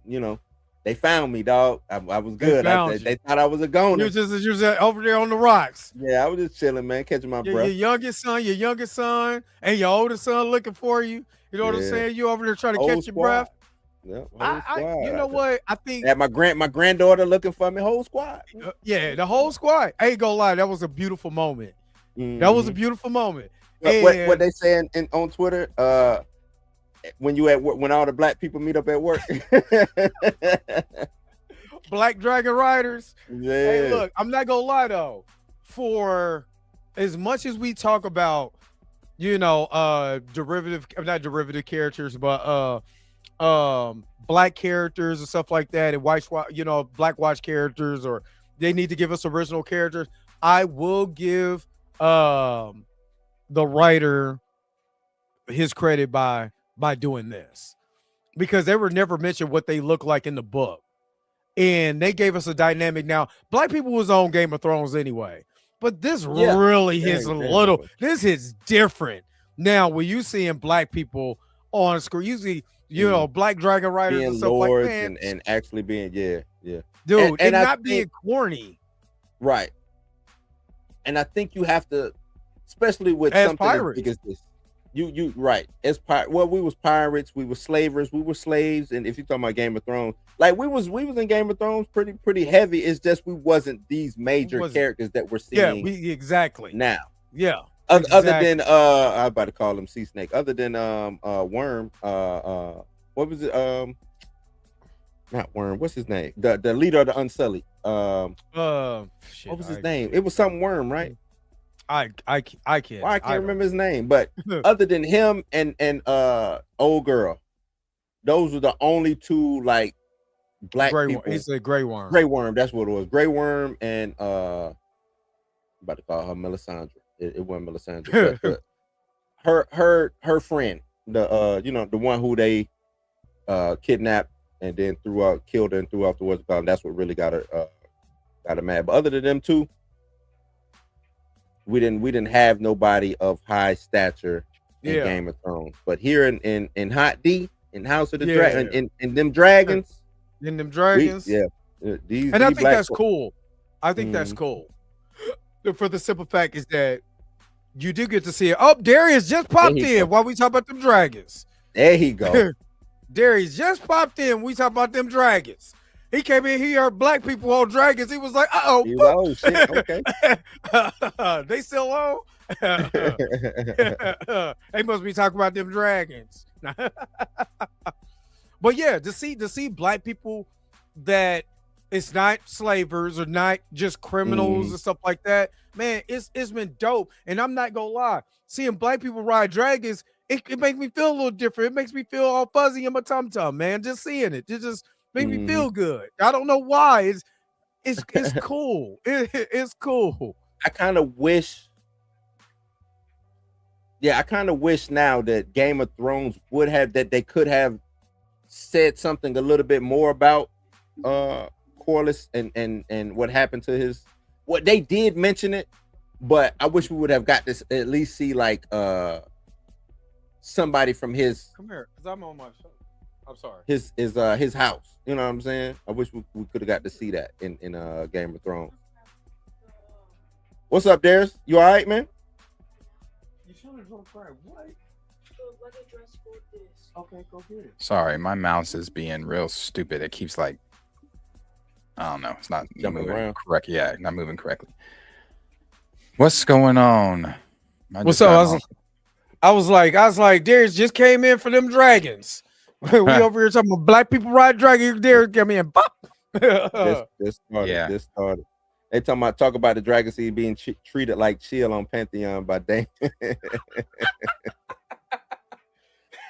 you know, they found me, dog. I was good. They thought I was a goner. You was over there on the rocks. Yeah, I was just chilling, man, catching my breath. Your youngest son, and your oldest son looking for you. You know what I'm saying? You over there trying to catch your breath. Yeah, you know what? I think my granddaughter looking for me. Whole squad. Yeah, the whole squad. I ain't gonna lie, that was a beautiful moment. That was a beautiful moment. What they saying on Twitter? When you at work, when all the black people meet up at work. Black Dragon Riders. Yeah. Hey, look, I'm not gonna lie though. For as much as we talk about, you know, not derivative characters, but black characters and stuff like that, and white, you know, Black Watch characters, or they need to give us original characters. I will give the writer his credit by doing this, because they were never mentioned what they look like in the book, and they gave us a dynamic. Now, black people was on Game of Thrones anyway, but this really hits a little. This is different. Now, when you seeing black people on screen, usually, you know, Black Dragon Riders being and stuff like that, and actually being dude, and not being corny, right? And I think you have to, especially with something as big as this. You right. It's well, we was pirates, we were slavers, we were slaves, and if you're talking about Game of Thrones, like we was in Game of Thrones pretty heavy. It's just we wasn't these major characters that we're seeing. Yeah, exactly. Now. Yeah. Other than I'm about to call him Sea Snake. Other than Worm, what was it? Not Worm. What's his name? The leader of the Unsullied. What was his name? It was something Worm, right? I can't. Well, I can't remember his name, but other than him and old girl, those were the only two like black people. He's a Grey Worm. Grey Worm, that's what it was. Grey Worm and I'm about to call her Melisandre. It wasn't Melisandre, but her friend, the one who they kidnapped and then killed her and threw off the what's called. That's what really got her mad. But other than them two, we didn't have nobody of high stature in Game of Thrones. But here in Hot D, in House of the Dragon, in them dragons, these and I think that's cool. I think that's cool. For the simple fact is that you do get to see it. Oh, Darius just popped in while we talk about them dragons. There he go. Darius just popped in. We talk about them dragons. He came in. He heard black people on dragons. He was like, "Uh-oh, oh shit, okay." They still on? They must be talking about them dragons. But yeah, to see black people that it's not slavers or not just criminals and stuff like that, man, it's been dope. And I'm not gonna lie, seeing black people ride dragons, it makes me feel a little different. It makes me feel all fuzzy in my tum-tum, man. Just seeing it just makes me feel good. I don't know why. It's cool. It's cool. I kind of wish now that Game of Thrones would have that they could have said something a little bit more about Corlys and what happened to what they did mention it, but I wish we would have got this at least see like somebody from his come here because I'm on my show. I'm sorry. His house. You know what I'm saying? I wish we could have got to see that in Game of Thrones. What's up, Darius? You all right, man? You should have drunk right. What? Okay, go get it. Sorry, my mouse is being real stupid. It keeps like, I don't know. It's not jumping moving around. Correct. Yeah, not moving correctly. What's going on? What's up? I was like, Darius just came in for them dragons. We over here talking about black people ride dragons. Darius came in. Bop. This started. They talk about the dragon seed being treated like chill on Pantheon by Dame.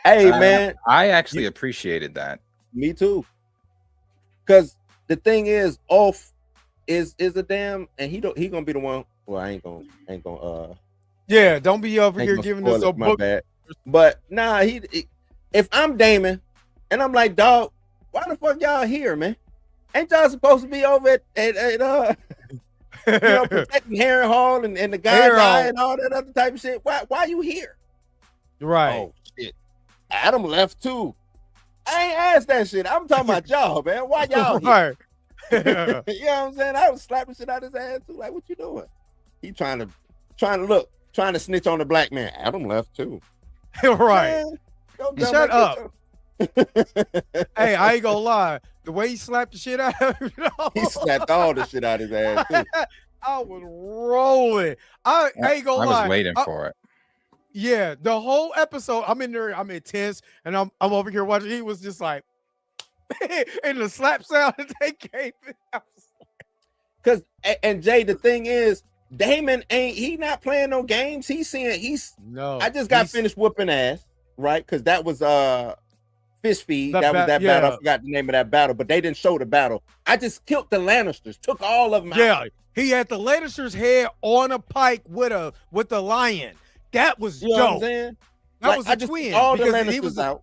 Hey man, I actually appreciated that. Me too. Because the thing is, Ulf is a damn, and he gonna be the one. Well, I ain't gonna. Yeah, don't be over here giving us a book. Bad. But nah, if I'm Damon, and I'm like, dog, why the fuck y'all here, man? Ain't y'all supposed to be over at protecting Harrenhal and the guy's eye and all that other type of shit? Why you here? Right. Oh shit. Adam left too. I ain't asked that shit. I'm talking about y'all, man. Why y'all here? You know what I'm saying? I was slapping shit out his ass too. Like, what you doing? He trying to snitch on the black man. Adam left too. Right. Man, shut up. Hey, I ain't gonna lie. The way he slapped the shit out of him, he slapped all the shit out of his ass too. I was rolling. I ain't gonna lie. I was waiting for it. Yeah, the whole episode, I'm in there, I'm intense, and I'm over here watching. He was just like, and the slap sound that they gave it. Because, and Jay, the thing is, Damon he not playing no games. I just got finished whooping ass, right? Because that was Fish Feed. That was that battle. I forgot the name of that battle, but they didn't show the battle. I just killed the Lannisters, took all of them out. Yeah, he had the Lannisters' head on a pike with a lion. That was dope. What I'm saying? That was a twin. All the Lannisters out.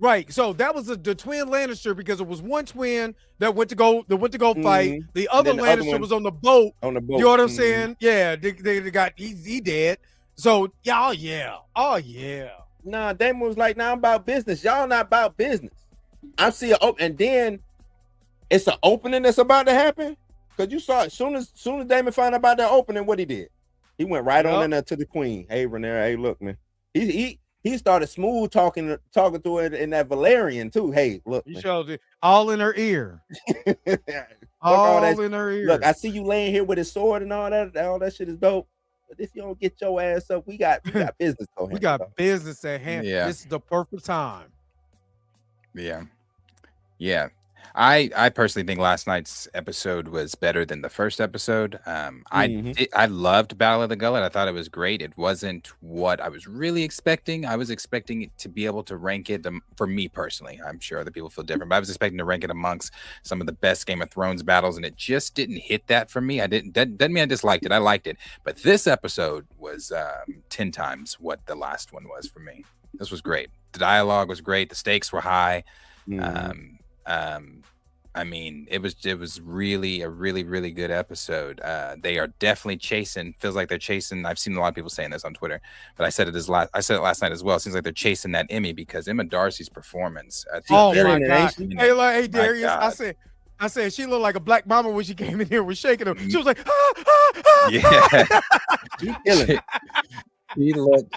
Right. So that was the twin Lannister because it was one twin that went to go fight. The other Lannister was on the boat. You know what I'm saying? Yeah, they got he dead. So yeah. Nah, Damon was like, I'm about business. Y'all not about business. I see it open, and then it's an opening that's about to happen. Because you saw it soon as Damon found out about that opening, what he did. He went right on in there to the queen. Hey, Rhaenyra, hey, look, man. he started smooth talking to her in that Valerian too. Hey, look, You showed it all in her ear. all All in her ear. Look, I see you laying here with his sword and all that. All that shit is dope. But if you don't get your ass up, we got business going. We got business at hand. Yeah. This is the perfect time. Yeah. I personally think last night's episode was better than the first episode. I loved Battle of the Gullet. I thought it was great. It wasn't what I was really expecting. I was expecting it to be able to rank it for me personally. I'm sure other people feel different, but I was expecting to rank it amongst some of the best Game of Thrones battles, and it just didn't hit that for me. Doesn't mean I disliked it. I liked it, but this episode was 10 times what the last one was for me. This was great. The dialogue was great. The stakes were high. I mean, it was really a really good episode. They are definitely chasing. Feels like they're chasing. I've seen a lot of people saying this on Twitter, but I said it last night as well. It seems like they're chasing that Emmy because Emma Darcy's performance. Oh my God! Hey Darius, I said she looked like a black mama when she came in here with shaking her. She was like, yeah. She's killing it.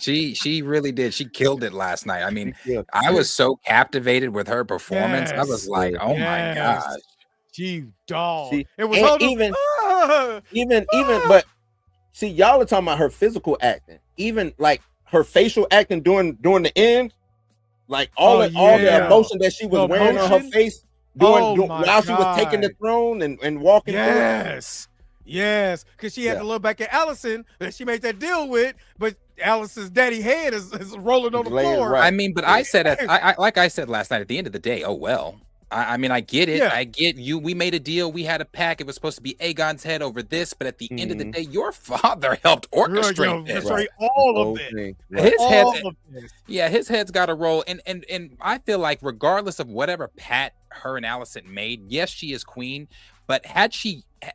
She really did. She killed it last night. I mean, I was so captivated with her performance. I was like, oh my gosh. She dog. It was even but see, y'all are talking about her physical acting. Even like her facial acting during the end, like all the emotion that she was wearing on her face while she was taking the throne and walking through. Yes, because she had to look back at Allison that she made that deal with, but Allison's daddy head is rolling on the floor. Right. I mean, but I said, like I said last night, at the end of the day, oh well. I mean, I get it. Yeah. I get you. We made a deal. We had a pack. It was supposed to be Aegon's head over this, but at the end of the day, your father helped orchestrate this. All of it. His head's got to roll. And I feel like regardless of whatever pact her and Allison made, yes, she is queen. But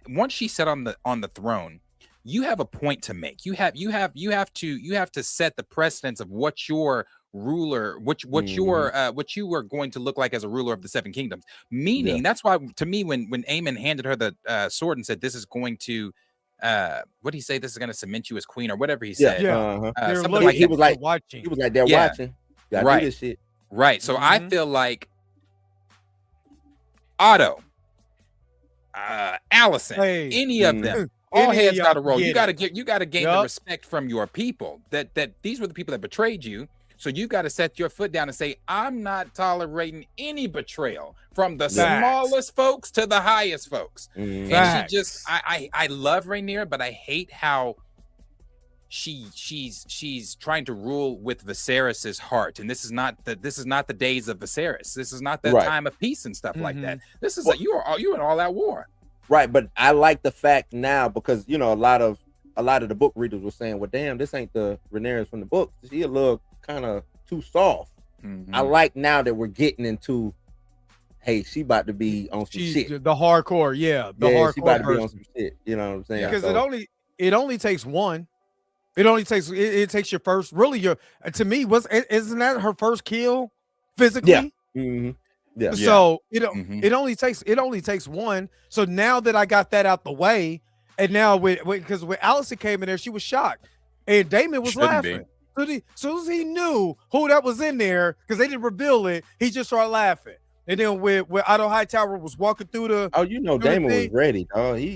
once she sat on the throne, you have a point to make. You have to set the precedence of what your ruler, what you were going to look like as a ruler of the Seven Kingdoms. Meaning, that's why to me, when Aemon handed her the sword and said, "This is going to," what did he say? "This is going to cement you as queen," or whatever he said. Something like he was like watching. He was like, "They're watching." Right. Do this shit. Right. So I feel like Otto, Allison, any of them, all heads got to roll. You got to gain the respect from your people. That these were the people that betrayed you. So you got to set your foot down and say, I'm not tolerating any betrayal from the smallest folks to the highest folks. And she just, I love Rhaenyra, but I hate how she's trying to rule with Viserys's heart. And this is not the days of Viserys. This is not the time of peace and stuff like that. This is you in all that war. Right, but I like the fact now because a lot of the book readers were saying, well, damn, this ain't the Rhaenyra from the book. She a little kind of too soft. I like now that we're getting into, hey, she about to be on some shit. The hardcore, hardcore. She about to be on some shit. You know what I'm saying? Because it only takes one. It takes your first. Really, to me, isn't that her first kill physically? Yeah. Yeah. So it only takes one. So now that I got that out the way, and now because when Allison came in there, she was shocked, and Daemon was laughing. So soon as he knew who that was in there, because they didn't reveal it, he just started laughing. And then when Otto Hightower was walking through the Daemon was ready.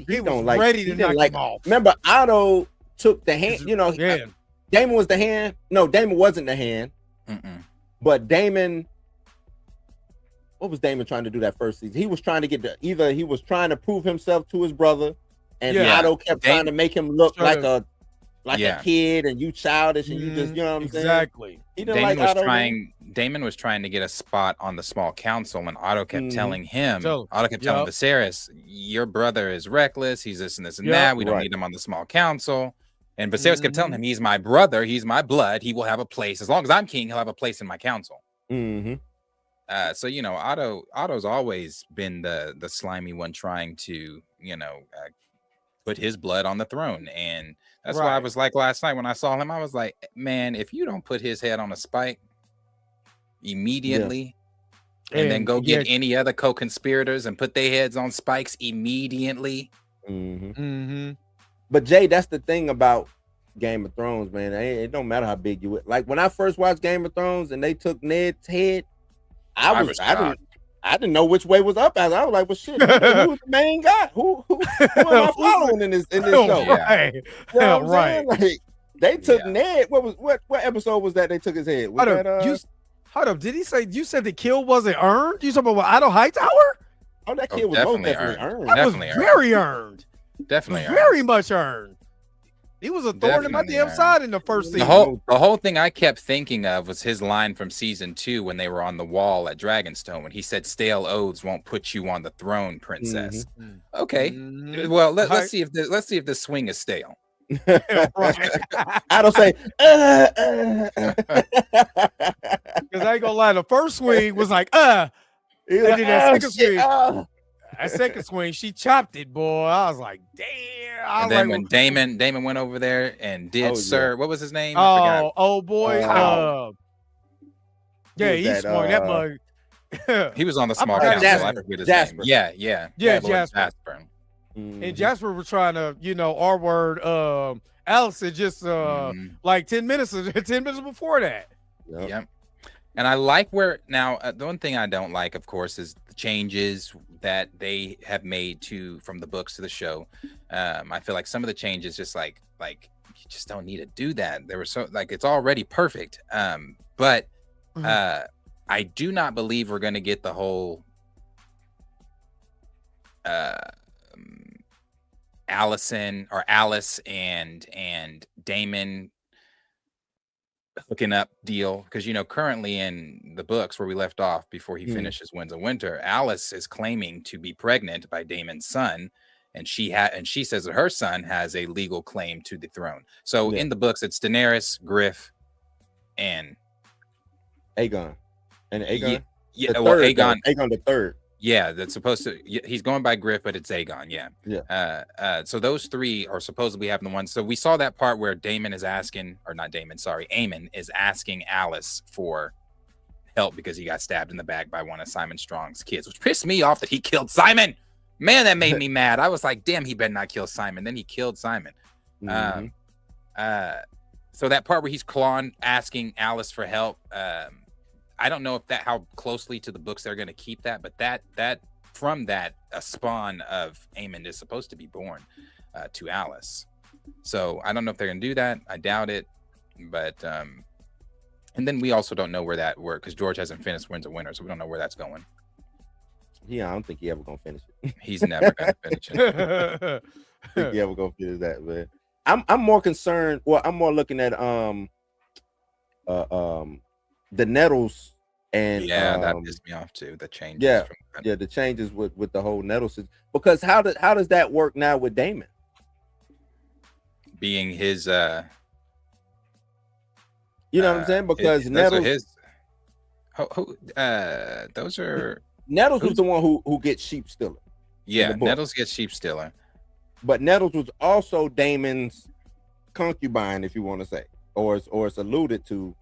He was ready to knock him off. Remember, Otto took the hand. Daemon was the hand. No, Daemon wasn't the hand. But Daemon. What was Daemon trying to do that first season? He was trying to either he was trying to prove himself to his brother, and Otto kept trying to make him look like a kid, and you childish, and you just, you know what I'm saying? Exactly. Daemon was trying to get a spot on the small council, and Otto kept telling him, telling Viserys, your brother is reckless, he's this and this and that, we don't need him on the small council. And Viserys kept telling him, he's my brother, he's my blood, he will have a place. As long as I'm king, he'll have a place in my council. So Otto's always been the slimy one trying to put his blood on the throne, and that's why I was like last night when I saw him, I was like, man, if you don't put his head on a spike immediately, and then go get any other co-conspirators and put their heads on spikes immediately. But Jay, that's the thing about Game of Thrones, man. It don't matter how big you like. When I first watched Game of Thrones and they took Ned's head, I didn't know which way was up. I was like, well, shit, who's the main guy? Who am I following in this show? Right. You know what I'm saying? Like, they took Ned. What episode was that? They took his head. Hold up. Did he say you said the kill wasn't earned? You talking about Idle Hightower? Oh, that kill was most definitely earned. That was very earned. Definitely very much earned. He was a thorn in my damn side in the first season. The whole thing I kept thinking of was his line from season 2 when they were on the wall at Dragonstone when he said, "Stale oaths won't put you on the throne, princess." Mm-hmm. Okay, well let's see if this swing is stale. I don't say because I ain't gonna lie, the first swing was like and then that second swing. That second swing, she chopped it, boy. I was like, damn. And then when Damon went over there and did what was his name? Oh, old boy. He swung that mug. He was on the small council. I forget his name. Yeah, Jasper. And Jasper was trying to, R-word Alice just like 10 minutes before that. Yep. And I like where now the one thing I don't like, of course, is the changes that they have made from the books to the show. I feel like some of the changes just like you just don't need to do that. They were so it's already perfect. But I do not believe we're going to get the whole Alice and Damon hooking up deal, because currently in the books where we left off before he finishes Winds of Winter, Alice is claiming to be pregnant by Damon's son, and she says that her son has a legal claim to the throne. So in the books it's Daenerys, Griff, and Aegon. And Aegon? Aegon the third. Yeah, that's supposed to. He's going by Griff, but it's Aegon. Yeah. So those three are supposedly having the ones. So we saw that part where Aemon is asking Alice for help because he got stabbed in the back by one of Simon Strong's kids, which pissed me off that he killed Simon. Man, that made me mad. I was like, damn, he better not kill Simon. Then he killed Simon. So that part where he's asking Alice for help. I don't know how closely to the books they're going to keep that, but that from that a spawn of Aemon is supposed to be born to Alice. So I don't know if they're going to do that. I doubt it. But and then we also don't know where that works because George hasn't finished Winds of Winter, so we don't know where that's going. Yeah, I don't think he ever gonna finish it. He's never gonna finish it. I think he ever gonna finish that, man. I'm more concerned. Well, I'm more looking at the Nettles and that pissed me off too. The changes. The changes with the whole Nettles, because how does that work now with Daemon being his you know what I'm saying? Because Nettles those are Nettles was the one who gets Sheep Stealer. Yeah, Nettles gets Sheep Stealer. But Nettles was also Daemon's concubine, if you want to say, or it's alluded to.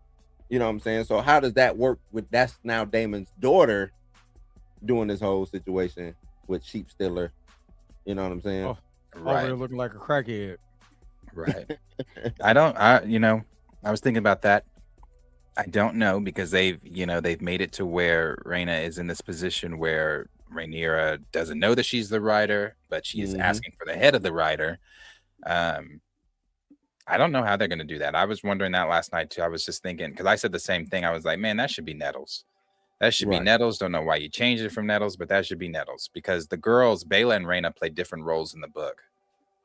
You know what I'm saying? So how does that work that's now Daemon's daughter doing this whole situation with Sheep Stealer? You know what I'm saying? Right. Over there looking like a crackhead. Right. I was thinking about that. I don't know, because they've made it to where Rhaena is in this position where Rhaenyra doesn't know that she's the writer, but she is asking for the head of the writer. I don't know how they're going to do that. I was wondering that last night too. I was just thinking, because I said the same thing. I was like, man, that should be Nettles. That should be Nettles. Don't know why you changed it from Nettles, but that should be Nettles, because the girls, Baela and Rhaena, play different roles in the book.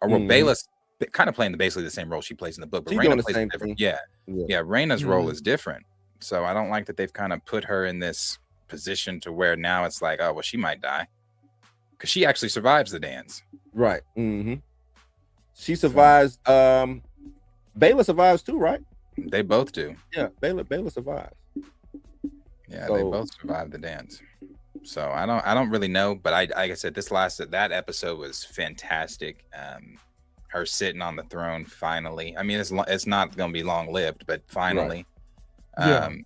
Or Baela's kind of playing basically the same role she plays in the book, but Rhaena plays different. Yeah. Rhaena's role is different. So I don't like that they've kind of put her in this position to where now it's like, oh, well, she might die, because she actually survives the dance. Right. She survives. Baela survives too, right? They both do. Yeah, Baela survives. Yeah, they both survived the dance. So I don't really know, but like I said, that episode was fantastic. Her sitting on the throne finally. I mean, it's not going to be long lived, but finally. Right.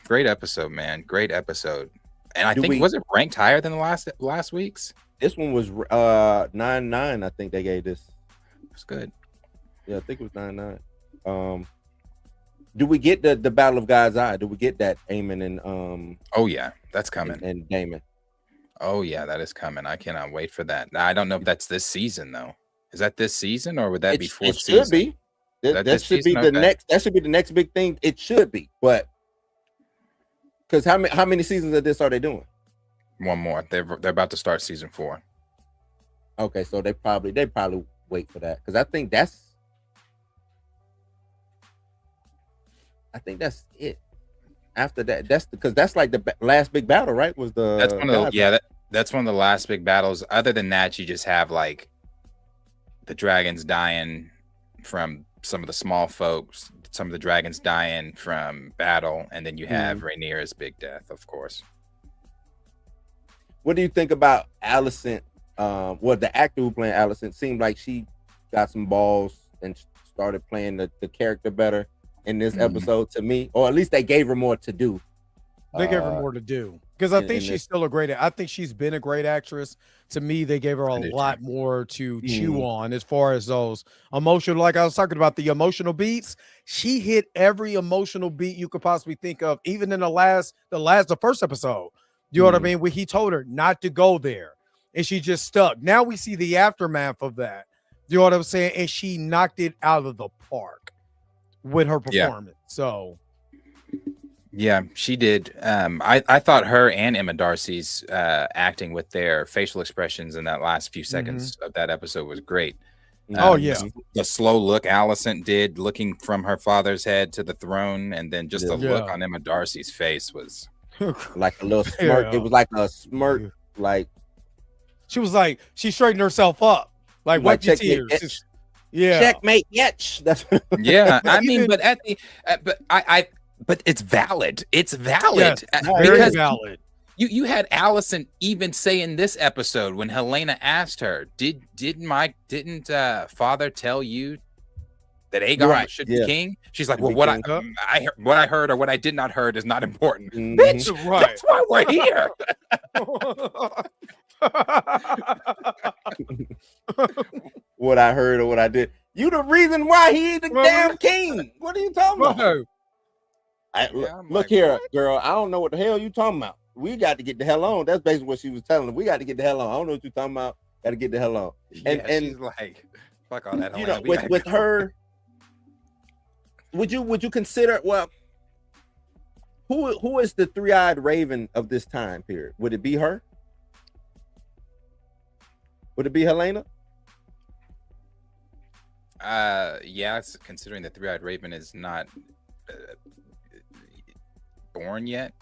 Great episode, man. Great episode. And I think was it ranked higher than the last week's? This one was 9.9. I think they gave this. It's good. Yeah, I think it was 9-9. Do we get the Battle of God's Eye? Do we get that Aemon and Oh yeah, that's coming. And Daemon. Oh yeah, that is coming. I cannot wait for that. I don't know if that's this season though. Is that this season or would that be fourth season? It should be. That should be the next. That should be the next big thing. It should be, but because how many seasons of this are they doing? One more. They're about to start season 4. Okay, so they probably wait for that because I think that's it. After that, that's like the last big battle, right? Was the that's one of the that's one of the last big battles. Other than that, you just have like the dragons dying from some of the small folks, some of the dragons dying from battle, and then you have Rhaenyra's big death, of course. What do you think about Alicent? The actor who playing Alicent seemed like she got some balls and started playing the character better in this episode to me, or at least they gave her more to do. They gave her more to do because I think she's still a great. I think she's been a great actress. To me, they gave her a lot more to chew on as far as those emotional. Like I was talking about the emotional beats, she hit every emotional beat you could possibly think of. Even in the first episode, you know what I mean? Where he told her not to go there, and she just stuck. Now we see the aftermath of that. You know what I'm saying? And she knocked it out of the park with her performance. So. Yeah, she did. I thought her and Emma Darcy's acting with their facial expressions in that last few seconds of that episode was great. The slow look Alicent did, looking from her father's head to the throne, and then just the look on Emma Darcy's face was like a little smirk. It was like a smirk, like she was like she straightened herself up, like wipe your tears. Checkmate, yes. That's I mean, but at the but it's valid. It's valid. Yes, very valid. You had Alicent even say in this episode when Helaena asked her, didn't father tell you that Aegon should be king? She's like, well, what I heard or what I did not heard is not important. Bitch, that's why we're here. What I heard or what I did. You the reason why he ain't the damn king. What are you talking about? Look here, girl. I don't know what the hell you talking about. We got to get the hell on. That's basically what she was telling him. We got to get the hell on. I don't know what you're talking about. Got to get the hell on. And she's like, fuck all that. You know, with her, would you consider? Well, who is the three-eyed raven of this time period? Would it be her? Would it be Helaena? Considering the three-eyed raven is not born yet.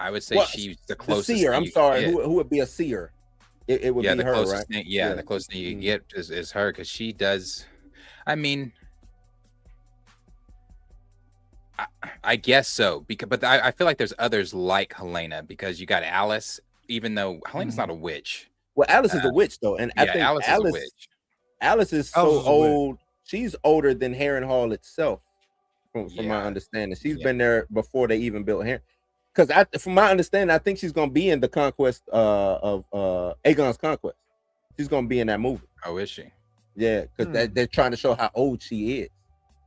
I would say she's the closest. The seer. I'm sorry. Who would be a seer? It would be the her, closest right? Thing, the closest thing you can get is her, because she does. I mean, I guess so. But I feel like there's others like Helaena, because you got Alice, even though Helena's not a witch. Well, Alice is a witch though, and I think Alice is a witch. Alice is so old. She's older than Harrenhal itself, from my understanding. She's been there before they even built Harren. Because from my understanding, I think she's gonna be in the conquest of Aegon's conquest. She's gonna be in that movie. Oh, is she? Yeah, because they're trying to show how old she is.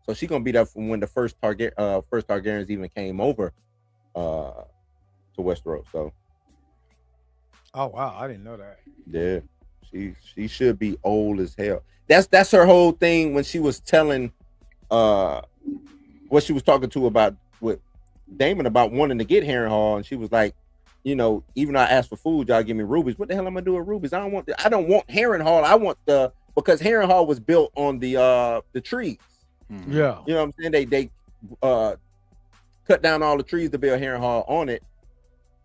So she's gonna be there from when the first Targaryens even came over to Westeros. So. Oh wow, I didn't know that. Yeah, she should be old as hell. That's her whole thing when she was telling what she was talking to about with Daemon about wanting to get Harrenhal, and she was like, you know, even though I asked for food, y'all give me rubies. What the hell am I gonna do with rubies? I don't want Harrenhal. I want because Harrenhal was built on the trees. Yeah, you know what I'm saying? They cut down all the trees to build Harrenhal on it,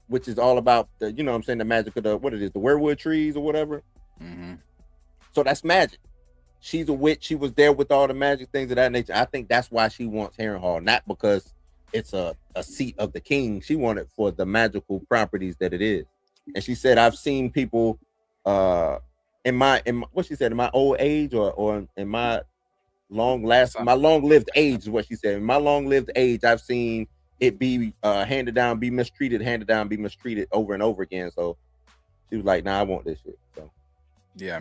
which is all about the, you know what I'm saying, the magic of the weirwood trees or whatever. So that's magic. She's a witch. She was there with all the magic things of that nature. I think that's why she wants Harrenhal, not because it's a seat of the king. She wanted for the magical properties that it is. And she said, I've seen people in my what she said, in my old age or in my long-lived age is what she said. In my long-lived age, I've seen it be handed down, be mistreated over and over again. So she was like, nah, I want this shit. So yeah,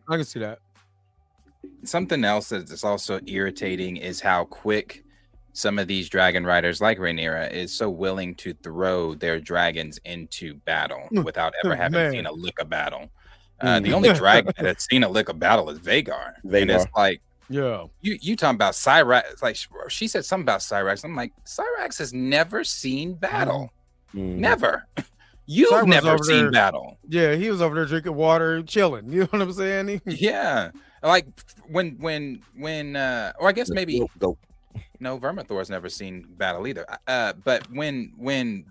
I can see that. something else that's also irritating is how quick some of these dragon riders, like Rhaenyra, is so willing to throw their dragons into battle without ever having seen a lick of battle. The only dragon that's seen a lick of battle is Vhagar. And it's like, you talking about Syrax? Like she said something about Syrax. I'm like, Syrax has never seen battle. Never. You've never seen battle. Yeah, he was over there drinking water, chilling. You know what I'm saying? Yeah, like when or I guess maybe no, Vermithor's never seen battle either. But when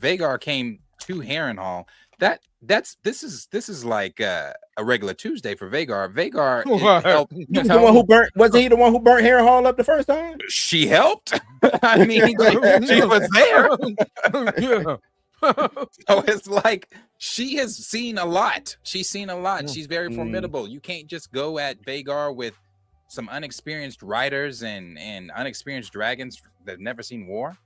Vhagar came to Harrenhal, this is like a regular Tuesday for Vhagar. Vhagar helped, the one who burnt. Was he the one who burnt Harrenhal up the first time? She helped. I mean, she was there. Yeah. So it's like she has seen a lot. She's seen a lot. She's very formidable. You can't just go at Vhagar with some unexperienced riders and unexperienced dragons that have never seen war.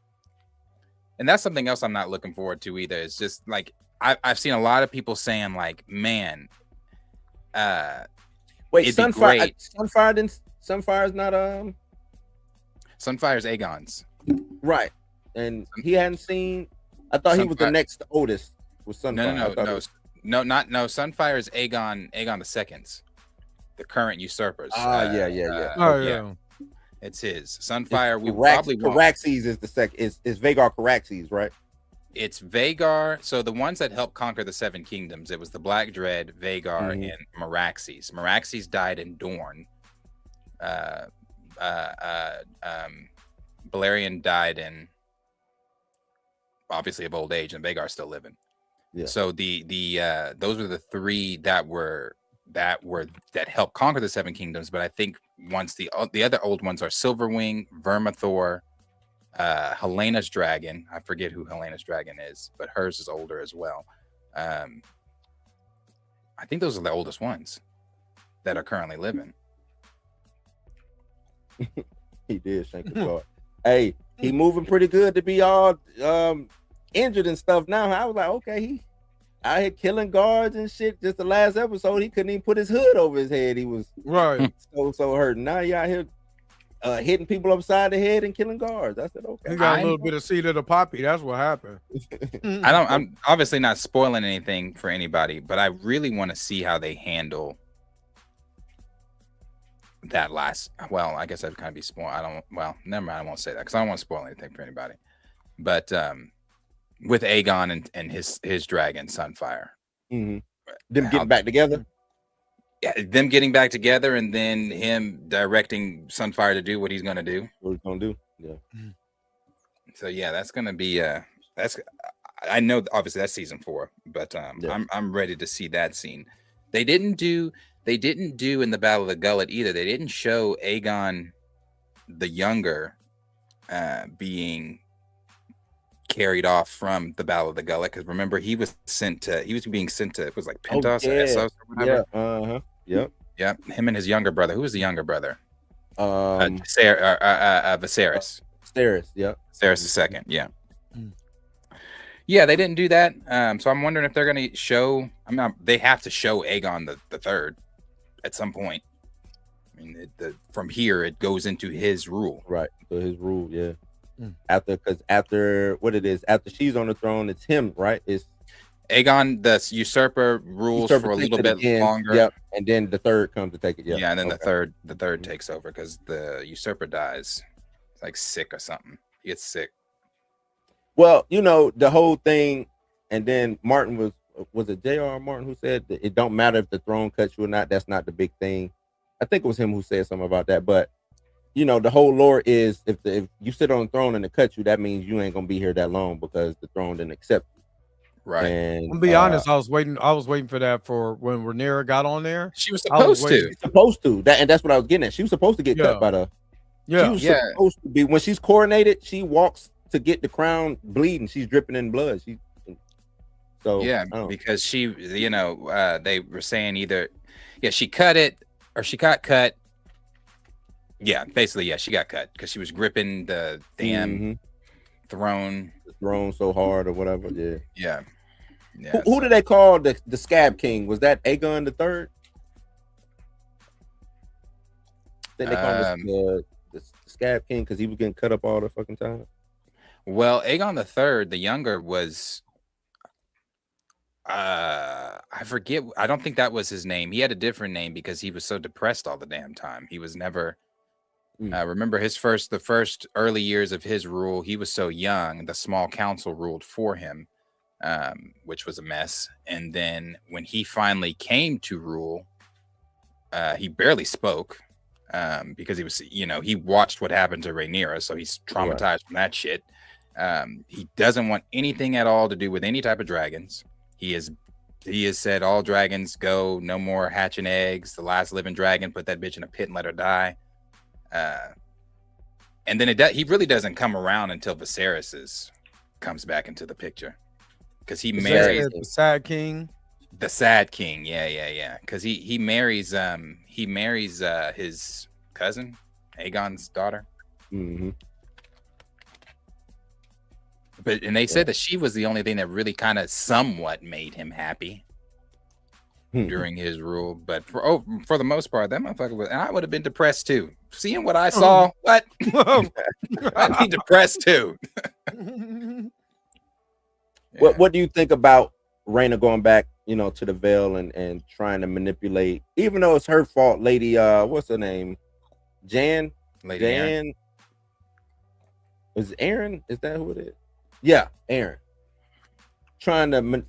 And that's something else I'm not looking forward to either. It's just like I've seen a lot of people saying like, man, wait, Sunfire is not Sunfire's Aegon's. Right. And he hadn't seen, I thought he was the next oldest with Sunfire. No, Sunfire is Aegon the Second's, the current usurpers. Yeah. It's his. Sunfire. Caraxes is the second. Is Vhagar Caraxes, right? It's Vhagar. So the ones that helped conquer the Seven Kingdoms, it was the Black Dread, Vhagar, and Meraxes. Meraxes died in Dorne. Balerion died in, obviously, of old age, and Vhagar's still living. Yeah. So the those were the three that helped conquer the Seven Kingdoms. But I think once the other old ones are Silverwing, Vermithor, Helena's dragon. I forget who Helena's dragon is, but hers is older as well. I think those are the oldest ones that are currently living. He did shank the card. Hey, he moving pretty good to be all injured and stuff now. I was like, okay, he out here killing guards and shit. Just the last episode, he couldn't even put his hood over his head. He was so hurt. Now you out here hitting people upside the head and killing guards. I said, okay. He got a little bit of seed of the poppy. That's what happened. I'm obviously not spoiling anything for anybody, but I really want to see how they handle that last. Well, I guess I'd kind of be spoiled. Never mind. I won't say that because I don't want to spoil anything for anybody. But with Aegon and his dragon Sunfire, them getting back together. Yeah, them getting back together, and then him directing Sunfire to do what he's gonna do. What he's gonna do? Yeah. So yeah, that's gonna be that's. I know obviously that's season 4, but I'm ready to see that scene. They didn't do in the Battle of the Gullet either. They didn't show Aegon the Younger being carried off from the Battle of the Gullet, because remember he was being sent to, it was like Pentos or Essos or whatever. Him and his younger brother. Who was the younger brother? Viserys. Viserys II. Yeah, they didn't do that. So I'm wondering if they're going to show. They have to show Aegon the Third at some point. I mean, from here it goes into his rule. Right. So his rule, yeah. After what it is, after she's on the throne, it's him, right? It's Aegon, the usurper, rules for a little bit longer. Yep. And then the third comes to take it. Yeah, and then the third takes over because the usurper dies. It's like sick or something. He gets sick. Well, the whole thing, and then Martin was it J.R. Martin who said that it don't matter if the throne cuts you or not. That's not the big thing. I think it was him who said something about that. But the whole lore is if you sit on the throne and it cuts you, that means you ain't gonna be here that long because the throne didn't accept you. Right. And to be honest, I was waiting for that for when Rhaenyra got on there. She was supposed to. And that's what I was getting at. She was supposed to get cut by the. She was supposed to be, when she's coronated, she walks to get the crown bleeding. She's dripping in blood. Because she, they were saying either, she cut it or she got cut. Yeah, basically, she got cut because she was gripping the damn throne. The throne so hard or whatever. Yeah. Who did they call the Scab King? Was that Aegon the Third? think they call him the Scab King because he was getting cut up all the fucking time. Well, Aegon III, the younger, was I forget. I don't think that was his name. He had a different name because he was so depressed all the damn time. He was never. Remember the first early years of his rule. He was so young. The small council ruled for him, which was a mess. And then when he finally came to rule, he barely spoke because he was, he watched what happened to Rhaenyra, so he's traumatized from that shit. He doesn't want anything at all to do with any type of dragons. He has said all dragons go, no more hatching eggs. The last living dragon, put that bitch in a pit and let her die. And then he really doesn't come around until Viserys comes back into the picture because he marries the Sad King. The Sad King, yeah. Because he marries his cousin, Aegon's daughter. Mm-hmm. And they said that she was the only thing that really kind of somewhat made him happy during his rule. But for the most part, that motherfucker was, and I would have been depressed too. Seeing what I saw, what? I'd be depressed too. What do you think about Rhaena going back, to the Vale and trying to manipulate, even though it's her fault, Lady what's her name? Jan? Lady Jan. Is it Aaron? Is that who it is? Yeah, Aaron. Trying to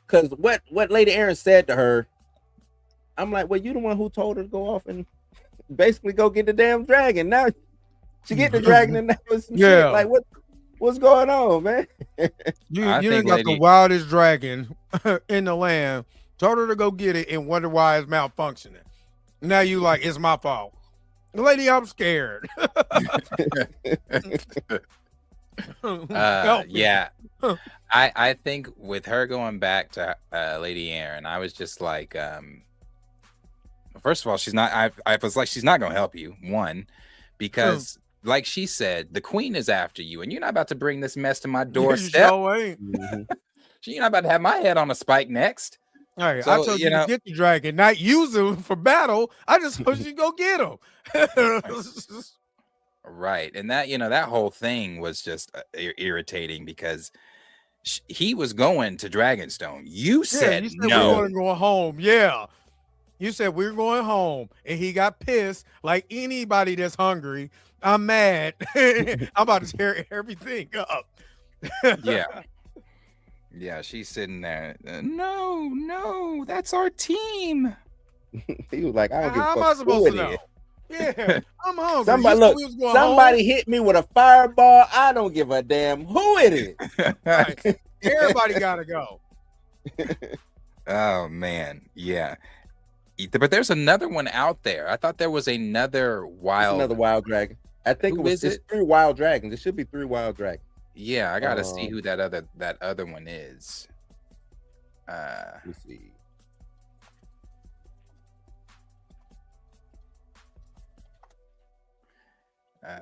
because what Lady Aaron said to her, I'm like, well, you the one who told her to go off and basically go get the damn dragon. Now she get the dragon and that was some shit. Like what's going on, man? you done got the wildest dragon in the land, told her to go get it and wonder why it's malfunctioning. Now you like, it's my fault. Lady, I'm scared. Yeah. I think with her going back to Lady Aaron, I was just like, first of all, she's not. I was like, she's not going to help you. One, because like she said, the queen is after you, and you're not about to bring this mess to my doorstep. Sure ain't. You're not about to have my head on a spike next. All right, so, I told you to get the dragon, not use him for battle. I just told you to go get him. Right, and that that whole thing was just irritating because he was going to Dragonstone. You said no. We're going to go home. Yeah, you said we're going home, and he got pissed like anybody that's hungry. I'm mad. I'm about to tear everything up. Yeah, she's sitting there. No, that's our team. He was like, I don't give a fuck. How am I supposed to know? Yeah, I'm hungry. Somebody hit me with a fireball. I don't give a damn who it is. Right. Everybody gotta go. Oh man, yeah. But there's another one out there. I thought there was another wild dragon. I think it's 3 wild dragons. It should be 3 wild dragons. Yeah, I gotta see who that other one is. Let's see.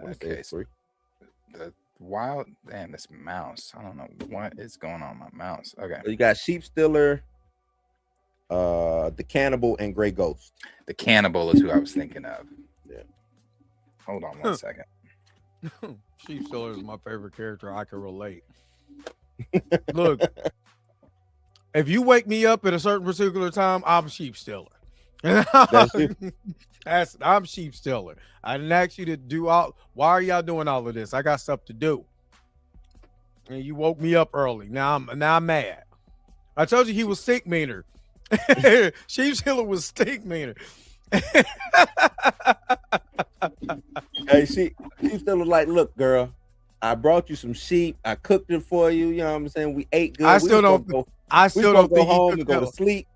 Okay, so the wild, damn, this mouse. I don't know what is going on with my mouse. Okay, so you got Sheep Stiller, the Cannibal, and Grey Ghost. The Cannibal is who I was thinking of. Yeah. Hold on one second. Sheep Stiller is my favorite character. I can relate. Look, if you wake me up at a certain particular time, I'm Sheep Stiller. I'm Sheep Stiller. I didn't ask you to do all. Why are y'all doing all of this? I got stuff to do. And you woke me up early. Now I'm mad. I told you he was stink meaner. Sheep Stiller was stink meaner. Hey, Sheep Stiller like, look, girl, I brought you some sheep. I cooked it for you. You know what I'm saying? We ate good. I still don't think go home and go to sleep.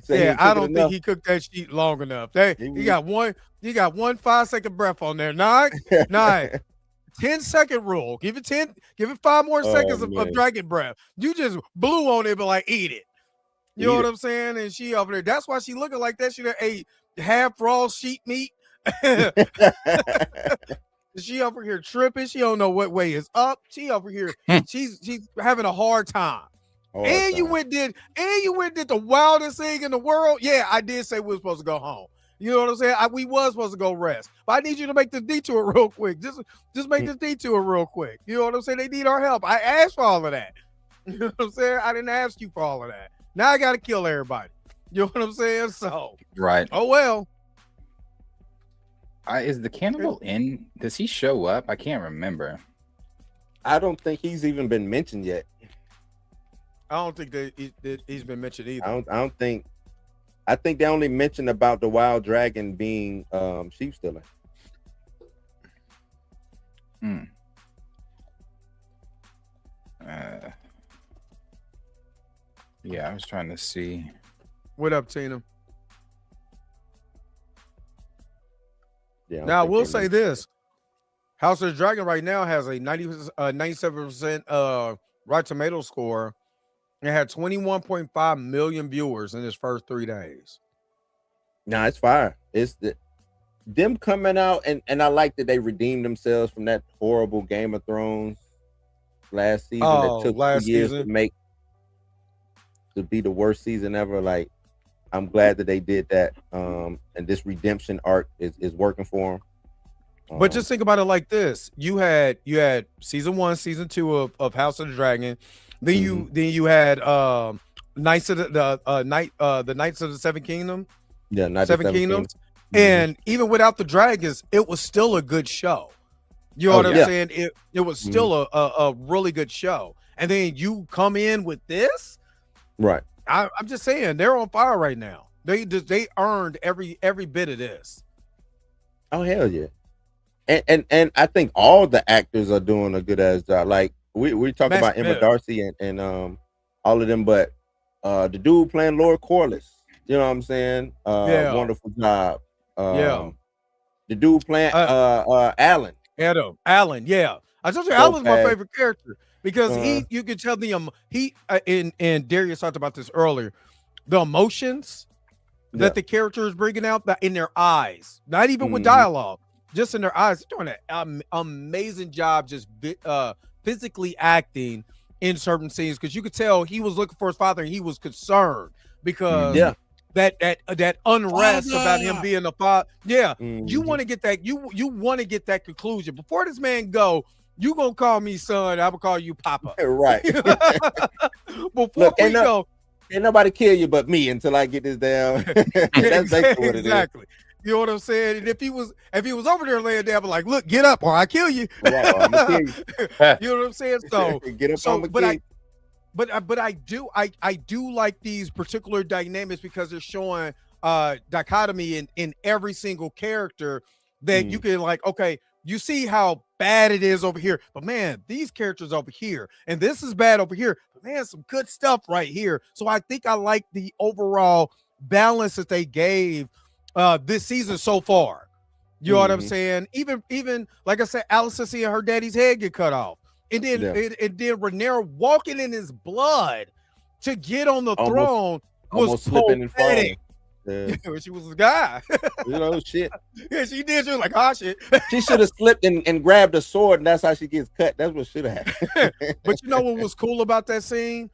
Yeah, I don't think he cooked that sheep long enough. You got one 5-second breath on there. 9, 10-second rule. Give it 5 more seconds of dragon breath. You just blew on it, but like eat it. You know what I'm saying? And she over there. That's why she looking like that. She done ate half raw sheep meat. She over here tripping. She don't know what way is up. She over here. She's having a hard time. You went did the wildest thing in the world. Yeah, I did say we were supposed to go home. You know what I'm saying? We was supposed to go rest, but I need you to make the detour real quick. Just make the detour real quick. You know what I'm saying? They need our help. I asked for all of that. You know what I'm saying? I didn't ask you for all of that. Now I got to kill everybody. You know what I'm saying? So right. Oh well. Is the cannibal in? Does he show up? I can't remember. I don't think he's even been mentioned yet. I don't think that he's been mentioned either. I don't think. I think they only mentioned about the wild dragon being sheep stealer. Yeah, I was trying to see. What up, Tina? Yeah. Now, I will say this. House of the Dragon right now has a 97% Rotten Tomato score. It had 21.5 million viewers in its first 3 days. Nah, it's fire. It's them coming out, and I like that they redeemed themselves from that horrible Game of Thrones last season that took 2 years to make, to be the worst season ever. Like, I'm glad that they did that. And this redemption arc is working for them. But just think about it like this: you had season 1, season 2 of House of the Dragon. Then you had Knights of the Knights of the Seven Kingdom. Yeah, Seven Kingdoms. And even without the dragons, it was still a good show. You know what I'm saying? It was still a really good show. And then you come in with this, right? I'm just saying they're on fire right now. They earned every bit of this. Oh hell yeah! And I think all the actors are doing a good ass job. Like we talk about Emma Darcy and all of them, but the dude playing Lord Corlys, you know what I'm saying? Wonderful job. The dude playing Alan. Alan, yeah. I told you Alan's my favorite character because you can tell and Darius talked about this earlier, the emotions that the character is bringing out in their eyes, not even with dialogue, just in their eyes. They're doing an amazing job just physically acting in certain scenes because you could tell he was looking for his father and he was concerned because that unrest about him being a father. Yeah, you want to get that. You want to get that conclusion before this man go. You gonna call me son? I will call you Papa. Right. Before we go, ain't nobody kill you but me until I get this down. That's basically what it is. You know what I'm saying? And if he was over there laying down, but like, look, get up or I kill you. Right, I'm gonna kill you. You know what I'm saying? So get up on the but I do like these particular dynamics because they're showing dichotomy in every single character that you can like, okay, you see how bad it is over here, but man, these characters over here, and this is bad over here, but man, some good stuff right here. So I think I like the overall balance that they gave this season so far. You know what I'm saying? Even like I said, Alicent seeing her daddy's head get cut off. And then Rhaenyra walking in his blood to get on the throne was slipping and falling. Yeah. She was a guy. You know, shit. Yeah, she did. She was like, oh shit. She should have slipped and grabbed a sword, and that's how she gets cut. That's what should have happened. But you know what was cool about that scene?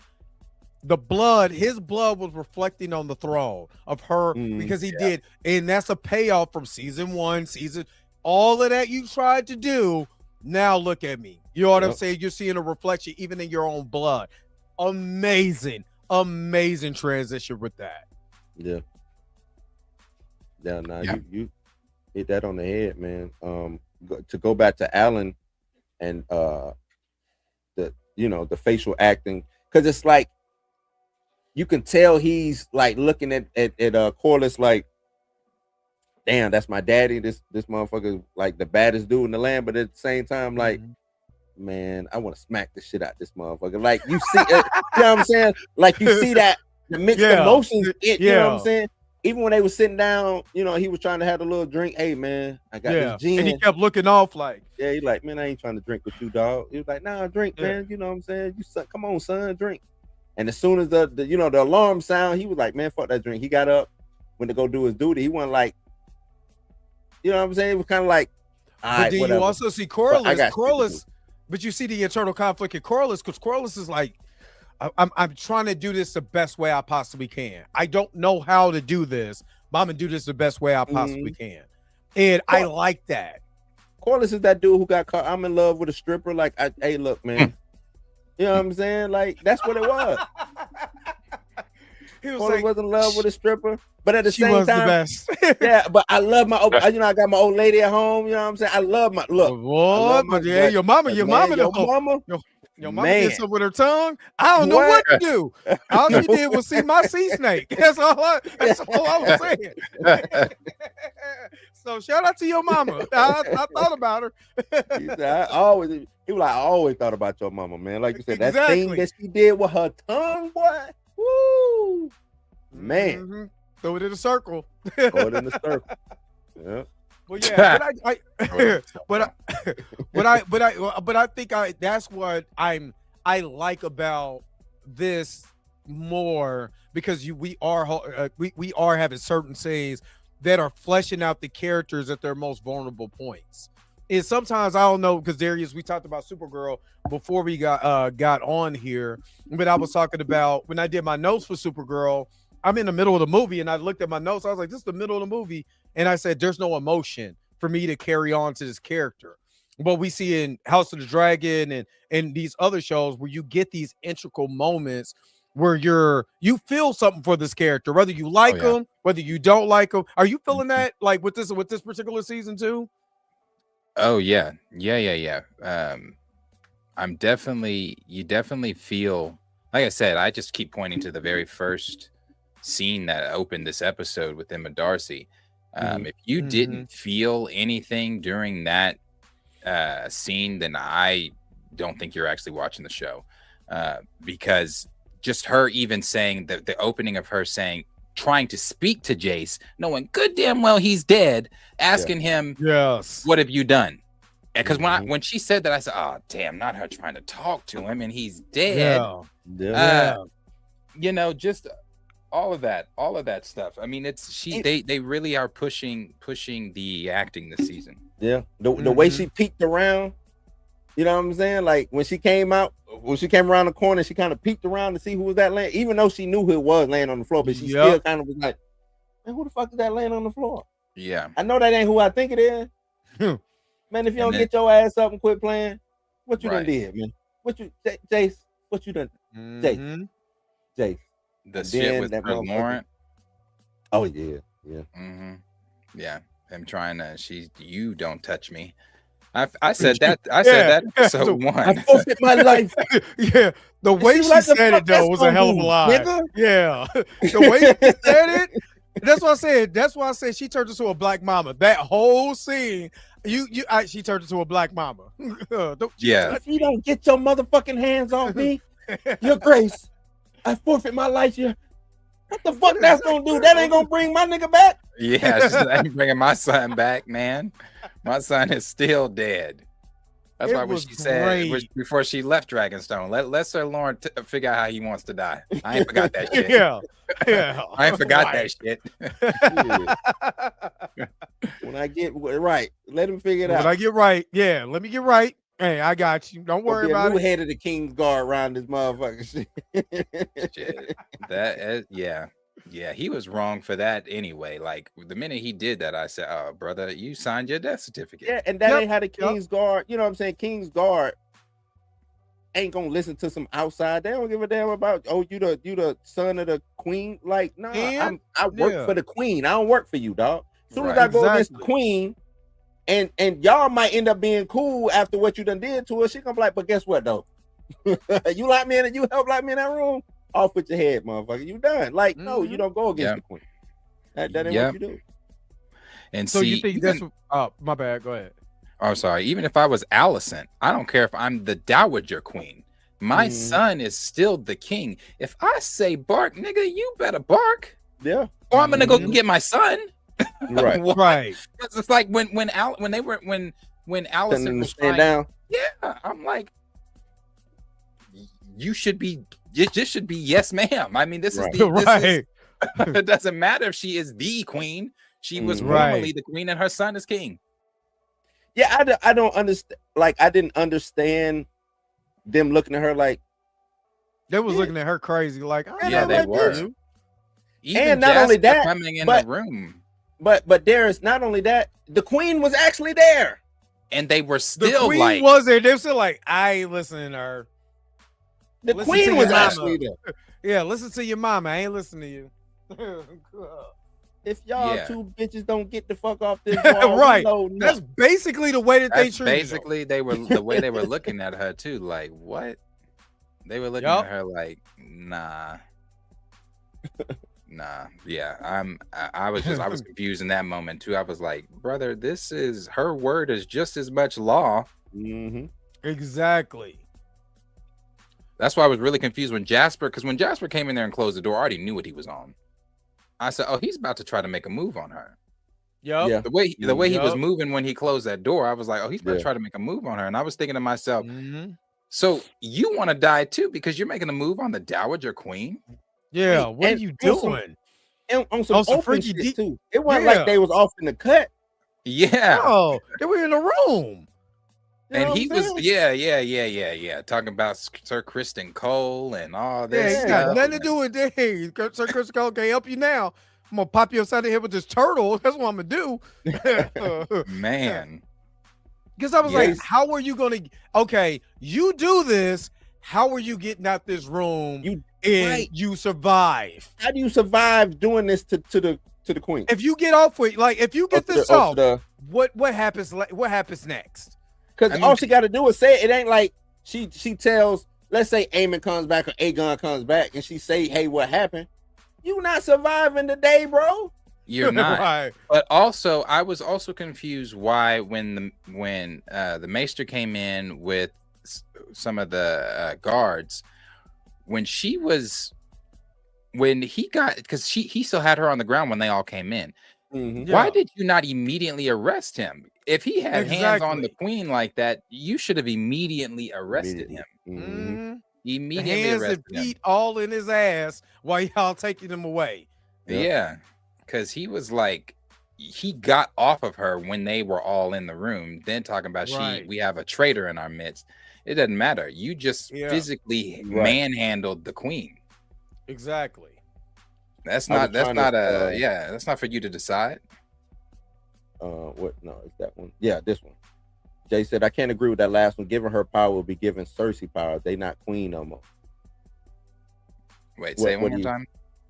The blood, his blood was reflecting on the throne of her because he did. And that's a payoff from season 1, all of that you tried to do. Now look at me. You know what I'm saying? You're seeing a reflection even in your own blood. Amazing transition with that. Yeah. Yeah, you hit that on the head, man. To go back to Alan and the facial acting, because it's like you can tell he's like looking at Corlys like, damn, that's my daddy. This motherfucker like the baddest dude in the land, but at the same time, like, man, I want to smack the shit out this motherfucker. Like you see, you know what I'm saying? Like you see that the mixed emotions. You know what I'm saying? Even when they were sitting down, you know, he was trying to have a little drink. Hey, man, I got this gin. And he kept looking off like, he like, man, I ain't trying to drink with you, dog. He was like, nah, drink, man. You know what I'm saying? Come on, son, drink. And as soon as the alarm sound, he was like, man, fuck that drink. He got up, went to go do his duty. He wasn't like, you know what I'm saying? It was kind of like, but then whatever. You also see Corlys, but you see the internal conflict in Corlys because Corlys is like, I'm trying to do this the best way I possibly can. I don't know how to do this, I'm gonna do this the best way I possibly can. And I like that. Corliss is that dude who got caught. I'm in love with a stripper. Like, hey, look, man. You know what I'm saying? Like, that's what it was. He was Corliss like, was in love with a stripper, but at the she same was time, the best. yeah. But I love my, you know, I got my old lady at home. You know what I'm saying? I love my look. What? But yeah, your mama, man, your mama man. did something with her tongue. I don't know what to do. All she did was see my sea snake. That's all I was saying. So shout out to your mama. I thought about her. He said, I always thought about your mama, man. Like you said, that thing that she did with her tongue, boy. Woo, man. Mm-hmm. Throw it in a circle. Throw it in the circle. Yeah. Well, yeah, but I think that's what I like about this more, because we are having certain scenes that are fleshing out the characters at their most vulnerable points. And sometimes I don't know, because Darius, we talked about Supergirl before we got on here, but I was talking about when I did my notes for Supergirl. I'm in the middle of the movie and I looked at my notes. I was like, this is the middle of the movie. And I said, there's no emotion for me to carry on to this character. But we see in House of the Dragon and these other shows where you get these integral moments where you feel something for this character, whether you like them, whether you don't like them. Are you feeling that like with this particular season too? Oh yeah. You definitely feel, like I said, I just keep pointing to the very first scene that opened this episode with Emma Darcy. If you didn't feel anything during that scene, then I don't think you're actually watching the show, because just her even saying the opening of her trying to speak to Jace, knowing good damn well he's dead, asking him, yes, what have you done? Because when she said that, I said, oh damn, not her trying to talk to him and he's dead. You know, just all of that stuff. I mean, they really are pushing the acting this season. Yeah, the way she peeked around, you know what I'm saying? Like when she came around the corner, she kind of peeked around to see who was that laying, even though she knew who it was laying on the floor, but she still kind of was like, man, who the fuck is that laying on the floor? Yeah, I know that ain't who I think it is. Man, if you don't get your ass up and quit playing, what you done did, man? What you, Jace? What you done, Jace? The shit with her Lauren. Oh yeah. Yeah, him trying to. You don't touch me. I said that. I said that episode 1. I forfeit my life. Yeah, the way she said it though was a hell of a lie. Nigga? Yeah, the way she said it. That's what I said. That's why I said she turned into a black mama. That whole scene, she turned into a black mama. Yeah. If you don't get your motherfucking hands off me, Your Grace, I forfeit my life. What the fuck that's gonna do? That ain't gonna bring my nigga back. Yeah, that ain't bringing my son back, man. My son is still dead. That's why when she said before she left Dragonstone, let Sir Lauren figure out how he wants to die. I ain't forgot that shit. Yeah. I ain't forgot that shit. When I get right, let him figure it out. When I get right, yeah, let me get right. Hey, I got you. Don't worry about it. Head of the King's Guard around this motherfucker shit. Yeah, he was wrong for that anyway. Like the minute he did that, I said, "Oh, brother, you signed your death certificate." Yeah, and that ain't how the King's Guard. You know what I'm saying? King's Guard ain't gonna listen to some outside. They don't give a damn about. Oh, you the son of the queen? Like, nah, I work for the queen. I don't work for you, dog. As soon as I go against the queen, and y'all might end up being cool after what you done did to her, she gonna be like, but guess what though? You like me and you help like me in that room. Off with your head, motherfucker. You done. Like, no, you don't go against the queen. That ain't what you do. And so you think that's my bad. Go ahead. I'm sorry. Even if I was Alicent, I don't care if I'm the Dowager Queen. My son is still the king. If I say bark, nigga, you better bark. Yeah. Or I'm gonna go get my son. Right. Right. It's like when Alicent was stand down. Yeah, I'm like, you should be. It just should be yes, ma'am. I mean, this is the it doesn't matter if she is the queen. She was formerly the queen, and her son is king. Yeah, I don't understand. Like, I didn't understand them looking at her like they was looking at her crazy. Like, they were. Even and not Jasper only that, coming in the room. But Darius, not only that, the queen was actually there. And they were still the queen like, was there. They were still like, I ain't listening to her. The queen was actually there. Yeah, listen to your mama. I ain't listening to you. If y'all two bitches don't get the fuck off this wall, right? That's basically the way that they treated. Basically, they were the way they were looking at her too. Like, what? They were looking at her like, nah. Nah, yeah, I was confused in that moment too. I was like, brother, this is her word is just as much law. Exactly. That's why I was really confused when Jasper came in there and closed the door, I already knew what he was on. I said, oh, he's about to try to make a move on her. Yeah. The way he was moving when he closed that door, I was like, oh, he's about to try to make a move on her. And I was thinking to myself, so you want to die too because you're making a move on the Dowager Queen? Yeah, what are you doing? On some freaky shit too. It wasn't like they was off in the cut. Yeah. Oh, they were in the room. And he was, talking about Sir Kristen Cole and all this. Yeah, he's got nothing to do with this. Sir Kristen Cole can't help you now. I'm gonna pop you upside the head with this turtle. That's what I'm gonna do. Man. Because I was like, how are you gonna? Okay, you do this. How are you getting out this room? You survive. How do you survive doing this to the queen? If you get off with, like, if you get this off, what happens? What happens next? Because all she got to do is say it. It ain't like she tells, let's say Aemon comes back or Aegon comes back and she say, hey, what happened? You not surviving the day, bro. You're not. Right. But also, I was also confused why when the Maester came in with some of the guards, when he got, because he still had her on the ground when they all came in. Why did you not immediately arrest him? If he had hands on the queen like that, you should have immediately arrested him. Immediately hands arrested and feet all in his ass while y'all taking him away. Yeah, because he was like, he got off of her when they were all in the room. Then talking about we have a traitor in our midst. It doesn't matter. You just physically manhandled the queen. Exactly. That's not for you to decide. What? No, it's that one. Yeah, this one. Jay said, I can't agree with that last one. Giving her power will be giving Cersei power. They not queen no more. Wait, say it one more time.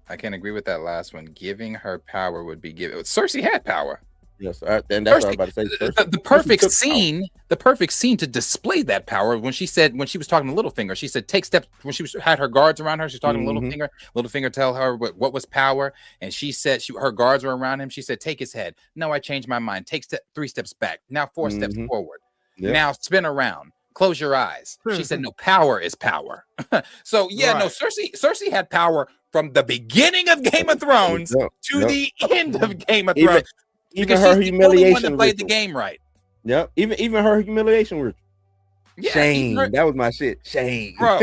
I can't agree with that last one. Giving her power would be giving. Cersei had power. Yes, and that's what I was about to say. The perfect scene to display that power when she was talking to Littlefinger, she said, take steps. When she had her guards around her, she's talking to Littlefinger. Littlefinger tell her what was power, and she said her guards were around him. She said, take his head. No, I changed my mind. Take 3 steps back. Now 4 steps forward. Yep. Now spin around. Close your eyes. She said, no, power is power. So no, Cersei had power from the beginning of Game of Thrones to the end of Game of Thrones. Even her humiliation that played the game right. Yep. Even her humiliation ritual. Yeah, shame. That was my shit. Shame. Bro.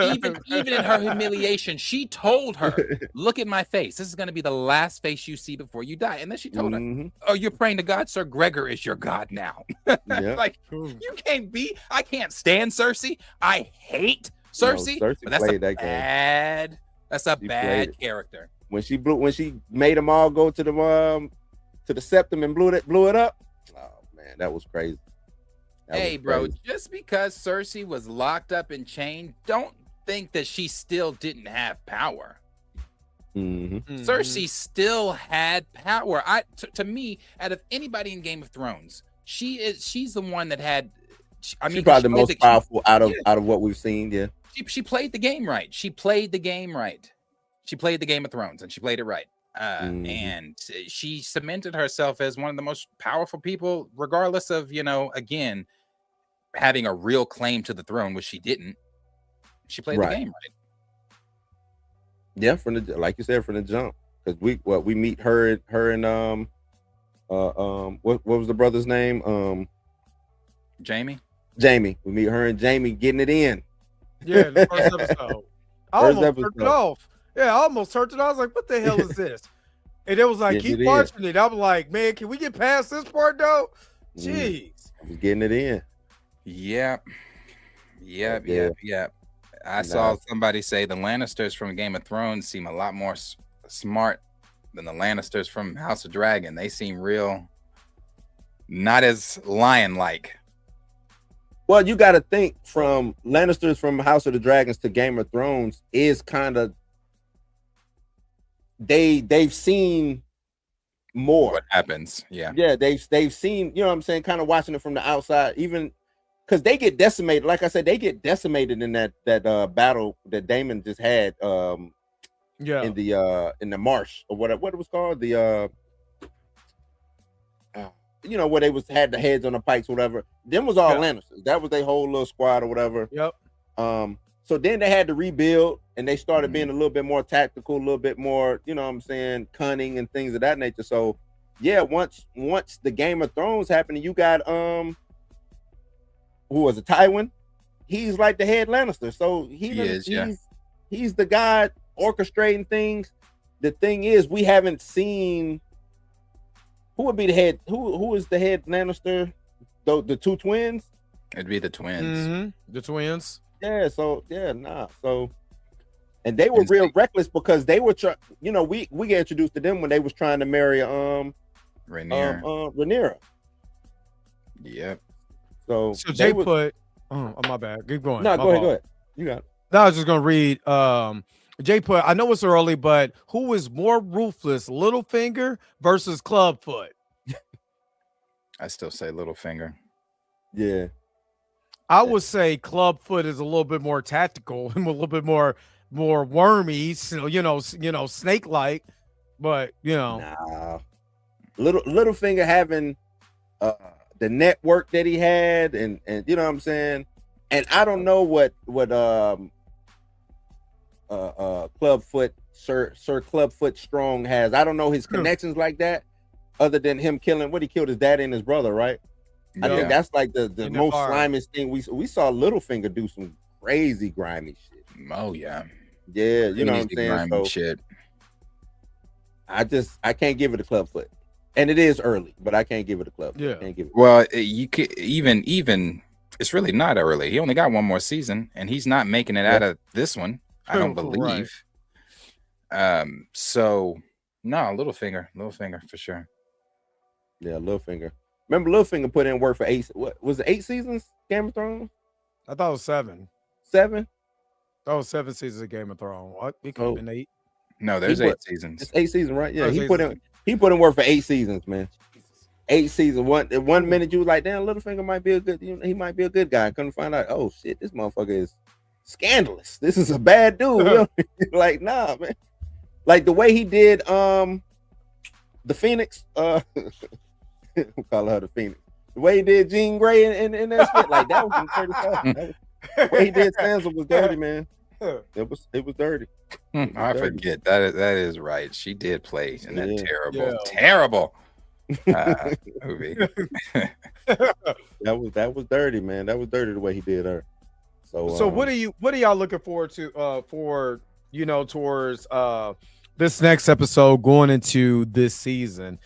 Even in her humiliation, she told her, look at my face. This is gonna be the last face you see before you die. And then she told her, oh, you're praying to God? Sir Gregor is your God now. Like, you can't be, I can't stand Cersei. I hate Cersei. Cersei but that's a bad character. When she made them all go to the septum and blew it up. Oh man, that was crazy. Bro, just because Cersei was locked up and chained, don't think that she still didn't have power. Cersei still had power. To me, out of anybody in Game of Thrones, she's the one that had. She's probably the most powerful out of what we've seen. Yeah, she played the game right. She played the game right. She played the Game of Thrones and she played it right. And she cemented herself as one of the most powerful people, regardless of, again, having a real claim to the throne, which she didn't. She played the game right. Yeah, like you said, from the jump. Because we meet her and what was the brother's name? Jamie. We meet her and Jamie getting it in. Yeah, the first episode. I almost turned it off. Yeah, I almost turned it off. I was like, what the hell is this? And it was like, keep watching it. I was like, man, can we get past this part though? Jeez. I was getting it in. Yep. I saw somebody say the Lannisters from Game of Thrones seem a lot more smart than the Lannisters from House of Dragon. They seem real, not as lion-like. Well, you got to think from Lannisters from House of the Dragons to Game of Thrones is kind of they've seen more what happens. Yeah, they've seen, you know what I'm saying, kind of watching it from the outside, even because they get decimated. Like I said, they get decimated in that battle that Daemon just had in the marsh, or what it was called, the you know, where they had the heads on the pikes, whatever. Them was all Lannisters. That was their whole little squad or whatever. Yep. So then they had to rebuild, and they started being a little bit more tactical, a little bit more, you know what I'm saying, cunning and things of that nature. So yeah, once the Game of Thrones happened, you got who was it, Tywin? He's like the head Lannister. So he's the guy orchestrating things. The thing is, we haven't seen who would be the head. Who is the head Lannister? The two twins. It'd be the twins. The twins. Yeah. So So, and they were real reckless because they were you know, we get introduced to them when they was trying to marry Rhaenyra. Yep. So Jay put. Oh, my bad. Keep going. No, go ahead. You got it. No, I was just gonna read. Jay put, I know it's early, but who is more ruthless, Littlefinger versus Clubfoot? I still say Littlefinger. Yeah. I would say Clubfoot is a little bit more tactical and a little bit more wormy, so, you know, snake-like, but you know. Nah. Littlefinger having the network that he had, and you know what I'm saying? And I don't know what Clubfoot, Sir Clubfoot Strong has. I don't know his connections like that, other than him killing he killed his daddy and his brother, right? Yeah. I think that's like the most slimiest thing we saw Littlefinger do some crazy grimy shit. Oh yeah. Yeah, you know what I'm saying? So, shit. I can't give it a Clubfoot. And it is early, but I can't give it a Clubfoot. Yeah. Can't give it well, you could even it's really not early. He only got one more season, and he's not making it out of this one. I don't believe. Right. So no, Littlefinger for sure. Yeah, Littlefinger. Remember, Littlefinger put in work for 8. What was it? 8 seasons? Game of Thrones? I thought it was 7. 7? That was 7 seasons of Game of Thrones. What? It could have been 8. No, there's 8 seasons. It's 8 seasons, right? Yeah, he put in work for 8 seasons, man. 8 seasons. One minute you was like, damn, Littlefinger might be he might be a good guy. Couldn't find out, oh shit, this motherfucker is scandalous. This is a bad dude. Like, nah, man. Like the way he did the Phoenix, we'll call her the Phoenix. The way he did Jean Grey and that shit, like that was some dirty stuff. The way he did Sansa was dirty, man. It was dirty. I forget that is right. She did play in that terrible movie. that was dirty, man. That was dirty the way he did her. So what are y'all looking forward to for, you know, towards this next episode going into this season?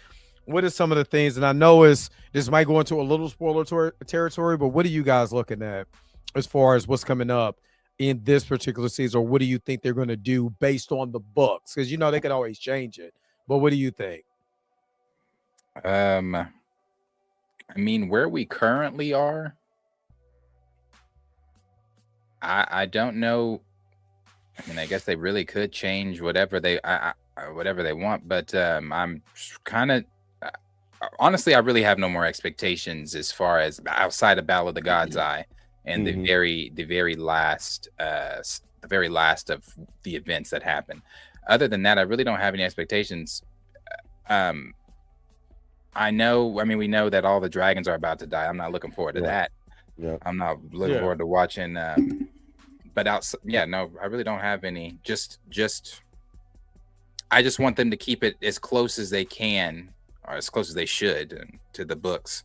What are some of the things, and I know this might go into a little spoiler territory, but what are you guys looking at as far as what's coming up in this particular season, or what do you think they're going to do based on the books? Because, you know, they can always change it, but what do you think? I mean, where we currently are, I don't know. I mean, I guess they really could change whatever they want, but I'm kind of honestly, I really have no more expectations as far as outside of Battle of the God's Eye and the very last of the events that happen. Other than that, I really don't have any expectations. We know that all the dragons are about to die. I'm not looking forward to that. Yeah. I'm not looking forward to watching. But no, I really don't have any. I just want them to keep it as close as they can, or as close as they should, to the books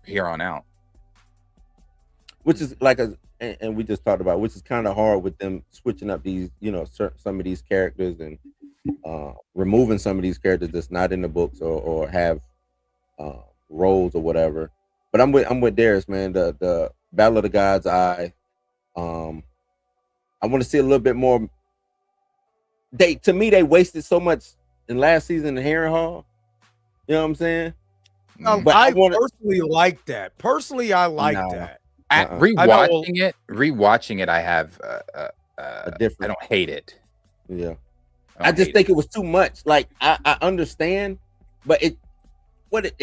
here on out. Which is and we just talked about, which is kind of hard with them switching up these, you know, some of these characters and removing some of these characters that's not in the books or have roles or whatever. But I'm with Darius, man. The Battle of the God's Eye. I want to see a little bit more. To me, they wasted so much in last season in Harrenhal. You know what I'm saying? But I personally like that. Personally, I like that. Rewatching it, I have a different. I don't hate it. Yeah, I just think it was too much. Like I understand, but it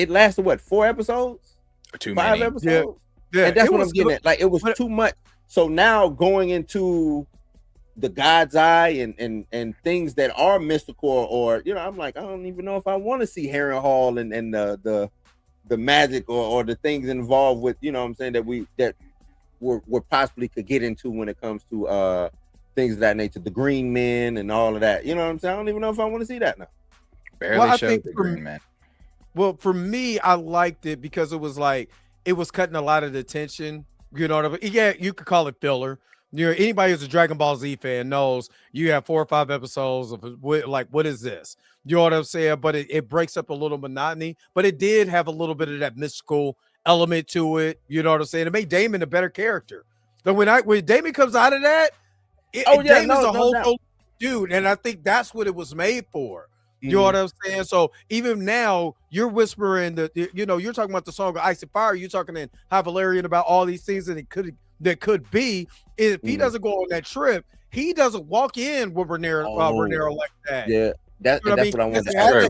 lasted what 4 episodes? Too 5 many. episodes? Yeah, and that's what I'm getting at. Like it was too much. So now going into the God's Eye and things that are mystical, or I'm like, I don't even know if I want to see Harrenhal and the magic or the things involved with, what I'm saying, that we possibly could get into when it comes to things of that nature, the Green Men and all of that. You know what I'm saying? I don't even know if I want to see that now. Barely showed the Green Men. Well, for me, I liked it because it was like it was cutting a lot of the tension. You know what I mean? Yeah, you could call it filler. Anybody who's a Dragon Ball Z fan knows you have 4 or 5 episodes of what is this? You know what I'm saying? But it breaks up a little monotony. But it did have a little bit of that mystical element to it. You know what I'm saying? It made Damon a better character. But when Damon comes out of that, Damon's a whole dude, and I think that's what it was made for. You know what I'm saying? So even now, you're whispering you're talking about the song of Ice and Fire. You're talking in High Valerian about all these things that could be. If he doesn't go on that trip, he doesn't walk in with Rhaenyra like that. Yeah, that's what I want to say.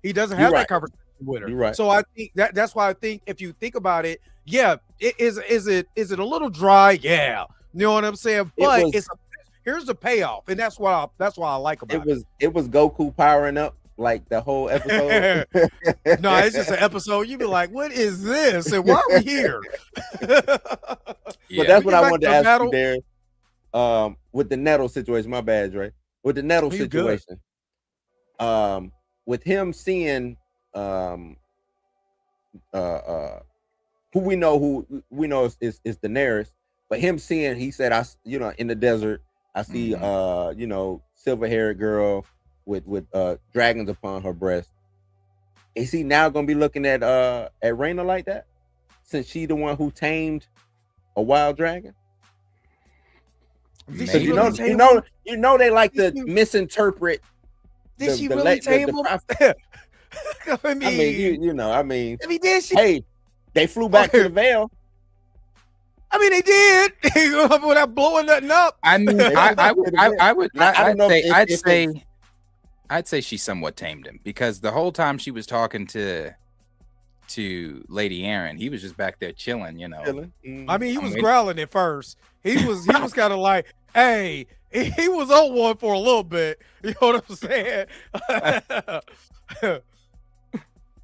He doesn't have that conversation with her. You're right. So I think that's why I think if you think about it, yeah, is it a little dry? Yeah, you know what I'm saying. But here's the payoff, and that's why I like about it. It was Goku powering up like the whole episode. No, it's just an episode. You be like, what is this? And why are we here? But that's what I wanted to ask you there. With the Nettle situation, my bad, Dre. With the Nettle situation, with him seeing who we know is Daenerys, but him seeing, he said, in the desert, I see silver-haired girl with dragons upon her breast. Is he now gonna be looking at Rhaena like that, since she the one who tamed a wild dragon? You know they like to misinterpret. Did she really tame him? I mean, did she? Hey, they flew back to the Vale. I mean, they did without blowing nothing up. I mean, I'd say she somewhat tamed him, because the whole time she was talking to Lady Aaron, he was just back there chilling, I mean, he was growling at first. He was kind of like, hey, he was on one for a little bit. You know what I'm saying?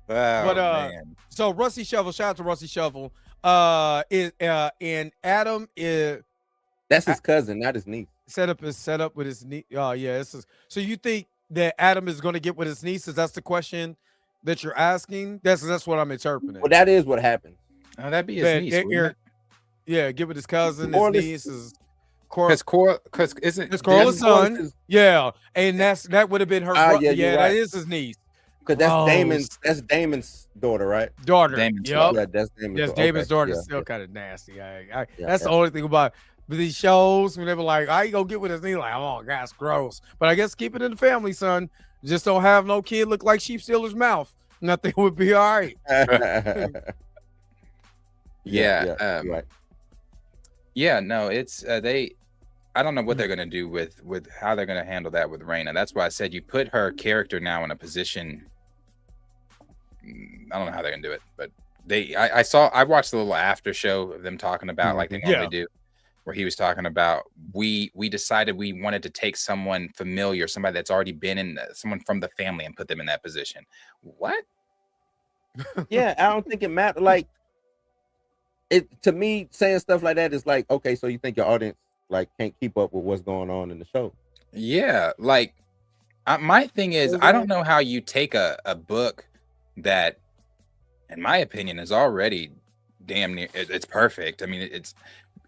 Man. So Rusty Shovel, shout out to Rusty Shovel. And Adam is that's his cousin, not his niece. Set up with his niece. Oh yeah, so you think that Adam is going to get with his niece? Is that's the question that you're asking? That's what I'm interpreting. Well, that is what happened. Oh, that'd be his niece. Yeah, get with his cousin, his niece is because isn't it's Corliss' son? Yeah, and that would have been her. That is his niece. Because that's Damon's daughter, right? Daughter. Damon's daughter. Yeah, that's Damon's daughter. Damon's daughter is still kind of nasty. That's the only thing about these shows when they were like, "I ain't gonna get with his niece." Like, oh, that's gross. But I guess keep it in the family, son. Just don't have no kid look like Sheep Stealer's mouth. Nothing would be all right. Right. Yeah, no, it's I don't know what they're gonna do with how they're gonna handle that with Rhaena. That's why I said you put her character now in a position. I don't know how they're gonna do it, but I watched the little after show of them talking about like they normally do, where he was talking about we decided we wanted to take someone familiar, somebody that's already been in, someone from the family, and put them in that position. What? Yeah, I don't think it matters. Like, it to me, saying stuff like that is like, okay, so you think your audience like can't keep up with what's going on in the show? Yeah, like my thing is, I don't know how you take a book that, in my opinion, is already damn near it's perfect. I mean,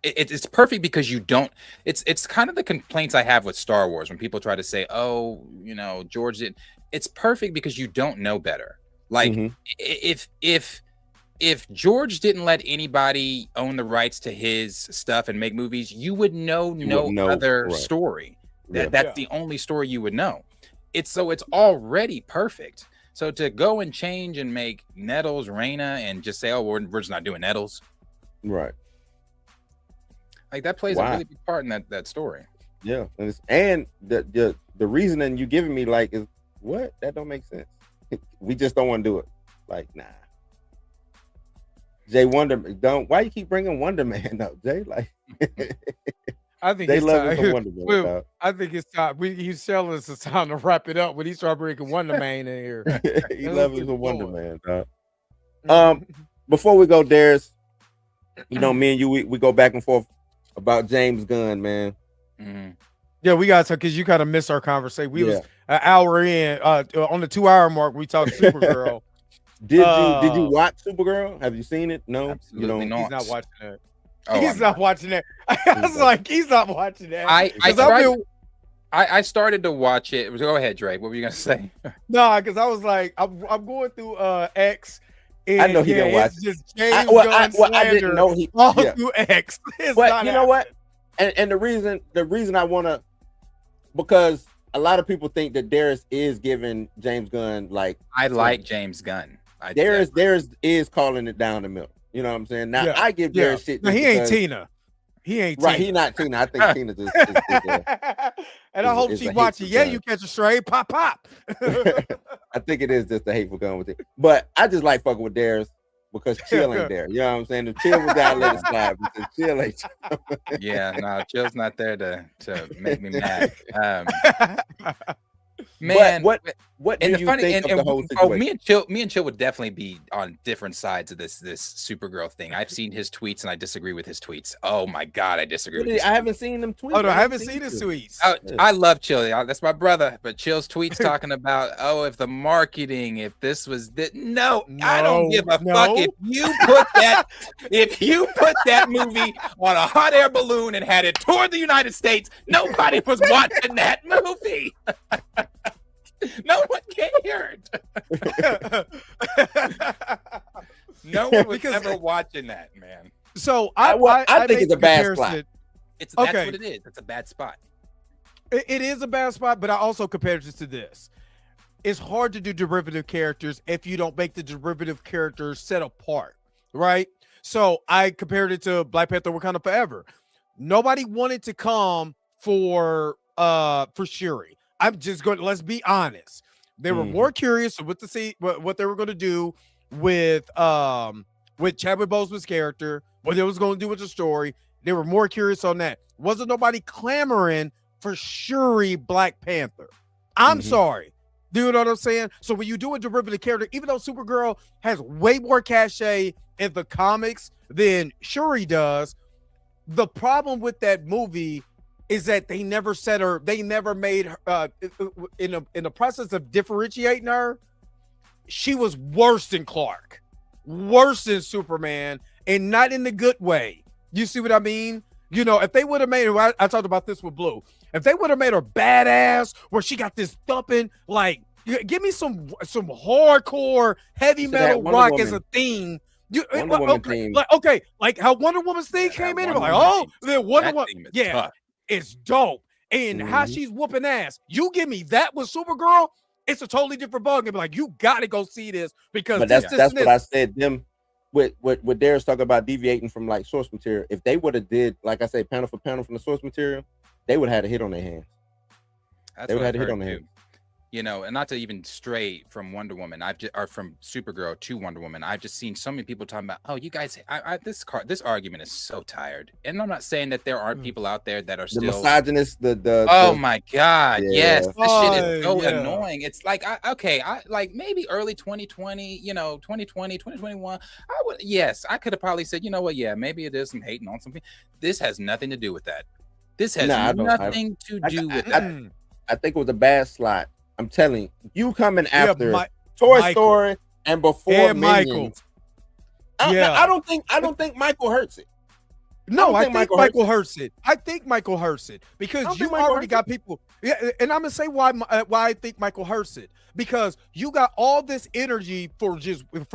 it's perfect because you don't. It's kind of the complaints I have with Star Wars when people try to say, oh, George did. It's perfect because you don't know better. Like if if George didn't let anybody own the rights to his stuff and make movies, you would know other story. That's the only story you would know. It's already perfect. So to go and change and make Nettles Raina and just say, oh, we're just not doing Nettles. Right. Like that plays a really big part in that story. Yeah. And the reasoning you giving me like is what? That don't make sense. We just don't want to do it. Like, nah. Jay Wonder, why you keep bringing Wonder Man up, Jay? Like, I think they it's love time. Wonder Man. I think it's time. He's telling us it's time to wrap it up when he started bringing Wonder Man in here. He loves his Wonder Man. Dog. Before we go, Darius, you know, me and you, we go back and forth about James Gunn, man. Mm-hmm. Yeah, we got to, because you kind of missed our conversation. We was an hour in, on the 2-hour mark. We talked Supergirl. Did you watch Supergirl? Have you seen it? No, absolutely not. He's not watching that. Oh, he's not watching that. I was like, he's not watching that. I started to watch it. Go ahead, Drake. What were you gonna say? No, because I was like, I'm going through X. And I know he don't watch. It's just James Gunn I didn't know he all through X. But you know what? And the reason I want to, because a lot of people think that Darius is giving James Gunn like. I like James Gunn. Darius is calling it down the middle. You know what I'm saying? Now I give Darius shit. No, he ain't Tina. He ain't right. Tina. He not Tina. I think Tina just. And I hope she watching. Yeah, you catch a stray, pop. I think it is just a hateful gun with it. But I just like fucking with Darius because Chill ain't there. You know what I'm saying? If Chill was down, let it slide. Because Chill ain't. Yeah, no, Chill's not there to make me mad. Man, what do you think of the whole situation? Me and Chill would definitely be on different sides of this Supergirl thing. I've seen his tweets and I disagree with his tweets. Oh my god, I disagree with his I haven't seen them tweets. Oh no, I haven't seen his tweets. I love Chill. That's my brother. But Chill's tweets talking about, if the marketing, if this was no, I don't give a fuck if you put that movie on a hot air balloon and had it toward the United States, nobody was watching that movie. No one cared. No one was ever watching that, man. So I think it's a bad spot. That's what it is. It's a bad spot. It is a bad spot, but I also compared it to this. It's hard to do derivative characters if you don't make the derivative characters set apart, right? So I compared it to Black Panther: Wakanda Forever. Nobody wanted to come for Shuri. I'm just going. Let's be honest. They were more curious what they were going to do with Chadwick Boseman's character, what they was going to do with the story. They were more curious on that. Wasn't nobody clamoring for Shuri Black Panther? I'm sorry. Do you know what I'm saying? So when you do a derivative character, even though Supergirl has way more cachet in the comics than Shuri does, the problem with that movie is that they never set her, they never made her in the process of differentiating her, she was worse than Clark, worse than Superman, and not in the good way. You see what I mean? You know, if they would have made her, I talked about this with Blue. If they would have made her badass, where she got this thumping, like, give me some hardcore heavy metal rock as a theme. Like how Wonder Woman's theme came in, and like, then Wonder Woman, it's dope. And how she's whooping ass. You give me that with Supergirl, it's a totally different bug. And be like, you got to go see this because that's what I said. Them with Darius talking about deviating from like source material. If they would have did, like I say, panel for panel from the source material, they would have had a hit on their hands. They would have had a hit on their hands. You know, and not to even stray from Wonder Woman, or from Supergirl to Wonder Woman. I've just seen so many people talking about, oh, you guys, this argument is so tired. And I'm not saying that there aren't people out there that are still misogynist. Oh my god, yes, this shit is so annoying. It's like, I like maybe early 2020, 2020, 2021. I could have probably said, you know what, maybe it is some hating on something. This has nothing to do with that. This has nothing to do with that. I think it was a bad slot. I'm telling you, coming after Toy Story and before Minions. I don't think Michael hurts it. No, I think Michael hurts it. I think Michael hurts it because you already got people. Yeah, and I'm gonna say why I think Michael hurts it, because you got all this energy for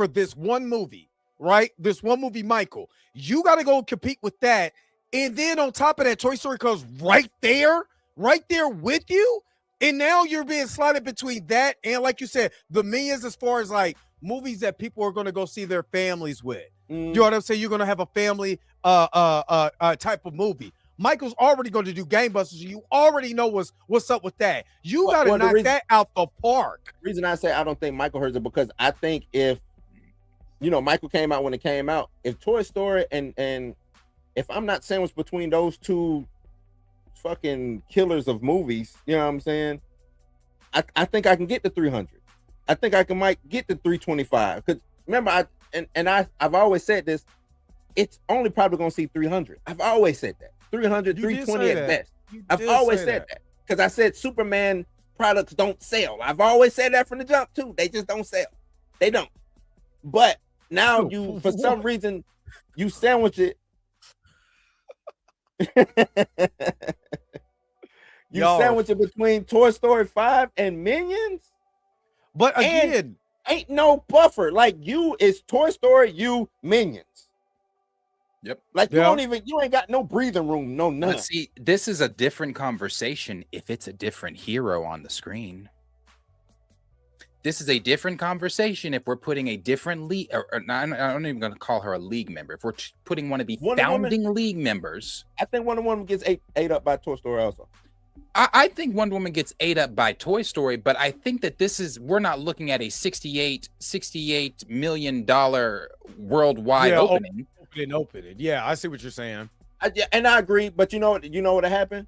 this one movie. right? This one movie, Michael. You got to go compete with that. And then on top of that, Toy Story goes right there with you. And now you're being slotted between that and, like you said, the Minions, as far as like movies that people are going to go see their families with. You know what I'm saying? You're going to have a family type of movie. Michael's already going to do gangbusters. You already know what's up with that. You got to knock that out the park. The reason I say I don't think Michael hurts it, because I think if, you know, Michael came out when it came out, if Toy Story and if I'm not sandwiched between those two fucking killers of movies, you know what I'm saying? I think I can get to 300. I think I might get to 325. Because remember, I've always said this, it's only probably going to see 300. I've always said that. 300, 320 at best. I've always said that. Because I said Superman products don't sell. I've always said that from the jump too. They just don't sell. They don't. But now you, for some reason, you sandwich it. You sandwich it between Toy Story 5 and Minions. But again, ain't no buffer. Like, you is Toy Story, you Minions. Yep. Like, you ain't got no breathing room, no none. But see, this is a different conversation if it's a different hero on the screen. This is a different conversation if we're putting a different league, I'm not even going to call her a league member. If we're putting one of the founding league members. I think Wonder Woman gets ate up by Toy Story also. I think Wonder Woman gets ate up by Toy Story, but I think that we're not looking at a $68 million worldwide opening. Opening. Yeah, I see what you're saying. And I agree, but you know what happened?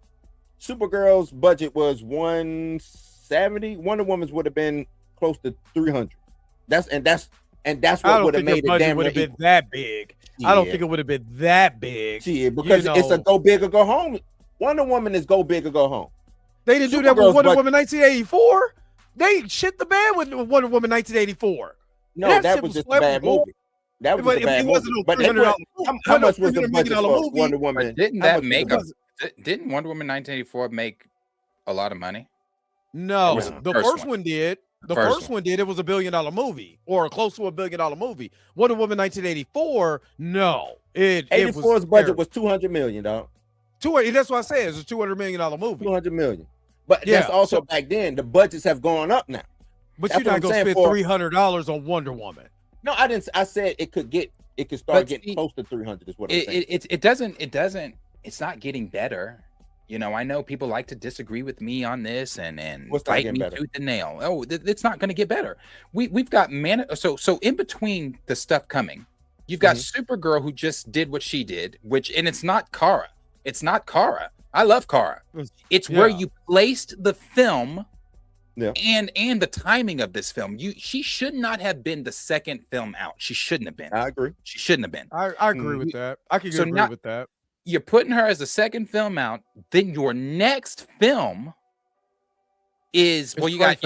Supergirl's budget was 170. Wonder Woman's would have been close to 300. That's what would have made it damn would have been that big. Yeah. I don't think it would have been that big. Yeah, because it's a go big or go home. Wonder Woman is go big or go home. They didn't do that with Wonder Woman 1984. They shit the bed with Wonder Woman 1984. No, that was just a bad movie. That was a bad movie. But how much was the budget for Wonder Woman? Didn't Wonder Woman 1984 make a lot of money? No, the first one did. The first one did. It was $1 billion movie, or close to $1 billion movie. Wonder Woman 1984, no. 84's budget was $200 million, dog. That's what I said. It's a $200 million movie. $200 million. But that's also back then. The budgets have gone up now. But you're not gonna spend $300 on Wonder Woman. No, I didn't. I said it could start getting close to 300. Is what I'm saying. It doesn't. It's not getting better. You know, I know people like to disagree with me on this and fight me tooth and nail. Oh, it's not going to get better. We've got so in between the stuff coming, you've got Supergirl, who just did what she did, and it's not Kara. It's not Kara. I love Kara. It's where you placed the film. Yeah. And the timing of this film. She should not have been the second film out. She shouldn't have been. I agree. She shouldn't have been. I agree with that. I can agree with that. You're putting her as the second film out. Then your next film is your next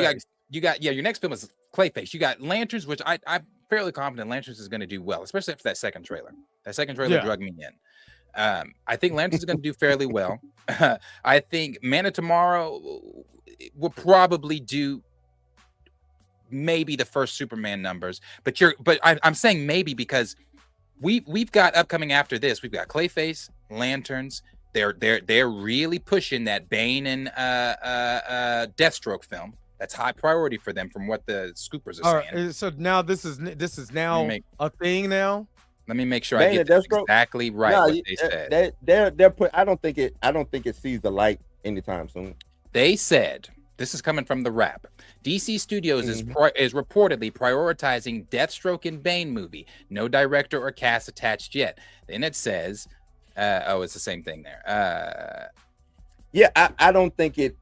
film is Clayface. You got Lanterns, which I'm fairly confident Lanterns is going to do well, especially after that second trailer. That second trailer drug me in. I think Lanterns is going to do fairly well. I think Man of Tomorrow will probably do maybe the first Superman numbers, but I'm saying maybe because we've got upcoming after this. We've got Clayface, Lanterns. They're really pushing that Bane and Deathstroke film. That's high priority for them, from what the scoopers are saying. Right, so now this is now a thing now. Let me make sure Bane I get exactly right what they said. They're I don't think it sees the light anytime soon. They said, this is coming from the Wrap, DC Studios is reportedly prioritizing Deathstroke and Bane movie. No director or cast attached yet. Then it says, it's the same thing there. I don't think it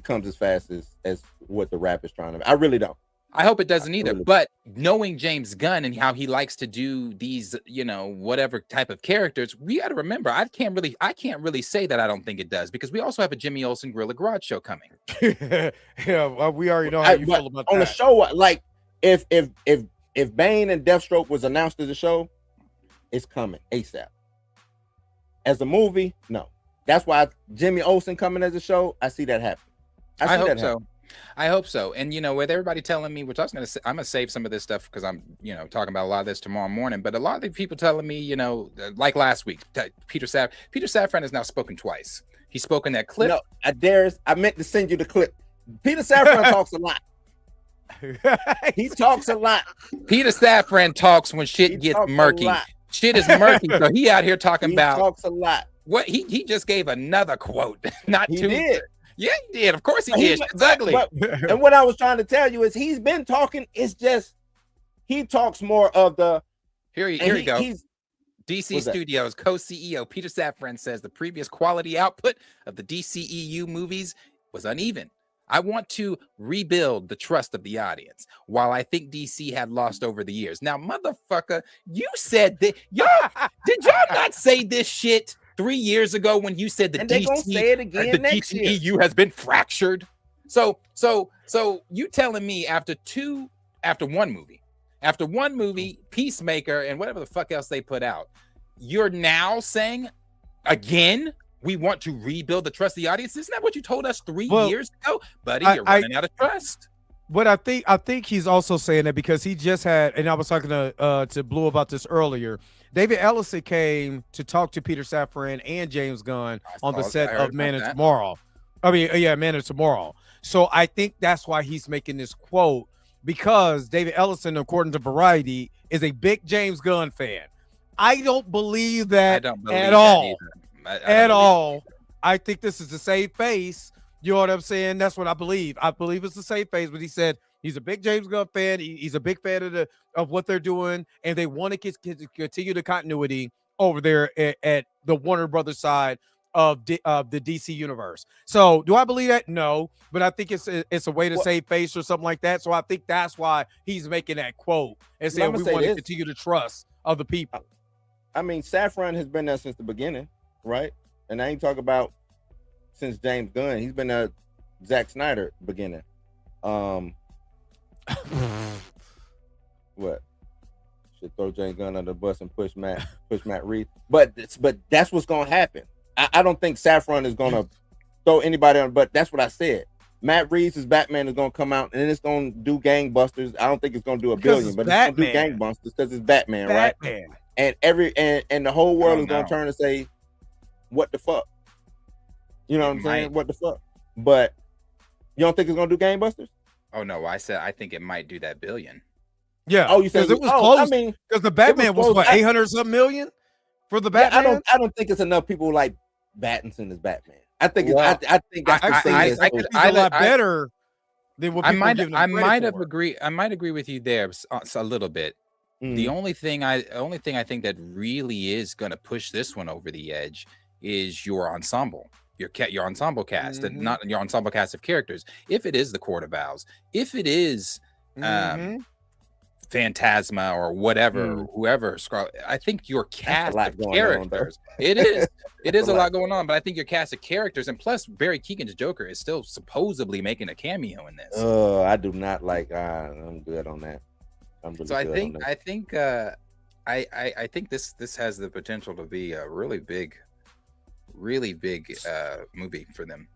comes as fast as what the Wrap is trying to. I really don't. I hope it doesn't either. But knowing James Gunn and how he likes to do these, whatever type of characters, we got to remember, I can't really say that I don't think it does, because we also have a Jimmy Olsen Gorilla Garage show coming. Well, we already know how you feel about that. On the show, like if Bane and Deathstroke was announced as a show, it's coming ASAP. As a movie, no. That's why Jimmy Olsen coming as a show, I see that happen. I hope so. I hope so. And with everybody telling me, which I was gonna say, I'm gonna save some of this stuff because I'm talking about a lot of this tomorrow morning. But a lot of the people telling me, like last week, Peter Safran has now spoken twice. He spoke in that clip. No, I meant to send you the clip. Peter Safran talks a lot. He talks a lot. Peter Safran talks when shit gets murky. Shit is murky, so he out here talking about. He talks a lot. What he just gave another quote. Not he two. Did. Yeah, he did. Of course he did. It's ugly. And what I was trying to tell you is he's been talking. It's just he talks more of the. Here you go. DC Studios co-CEO Peter Safran says the previous quality output of the DCEU movies was uneven. I want to rebuild the trust of the audience, while I think DC had lost over the years. Now, motherfucker, you said that. Did y'all not say this shit 3 years ago when you said the DCEU has been fractured? So you telling me after one movie, Peacemaker and whatever the fuck else they put out, you're now saying again we want to rebuild the trust of the audience? Isn't that what you told us 3 years ago, buddy? You're running out of trust. But I think he's also saying that because he just had, and I was talking to Blue about this earlier. David Ellison came to talk to Peter Safran and James Gunn on the set of Man of Tomorrow. Man of Tomorrow. So I think that's why he's making this quote, because David Ellison, according to Variety, is a big James Gunn fan. I don't believe that at all. At all. I think this is the same face. You know what I'm saying? That's what I believe. I believe it's the same face, but he said he's a big James Gunn fan. He's a big fan of what they're doing, and they want to continue the continuity over there at the Warner Brothers side of the DC universe. So do I believe that? No, but I think it's a way to save face or something like that. So I think that's why he's making that quote and saying we want to continue the trust of the people. I mean, Safran has been there since the beginning, right? And I ain't talking about since James Gunn. He's been a Zack Snyder beginning. What? Should throw James Gunn under the bus and push Matt Reeves. But that's what's gonna happen. I don't think Safran is gonna throw anybody on, but that's what I said. Matt Reeves' Batman is gonna come out and it's gonna do gangbusters. I don't think it's gonna do $1 billion, but it's gonna do gangbusters because it's Batman, right? And and the whole world is gonna turn and say, "What the fuck?" You know what I'm saying? What the fuck? But you don't think it's gonna do gangbusters? Oh no, I said I think it might do that $1 billion. Yeah. Oh, you said it was close. I mean, because the Batman was what, 800-something million for the Batman? Yeah, I don't think it's enough people like Pattinson as Batman. I think I think that's a lot better than what people I might agree with you there a little bit. The only thing I think that really is going to push this one over the edge is your ensemble, your ensemble cast, and not your ensemble cast of characters. If it is the Court of Owls, if it is Phantasma or whatever, whoever, I think your cast of characters. It is a lot going on, but I think your cast of characters, and plus Barry Keoghan's Joker is still supposedly making a cameo in this. I do not like. I'm good on that. I think this has the potential to be a really big movie for them.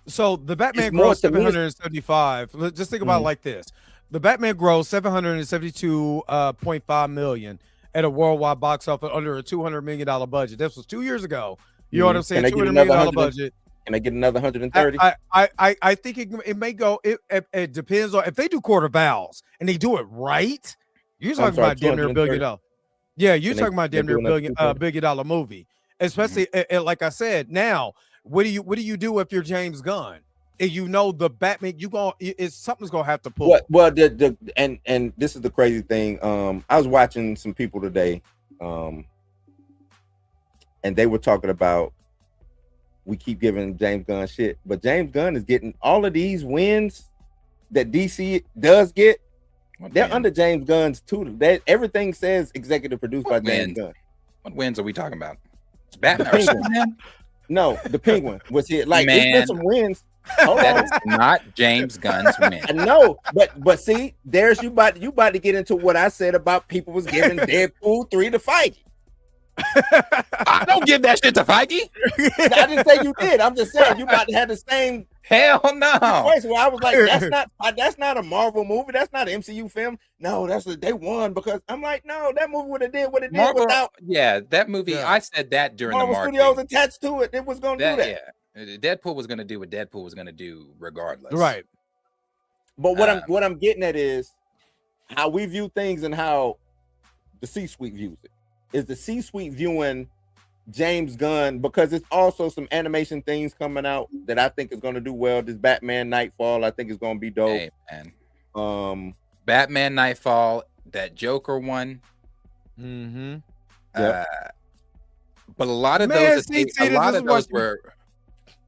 So the Batman grossed 775. Just think about it like this: the Batman grossed 772.5 million at a worldwide box office under a $200 million budget. This was 2 years ago. You know what I'm saying? $200 million budget. Can I get another 130? I think it may go. It depends on if they do Court of Owls and they do it right. You're talking about damn near $1 billion. Yeah, you're talking about damn near $1 billion movie. Especially like I said. Now, what do you do if you're James Gunn? And you know the Batman, something's gonna have to pull. Well, and this is the crazy thing. I was watching some people today, and they were talking about. We keep giving James Gunn shit, but James Gunn is getting all of these wins that DC does get. They're under James Gunn's tutor. Everything says executive produced by James Gunn. What wins are we talking about? It's Batman. No, the Penguin was here. Like, it's been some wins. That is not James Gunn's win. No, but see, there's you about to get into what I said about people was giving Deadpool 3 to Feige. I don't give that shit to Feige. I didn't say you did. I'm just saying you about to have the same. Hell no. Situation where I was like, that's not a Marvel movie. That's not an MCU film. No, they won because I'm like, no, that movie would have did what it did without. Yeah, that movie. Yeah. I said that during Marvel the marketing. Studios attached to it. It was going to do that. Yeah, Deadpool was going to do what Deadpool was going to do regardless. Right. But what I'm getting at is how we view things and how the C-suite views it. Is the C-suite viewing James Gunn, because it's also some animation things coming out that I think is going to do well. This Batman Nightfall, I think is going to be dope. Hey, man. Batman Nightfall, that Joker one. Mm-hmm. But a lot of those were.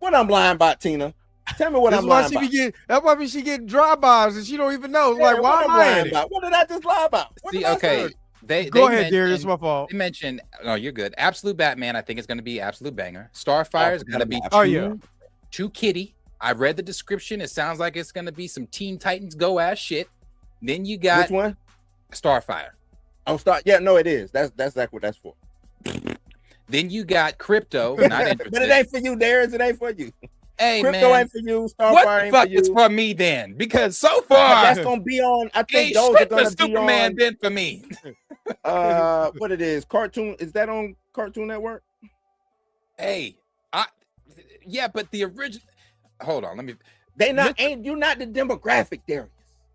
What I'm lying about, Tina? Tell me what I'm lying about. That's why she get drive-bys and she don't even know. Yeah, like, why am I lying about? What did I just lie about? See, okay. Go ahead, Darius. It's my fault. They mentioned, no, you're good. Absolute Batman, I think it's going to be absolute banger. Starfire is going to be too kiddie. I read the description. It sounds like it's going to be some Teen Titans go ass shit. Then you got which one? Starfire. Oh, yeah, no, it is. That's exactly what that's for. Then you got Crypto. Not interested. But it ain't for you, Darius. It ain't for you. Hey, Crypto man. ain't for you. Starfire ain't for you. It's for me then, because so far that's gonna be on. I think those are gonna be Superman on. Then for me. What it is? Cartoon? Is that on Cartoon Network? Hey, but the original. Hold on, let me. They not ain't you not the demographic, Darius.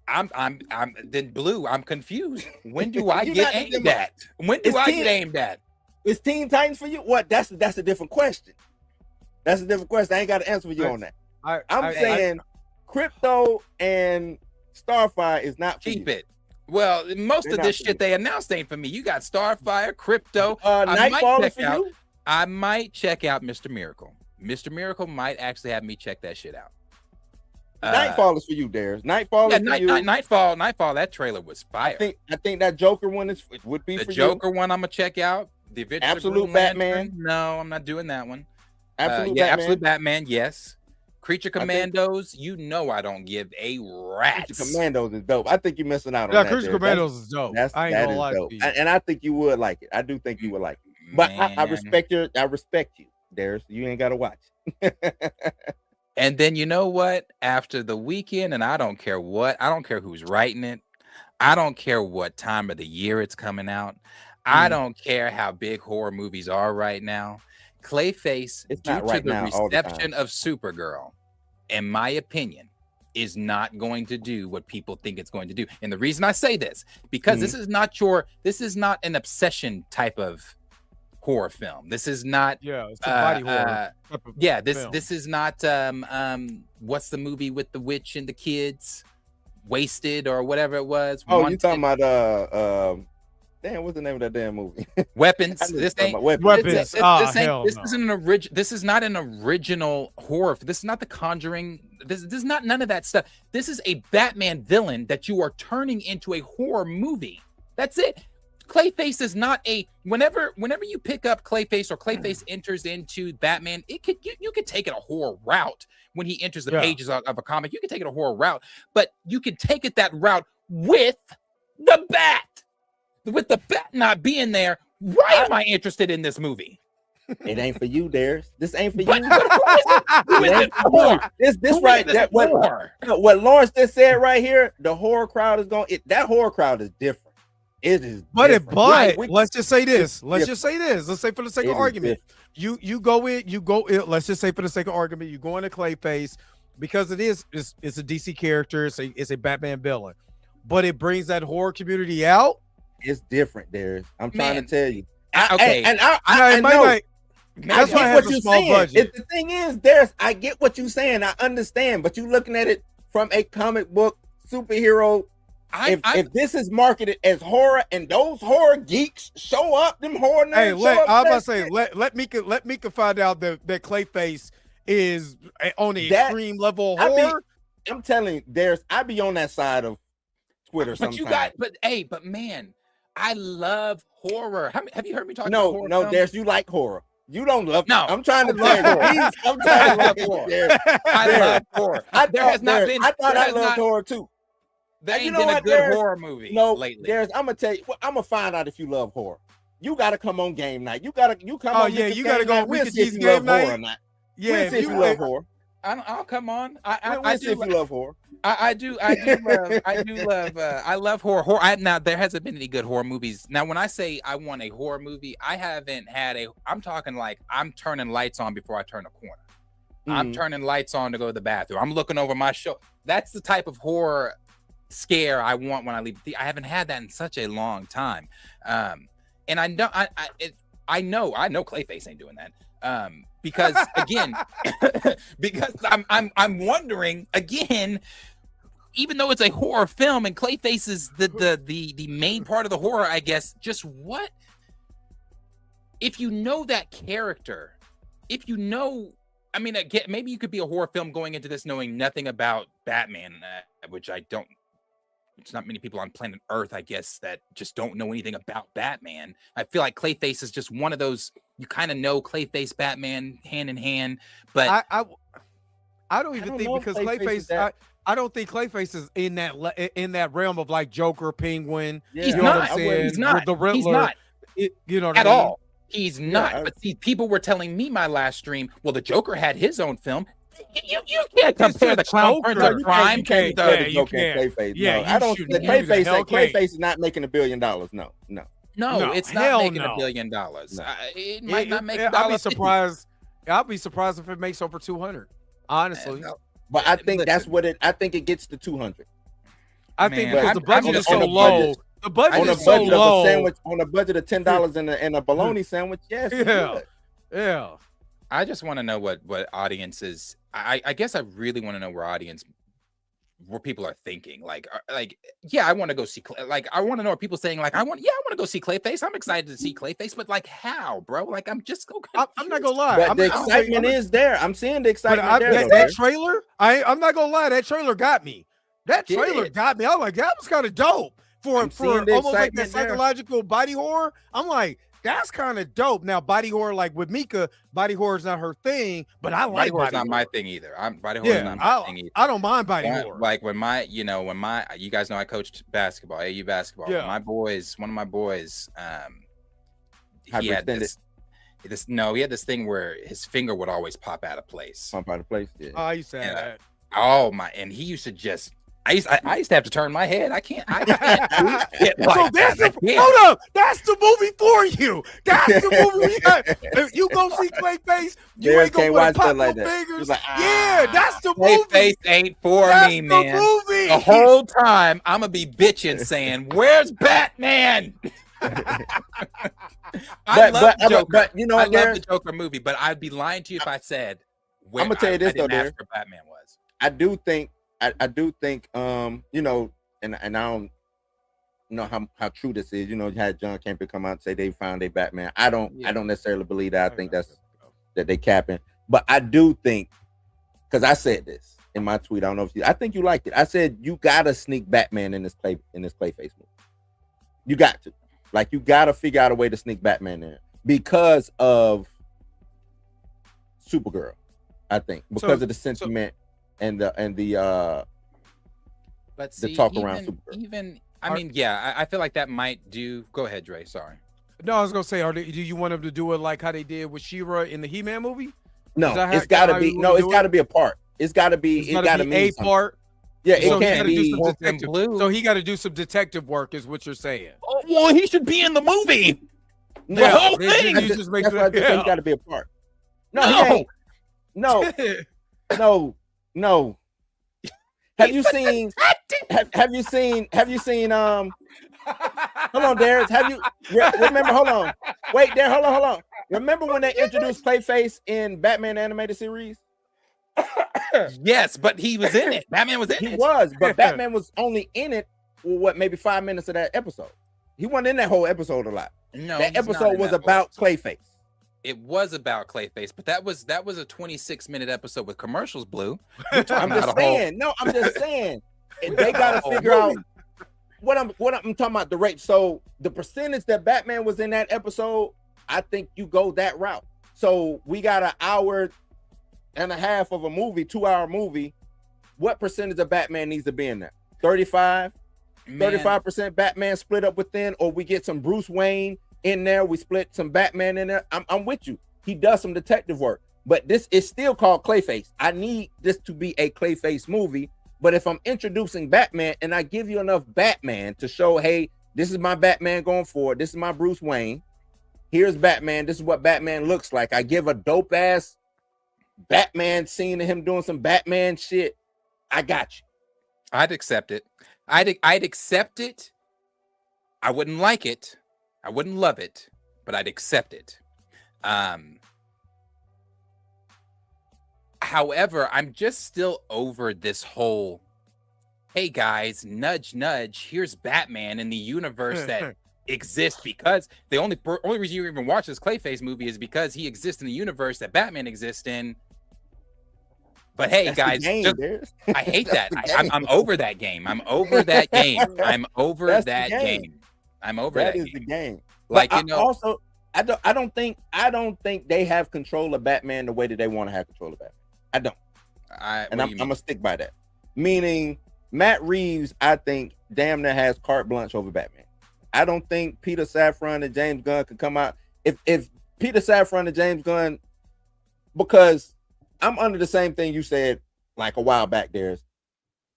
I'm then Blue. I'm confused. When do I get aimed at? When do I get aimed at? Is Teen Titans for you? What? That's a different question. That's a different question. I ain't got an answer for you on that. I'm saying Crypto and Starfire is not for keep you. It. Well, most of this shit they announced ain't for me. You got Starfire, Crypto. Nightfall is for you? I might check out Mr. Miracle. Mr. Miracle might actually have me check that shit out. Nightfall is for you, Darius. Nightfall is for you. Nightfall. That trailer was fire. I think that Joker one would be for you. The Joker one I'm gonna check out. The Absolute Batman. No, I'm not doing that one. Batman. Absolute Batman. Yes. Creature Commandos. I don't give a rat. Creature Commandos is dope. I think you're missing out on that. Yeah, Creature Commandos is dope. I ain't gonna lie to you. And I think you would like it. I do think you would like it. But I respect you, Darius. You ain't gotta watch. And then you know what? After the weekend, and I don't care who's writing it. I don't care what time of the year it's coming out. I don't care how big horror movies are right now. Clayface, due to the reception of Supergirl, in my opinion, is not going to do what people think it's going to do. And the reason I say this, because this is not an obsession type of horror film. This is not it's a body horror. This is not what's the movie with the witch and the kids? Wasted or whatever it was. You talking about damn, what's the name of that damn movie? Weapons. This ain't Weapons. This is not an original horror. This is not The Conjuring. This is not none of that stuff. This is a Batman villain that you are turning into a horror movie. That's it. Clayface is not whenever you pick up Clayface or Clayface enters into Batman, you could take it a horror route when he enters the pages of a comic. You can take it a horror route, but you can take it that route with the bat. With the bat not being there, why am I interested in this movie? It ain't for you, Darius. This ain't for you. Who is it for? This right. What Lawrence just said right here, the horror crowd is going. That horror crowd is different. It is. But let's just say this. Let's say for the sake of argument, you go in. Let's just say for the sake of argument, you go into Clayface because it's a DC character. It's a Batman villain, but it brings that horror community out. It's different, Darius. I'm trying to tell you. Okay. I know. That's why I have a small budget. The thing is, Darius, I get what you're saying. I understand, but you're looking at it from a comic book superhero. If this is marketed as horror and those horror geeks show up, them horror nerds let Mika find out that Clayface is on the extreme level of horror. I'm telling you, Darius, I be on that side of Twitter sometimes. But man, I love horror. Have you heard me talk about horror? No, Darius, you like horror. You don't love. No, I'm trying to tell you. I'm trying to love horror. I love horror. I thought I loved horror too. There ain't been a good horror movie lately. Darius, I'm gonna tell you. I'm gonna find out if you love horror. you gotta come on game night. You come Oh on. yeah, you gotta go. We'll see if Ricky's you love game horror night. or not. Yeah, We'll see if you love horror. I'll come on. We'll see if you love horror. I love horror. Now there hasn't been any good horror movies. Now, when I say I want a horror movie, I haven't had I'm talking like I'm turning lights on before I turn a corner. I'm turning lights on to go to the bathroom. I'm looking over my shoulder. That's the type of horror scare I want when I leave. I haven't had that in such a long time. And I know Clayface ain't doing that. Because again, because I'm wondering again, even though it's a horror film and Clayface is the main part of the horror, I guess, just what if you know that character, if you know, I mean, again, maybe you could be a horror film going into this knowing nothing about Batman, which I don't. It's not many people on planet Earth, I guess, that just don't know anything about Batman. I feel like Clayface is just one of those. You kind of know Clayface, Batman, hand in hand, but I don't even think because Clayface. I don't think Clayface is in that realm of like Joker, Penguin. Yeah. he's You know not. what I'm saying? He's not. The Riddler. He's not You know what at I mean? all. He's not. But see, people were telling me my last stream. Well, the Joker had his own film. You can't compare the Clown Prince of Crime to you can't. Clayface. Yeah, no, I don't. should. The Clayface is not making $1 billion. No. No, it's not making $1 billion. No. It might not make. I'll be surprised. I'll be surprised if it makes over 200. Honestly, but I think that's what it. I think it gets to 200. I think Man, because the budget is so on a low. budget- The budget On a is so budget of a low. sandwich, on a budget of $10 and a bologna sandwich, yes. Yeah. Yeah. I just want to know what audiences. I guess I really want to know where people are thinking. Like, yeah, I want to go see. I want to know, are people saying like, I want to go see Clayface. I'm excited to see Clayface, but like, how, bro? Like, I'm just I'm not gonna lie. But the excitement is there. I'm seeing the excitement there. That trailer, I'm not gonna lie. That trailer got me. That trailer got me. I'm like, that was kind of dope for almost like that psychological body horror. I'm like, that's kind of dope. Now, body horror, like with Mika, body horror is not her thing, but I like body horror. Is not my thing either. Body horror is not my thing either. I don't mind body horror. Like when you guys know I coached basketball, AU basketball. Yeah. One of my boys, he had this. He had this thing where his finger would always pop out of place. Pop out of place. Yeah. Oh, you said that. Oh my! And he used to just. I used to have to turn my head. I can't do it So that's hold up. That's the movie for you. That's the movie. If you go see Clayface, you ain't gonna want to pop your fingers. Like, yeah, that's the movie. Clayface ain't for me, man. The whole time I'm gonna be bitching, saying, "Where's Batman?" I love the Joker movie, but I'd be lying to you if I said. I'm gonna tell you this though, where Batman was. I do think, and I don't know how true this is. You had John Kemp come out and say they found a Batman. I don't necessarily believe that. I think that they capping. But I do think, because I said this in my tweet. I don't know if I think you liked it. I said you gotta sneak Batman in this Clayface movie. You got to. Like, you gotta figure out a way to sneak Batman in because of Supergirl. I think because of the sentiment and the talk around Supergirl. I feel like that might do. Go ahead, Dre. Sorry. No, I was gonna say, do you want them to do it like how they did with She-Ra in the He-Man movie? No, it's gotta be. No, it's gotta be a part. It's gotta be. It gotta be a part. Yeah, it can't be. So he got to do some detective work, is what you're saying. Oh, well, he should be in the movie. The whole thing. That's why I just say he got to be a part. No. No. Have you seen? Have you seen? Hold on, Darius. Have you remember? Hold on. Wait, there. Hold on. Remember when they introduced Clayface in Batman animated series? Yes, but he was in it. Batman was in it. He was, but Batman was only in it for maybe 5 minutes of that episode. He wasn't in that whole episode a lot. No, that episode was about Clayface. It was about Clayface, but that was a 26-minute episode with commercials, Blue. I'm just saying. No, I'm just saying. They gotta figure out what I'm talking about, the rate. So the percentage that Batman was in that episode, I think you go that route. So we got an hour and a half of a movie, 2-hour movie. What percentage of Batman needs to be in there? 35% Batman split up within, or we get some Bruce Wayne in there. We split some Batman in there. I'm with you. He does some detective work, but this is still called Clayface. I need this to be a Clayface movie. But if I'm introducing Batman and I give you enough Batman to show, hey, this is my Batman going forward. This is my Bruce Wayne. Here's Batman. This is what Batman looks like. I give a dope ass Batman scene of him doing some Batman shit. I got you. I'd accept it. I'd accept it. I wouldn't like it. I wouldn't love it, but I'd accept it. However, I'm just still over this whole, hey guys, nudge, nudge, here's Batman in the universe that exists, because the only reason you even watch this Clayface movie is because he exists in the universe that Batman exists in. But hey, guys, I hate that. I'm over that game. I'm over that game. I'm over that game. I'm over that game. That is the game. Like, you know, also, I don't think they have control of Batman the way that they want to have control of Batman. I don't. I'm gonna stick by that. Meaning, Matt Reeves, I think, damn near has carte blanche over Batman. I don't think Peter Safran and James Gunn could come out. If Peter Safran and James Gunn, because I'm under the same thing you said like a while back, there's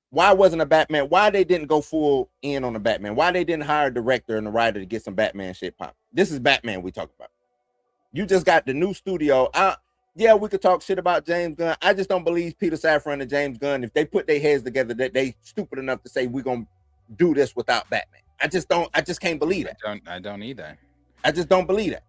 why wasn't a Batman? Why they didn't go full in on the Batman? Why they didn't hire a director and a writer to get some Batman shit pop? This is Batman we talk about. You just got the new studio. Yeah, we could talk shit about James Gunn. I just don't believe Peter Safran and James Gunn, if they put their heads together, that they stupid enough to say we're gonna do this without Batman. I just can't believe it. I don't either. I just don't believe it.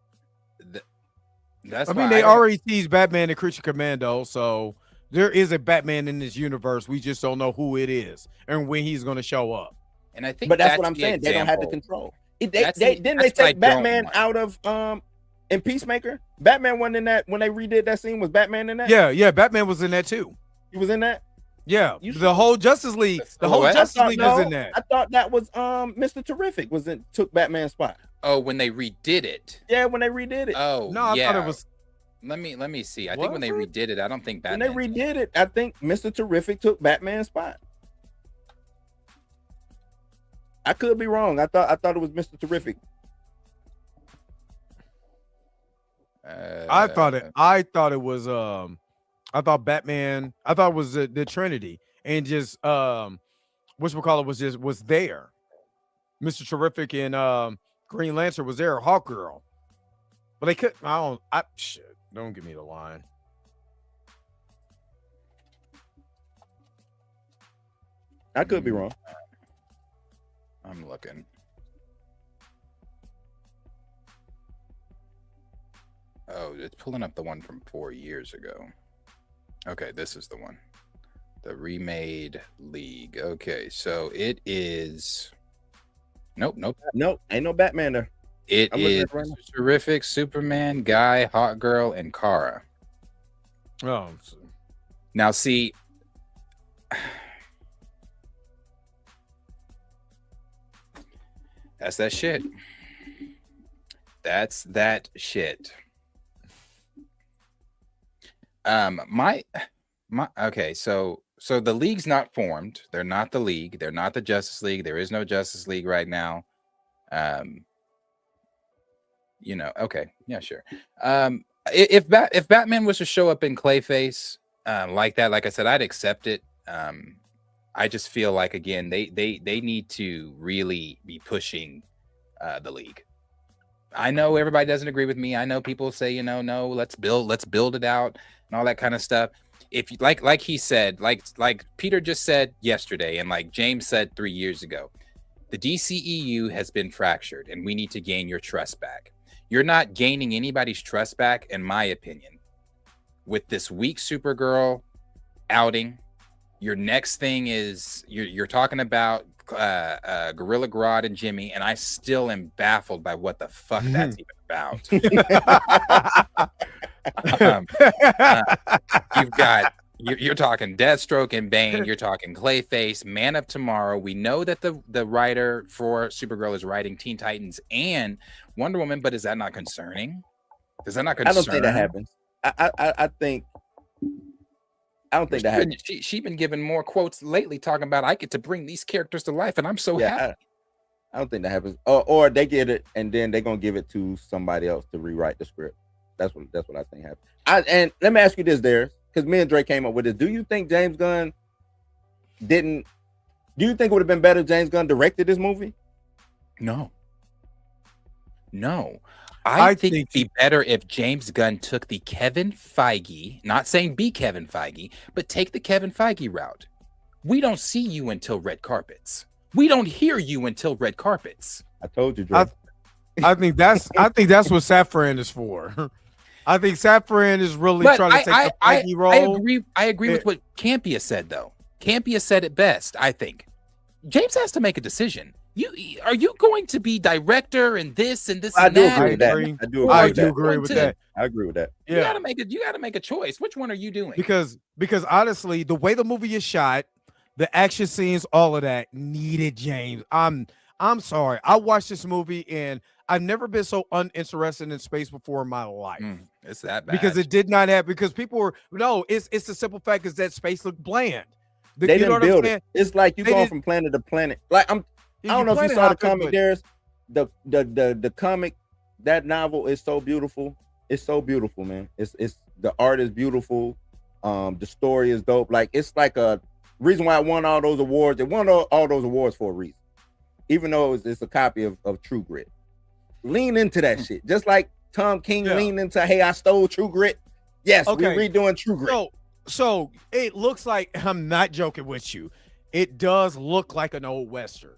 They already teased Batman and Creature Commando, so there is a Batman in this universe. We just don't know who it is and when he's gonna show up. And I think, but that's what I'm saying. They don't have the control. Didn't they take Batman out of in Peacemaker? Batman wasn't in that when they redid that scene. Was Batman in that? Yeah, Batman was in that too. He was in that. Yeah, the whole Justice League. The whole Justice League was in that. I thought that was Mr. Terrific took Batman's spot. Oh, when they redid it. Yeah, when they redid it. Oh, no, I thought it was. Let me see. I think when they redid it, I don't think Batman. When they redid it, I think Mr. Terrific took Batman's spot. I could be wrong. I thought it was Mr. Terrific. I thought it was I thought Batman, I thought it was the Trinity, and just whatchamacallit was there. Mr. Terrific and Green Lantern was there, Hawkgirl. But they couldn't, don't give me the line. I could be wrong. I'm looking. Oh, it's pulling up the one from 4 years ago. Okay, this is the one. The remade League. Okay, so it is. Nope. Ain't no Batman there. It is Terrific, Superman, Guy, Hawkgirl, and Kara. Oh, now see. That's that shit. That's that shit. Okay, so the league's not formed. They're not the league. They're not the Justice League. There is no Justice League right now. Okay, yeah, sure. If Batman was to show up in Clayface like that, like I said, I'd accept it. I just feel like, again, they need to really be pushing the league. I know everybody doesn't agree with me. I know people say, no, let's build it out and all that kind of stuff. If you like he said, like Peter just said yesterday, and like James said 3 years ago, the DCEU has been fractured, and we need to gain your trust back. You're not gaining anybody's trust back, in my opinion, with this weak Supergirl outing. Your next thing is you're talking about Gorilla Grodd and Jimmy, and I still am baffled by what the fuck that's even about. You're talking Deathstroke and Bane. You're talking Clayface, Man of Tomorrow. We know that the writer for Supergirl is writing Teen Titans and Wonder Woman, but is that not concerning? Does that not concern? I don't think that happens. I don't think that happens. She's been giving more quotes lately talking about, I get to bring these characters to life, and I'm so happy. I don't think that happens. Or they get it and then they're gonna give it to somebody else to rewrite the script. That's what I think happens. And let me ask you this, Darius, because me and Drake came up with this. Do you think James Gunn didn't? Do you think it would have been better if James Gunn directed this movie? No. I think it'd be better if James Gunn took the Kevin Feige, not saying be Kevin Feige, but take the Kevin Feige route. We don't see you until red carpets. We don't hear you until red carpets. I told you, Drake. I think that's what Safran is for. I think Safran is really trying to take the Feige role. I agree with what Campia said, though. Campia said it best, I think. James has to make a decision. Are you going to be director and this and this and that? I do agree with that. I agree with that. Yeah. You gotta make a choice. Which one are you doing? Because honestly, the way the movie is shot, the action scenes, all of that needed James. I'm sorry. I watched this movie and I've never been so uninterested in space before in my life. It's that bad. Because it did not have, because people were, no, it's the simple fact is that space looked bland. They didn't build it. It's like you going from planet to planet. Like I don't know if you saw the comic. There's the comic, that novel is so beautiful. It's so beautiful, man. It's the art is beautiful. The story is dope. Like it's like a reason why it won all those awards. It won all those awards for a reason. Even though it's a copy of True Grit. Lean into that shit. Just like Tom King leaned into, hey, I stole True Grit. Yes, we're redoing True Grit. So it looks like, I'm not joking with you, it does look like an old Western.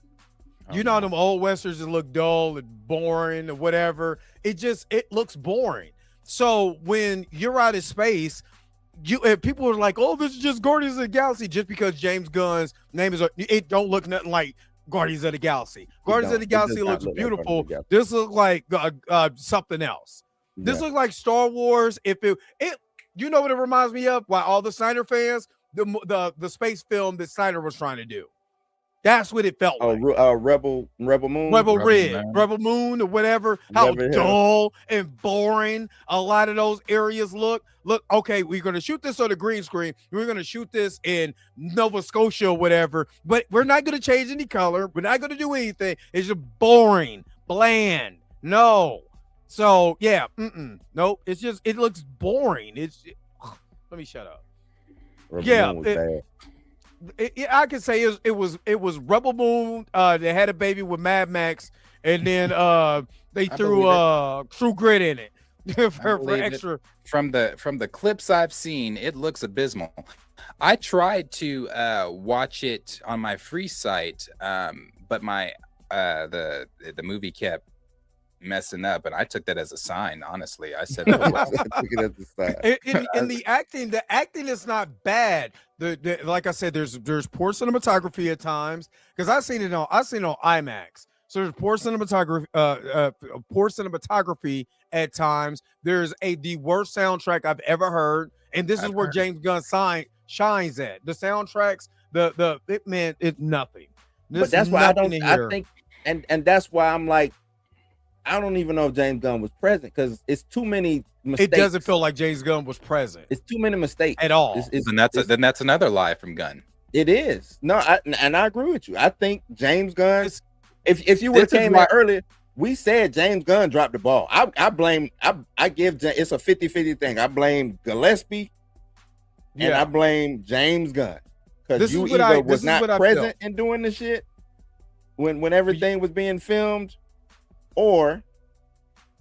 You know them old Westerns that look dull and boring or whatever. It looks boring. So when you're out of space, people are like, oh, this is just Guardians of the Galaxy, just because James Gunn's name is, it don't look nothing like Guardians of the Galaxy. Guardians of the Galaxy looks beautiful. This looks like something else. This looks like Star Wars. If it you know what it reminds me of? Why all the Snyder fans, the space film that Snyder was trying to do. That's what it felt like. Rebel Moon, Rebel Moon, or whatever. How dull and boring a lot of those areas look. Look, okay, we're gonna shoot this on the green screen. We're gonna shoot this in Nova Scotia or whatever, but we're not gonna change any color. We're not gonna do anything. It's just boring, bland. No. So yeah, nope. It's just it looks boring. Let me shut up. I can say it was Rebel Moon. They had a baby with Mad Max, and then they threw True Grit in it for extra. From the clips I've seen, it looks abysmal. I tried to watch it on my free site, but my the movie kept messing up, and I took that as a sign. Honestly, I said, I took it as a sign. In the acting is not bad. The like I said, there's poor cinematography at times, because I've seen it on IMAX. So there's poor cinematography at times. There's the worst soundtrack I've ever heard, and this is where James Gunn shines at. The soundtracks, it's nothing. But that's why I think, and that's why I'm like, I don't even know if James Gunn was present, because it's too many mistakes. It doesn't feel like James Gunn was present. It's too many mistakes at all. Then that's another lie from Gunn. It is. No, I agree with you. I think James Gunn. If you would have came out earlier, we said James Gunn dropped the ball. I give it's a 50-50 thing. I blame Gillespie and I blame James Gunn, because you either was not present in doing the shit when everything was being filmed, or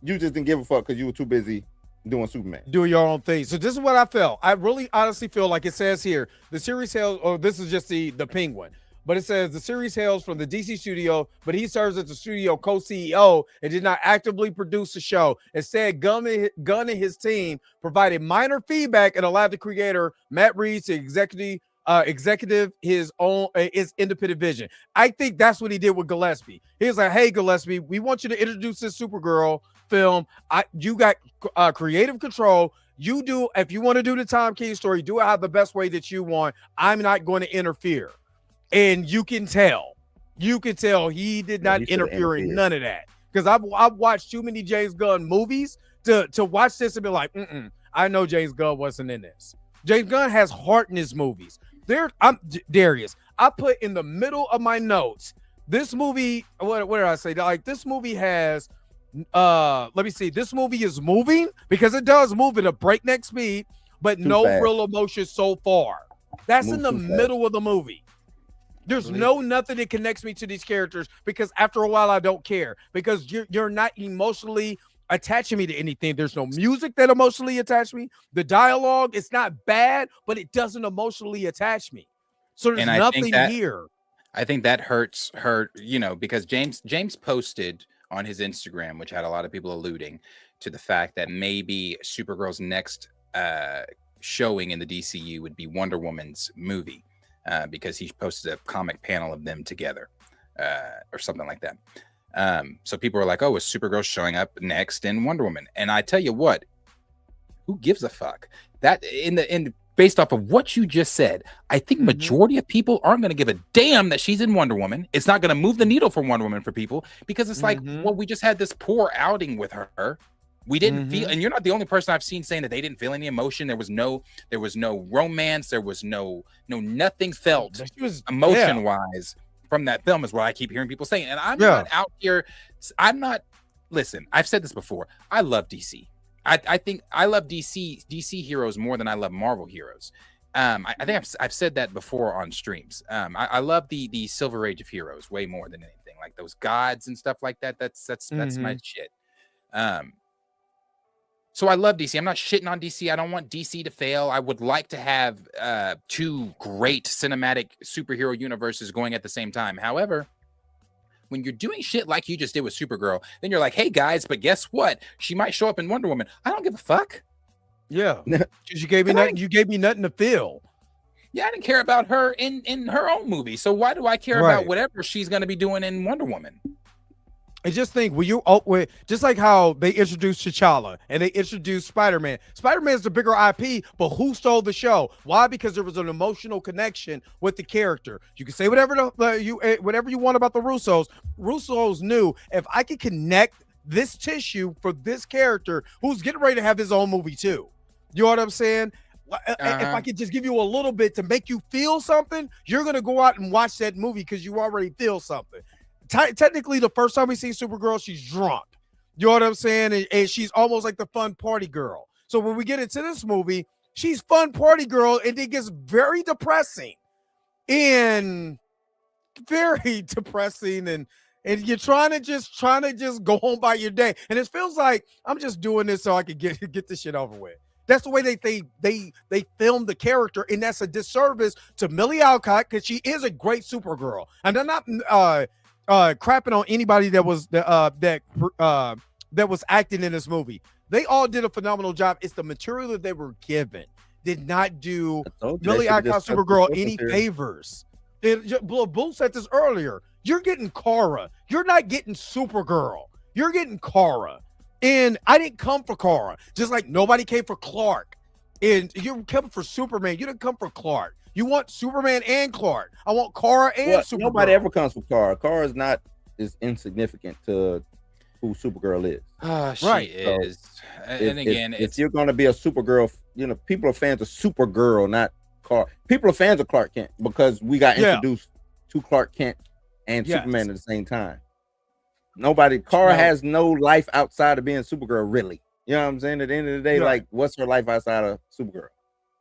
you just didn't give a fuck because you were too busy doing Superman. Do your own thing. So this is what I felt. I really honestly feel like it says here, the series hails, or this is just the Penguin, but it says the series hails from the DC studio, but he serves as the studio co-CEO and did not actively produce the show. Instead, Gunn and his team provided minor feedback and allowed the creator, Matt Reeves, to executive his independent vision. I think that's what he did with Gillespie. He was like, hey, Gillespie, we want you to introduce this Supergirl film. You got creative control. You do, if you want to do the Tom King story, do it how the best way that you want. I'm not going to interfere. And you can tell he did not interfere in none of that. Because I've watched too many James Gunn movies to watch this and be like, I know James Gunn wasn't in this. James Gunn has heart in his movies. I'm Darius. I put in the middle of my notes, this movie, what did I say? Like this movie has let me see. This movie is moving because it does move at a breakneck speed, but no real emotion so far. That's in the middle of the movie. There's nothing that connects me to these characters because after a while I don't care because you're not emotionally attaching me to anything. There's no music that emotionally attach me. The dialogue, it's not bad, but it doesn't emotionally attach me. So there's nothing here. I think that hurts her, because James posted on his Instagram, which had a lot of people alluding to the fact that maybe Supergirl's next showing in the DCU would be Wonder Woman's movie, because he posted a comic panel of them together, or something like that. So people were like, "Oh, is Supergirl showing up next in Wonder Woman?" And I tell you what, who gives a fuck? That based off of what you just said, I think majority of people aren't going to give a damn that she's in Wonder Woman. It's not going to move the needle for Wonder Woman for people because it's like, well, we just had this poor outing with her. We didn't feel, and you're not the only person I've seen saying that they didn't feel any emotion. There was no romance. There was nothing felt emotion wise from that film is what I keep hearing people saying. And I'm not out here. Listen, I've said this before. I love DC. I think I love DC heroes more than I love Marvel heroes. I think I've said that before on streams. I love the Silver Age of heroes way more than anything, like those gods and stuff like that. That's my shit. So I love DC. I'm not shitting on DC. I don't want DC to fail. I would like to have two great cinematic superhero universes going at the same time. However, when you're doing shit like you just did with Supergirl, then you're like, hey guys, but guess what? She might show up in Wonder Woman. I don't give a fuck. Yeah. Because you gave me nothing. You gave me nothing to feel. Yeah, I didn't care about her in her own movie. So why do I care about whatever she's going to be doing in Wonder Woman? I just think just like how they introduced T'Challa and they introduced Spider-Man. Spider-Man is the bigger IP, but who stole the show? Why? Because there was an emotional connection with the character. You can say whatever you want about the Russos. Russos knew if I could connect this tissue for this character who's getting ready to have his own movie too. You know what I'm saying? If I could just give you a little bit to make you feel something, you're gonna go out and watch that movie because you already feel something. Technically, the first time we see Supergirl, she's drunk. You know what I'm saying? And she's almost like the fun party girl. So when we get into this movie, she's fun party girl, and it gets very depressing. And you're trying to just go home by your day. And it feels like I'm just doing this so I can get this shit over with. That's the way they filmed the character, and that's a disservice to Millie Alcock because she is a great Supergirl. And I'm not crapping on anybody that was acting in this movie. They all did a phenomenal job. It's the material that they were given did not do Millie Alcock Supergirl any favors. Bull said this earlier. You're getting Kara. You're not getting Supergirl. You're getting Kara. And I didn't come for Kara. Just like nobody came for Clark. And you came for Superman. You didn't come for Clark. You want Superman and Clark. I want Kara and Supergirl. Nobody ever comes for Kara. Kara is not as insignificant to who Supergirl is. She is. And again, if you're going to be a Supergirl, people are fans of Supergirl, not Kara. People are fans of Clark Kent because we got introduced to Clark Kent and Superman at the same time. Kara has no life outside of being Supergirl, really. You know what I'm saying? At the end of the day, like, what's her life outside of Supergirl?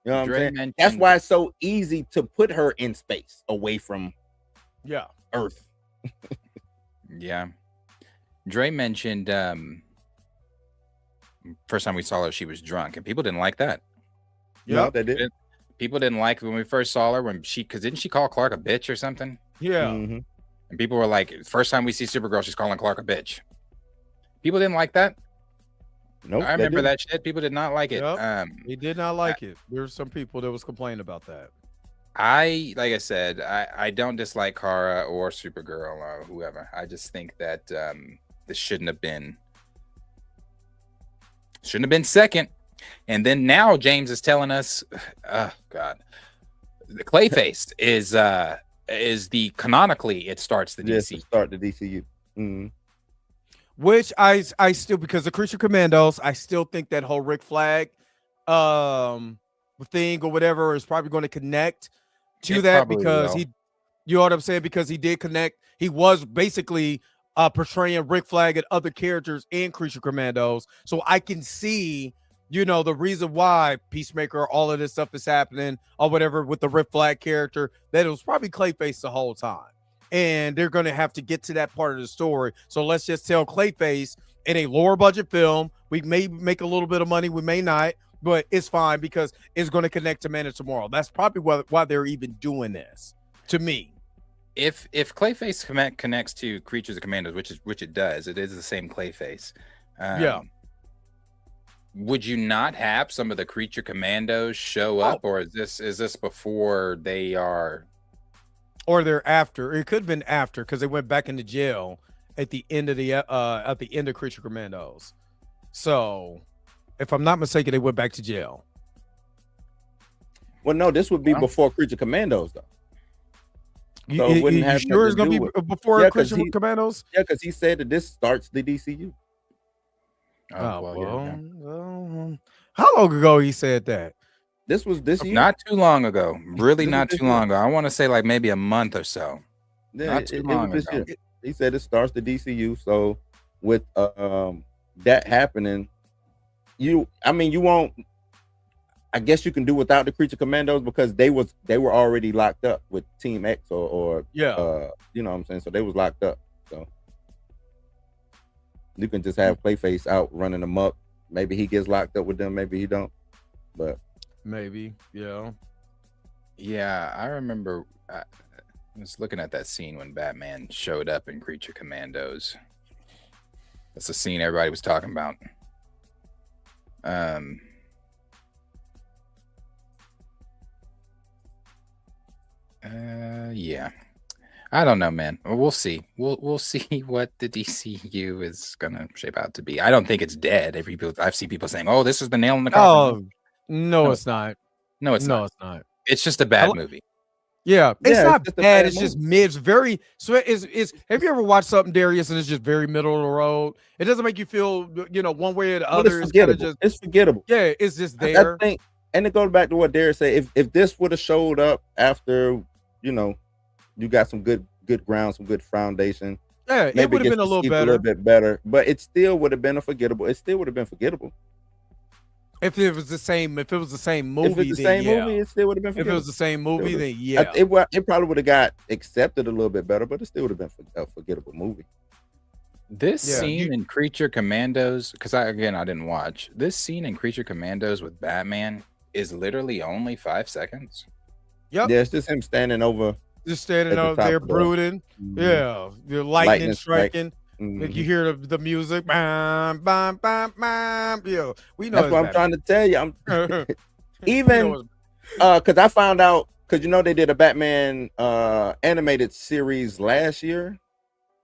You know what I'm saying? That's why it's so easy to put her in space away from Earth. Yeah. Dre mentioned first time we saw her, she was drunk, and people didn't like that. Yeah, they did. People didn't like when we first saw her because didn't she call Clark a bitch or something? Yeah. Mm-hmm. And people were like, first time we see Supergirl, she's calling Clark a bitch. People didn't like that. Nope, I remember that shit. People did not like it. Yep. They did not like it. There were some people that was complaining about that. Like I said, I don't dislike Kara or Supergirl or whoever. I just think that this shouldn't have been second. And then now James is telling us, oh God, the Clayface is the canonically it starts the DC. Start the DCU. Mm-hmm. Which I still, because the Creature Commandos, I still think that whole Rick Flag thing or whatever is probably going to connect to that because you know what I'm saying? Because he did connect he was basically portraying Rick Flag and other characters in Creature Commandos. So I can see, you know, the reason why Peacemaker, all of this stuff is happening or whatever with the Rick Flag character, that it was probably Clayface the whole time. And they're going to have to get to that part of the story. So let's just tell Clayface in a lower budget film, we may make a little bit of money, we may not, but it's fine because it's going to connect to Man of Tomorrow. That's probably why they're even doing this, to me. If Clayface connects to Creatures of Commandos, which it does, it is the same Clayface. Yeah. Would you not have some of the Creature Commandos show up, or is this before they are? Or they're after. It could have been after because they went back into jail at the end of Creature Commandos. So, if I'm not mistaken, they went back to jail. Well, no, this would be before Creature Commandos, though. So you sure it's going to be before Creature Commandos? Yeah, because he said that this starts the DCU. Well, how long ago he said that? This was this year? Not too long ago. Really not too long ago. I want to say like maybe a month or so. Yeah, not too long ago. He said it starts the DCU. So with that happening, you won't. I guess you can do without the Creature Commandos because they were already locked up with Team X or you know what I'm saying. So they was locked up. So you can just have Clayface out running amok. Maybe he gets locked up with them. Maybe he don't. But maybe, yeah. I remember. I was looking at that scene when Batman showed up in Creature Commandos. That's the scene everybody was talking about. Yeah. I don't know, man. We'll see. We'll see what the DCU is gonna shape out to be. I don't think it's dead. I've seen people saying, "Oh, this is the nail in the coffin." Oh, no, it's not. No, it's not. It's just a bad movie. Yeah, it's not bad. It's just mid. It's very. So is. Have you ever watched something, Darius, and it's just very middle of the road? It doesn't make you feel, one way or the other. It's forgettable. Yeah, it's just there. I think, and it goes back to what Darius said. If this would have showed up after, you got some good ground, some good foundation. Yeah, it would have been a little bit better, but it still would have been forgettable. It still would have been forgettable. If it was the same movie, it still would have been forgettable. If it was the same movie, then yeah. It probably would have got accepted a little bit better, but it still would have been a forgettable movie. This scene in Creature Commandos, because I didn't watch. This scene in Creature Commandos with Batman is literally only 5 seconds. Yep. Yeah, it's just him standing over. Just standing over there brooding. Mm-hmm. Yeah. You're lightning striking. Mm-hmm. Like you hear the music. Bam, bam, bam, bam. Yeah. We know that's what I'm trying to tell you. I'm even because I found out because they did a Batman animated series last year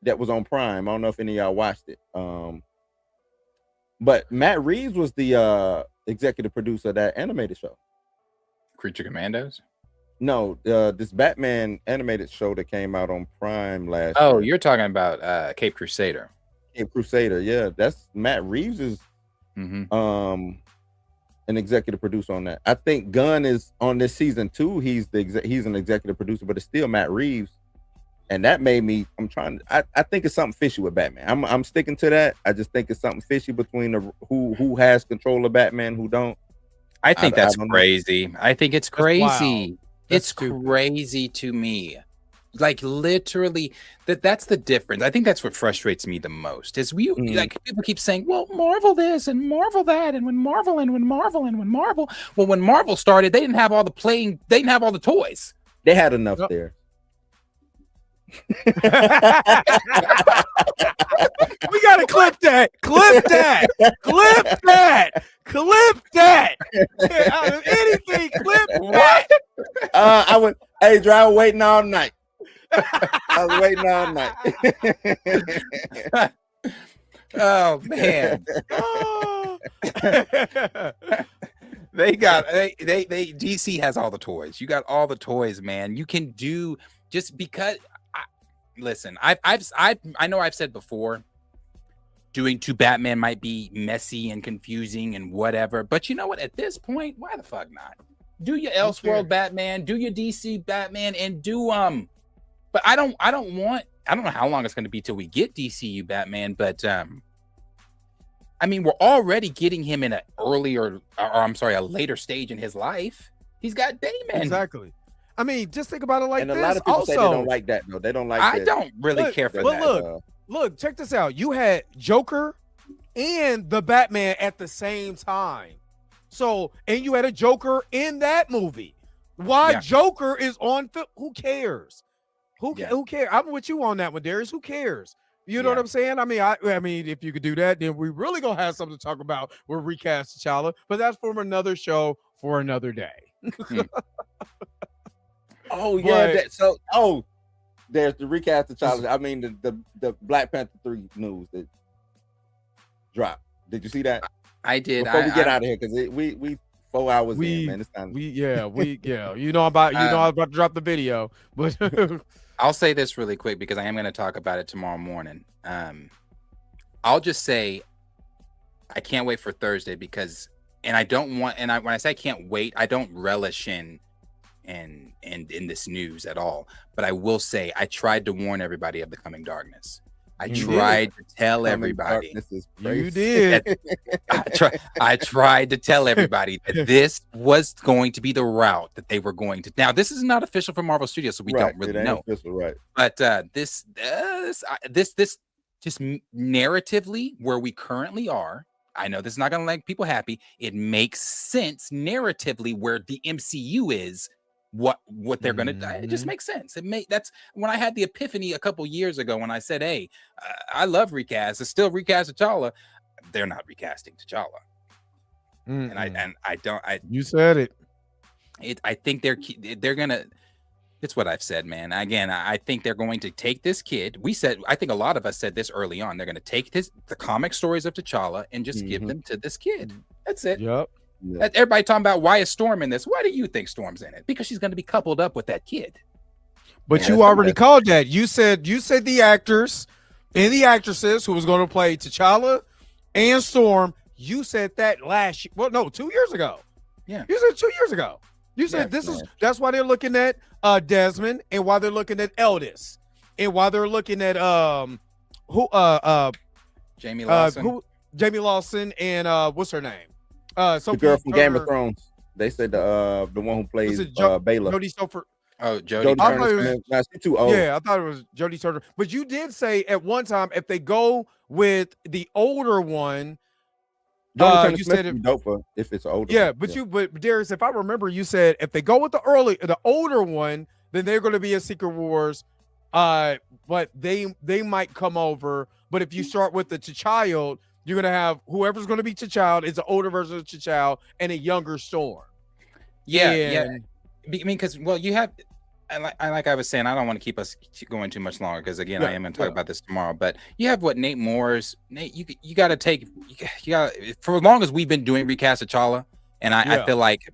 that was on Prime. I don't know if any of y'all watched it. But Matt Reeves was the executive producer of that animated show. Creature Commandos? No, this Batman animated show that came out on Prime last year. Oh, you're talking about Cape Crusader. Cape Crusader, yeah. That's Matt Reeves is an executive producer on that. I think Gunn is on this season 2. He's an executive producer, but it's still Matt Reeves. And that made me I think it's something fishy with Batman. I'm sticking to that. I just think it's something fishy between who has control of Batman, who don't. I think that's crazy. I think it's crazy. It's crazy to me. Like literally, that's the difference. I think that's what frustrates me the most. Is like people keep saying, "Well, Marvel this and Marvel that," and when Marvel. Well, when Marvel started, they didn't have all the playing. They didn't have all the toys. They had enough there. We gotta clip that. Out of anything, clip that. I was waiting all night. I was waiting all night. Oh man. They DC has all the toys. You got all the toys, man. You can do just because. Listen, I know I've said before, doing 2 Batman might be messy and confusing and whatever, but you know what? At this point, why the fuck not? Do your Elseworld Batman, do your DC Batman, and do but I don't want I don't know how long it's going to be till we get DCU Batman, but I mean, we're already getting him in an earlier, or I'm sorry, a later stage in his life. He's got Damon. Exactly. I mean, just think about it like and this. A lot of people also, say they don't like that, though. They don't like I that. don't really care for that. Look, check this out. You had Joker and the Batman at the same time. So, and you had a Joker in that movie. Why Joker is on film? Who cares? Who cares? I'm with you on that one, Darius. Who cares? You know what I'm saying? I mean, if you could do that, then we really gonna have something to talk about. We'll recast T'Challa, but that's for another show for another day. Oh yeah, there's the recast T'Challa. I mean, the Black Panther 3 news that dropped. Did you see that? I did. Before we get out of here, because we 4 hours in, man. It's time. You know I'm about to drop the video, but. I'll say this really quick because I am going to talk about it tomorrow morning. I'll just say I can't wait for Thursday because, and I don't want, and when I say I can't wait, I don't relish in this news at all. But I will say I tried to warn everybody of the coming darkness. I tried to tell everybody. You did. I tried to tell everybody that this was going to be the route that they were going to. Now, this is not official from Marvel Studios, so we don't really know. Official, right. But this just narratively where we currently are. I know this is not going to make people happy. It makes sense narratively where the MCU is. What they're gonna it just makes sense. That's when I had the epiphany a couple years ago when I said, hey, I love recast. It's still recast T'Challa. They're not recasting T'Challa. And I don't you said it. I think they're gonna, it's what I've said, man. Again, I think they're going to take this kid. I think a lot of us said this early on. They're gonna take the comic stories of T'Challa and just give them to this kid. That's it. Yep. Yeah. Everybody talking about why is Storm in this? Why do you think Storm's in it? Because she's going to be coupled up with that kid. But you already called that. You said the actors and the actresses who was going to play T'Challa and Storm. You said that 2 years ago. Yeah, you said 2 years ago. You said that's why they're looking at Desmond and why they're looking at Eldis and why they're looking at Jamie Lawson. Jamie Lawson and what's her name? The girl from Game of Thrones. They said the one who plays Bayla. Jodie Sofer. Oh, Jodie Turner. She's too old. Yeah, I thought it was Jodie Turner. But you did say at one time if they go with the older one, you said it dope if it's older. Yeah, but Darius, if I remember, you said if they go with the older one, then they're going to be a Secret Wars. But they might come over. But if you start with the T'Challa, you're going to have whoever's going to be T'Challa is an older version of T'Challa and a younger Storm. Yeah. I mean, because, you have, like I was saying, I don't want to keep us going too much longer because, again, I am going to talk about this tomorrow. But you have Nate, you got to take, for as long as we've been doing recast T'Challa, and I feel like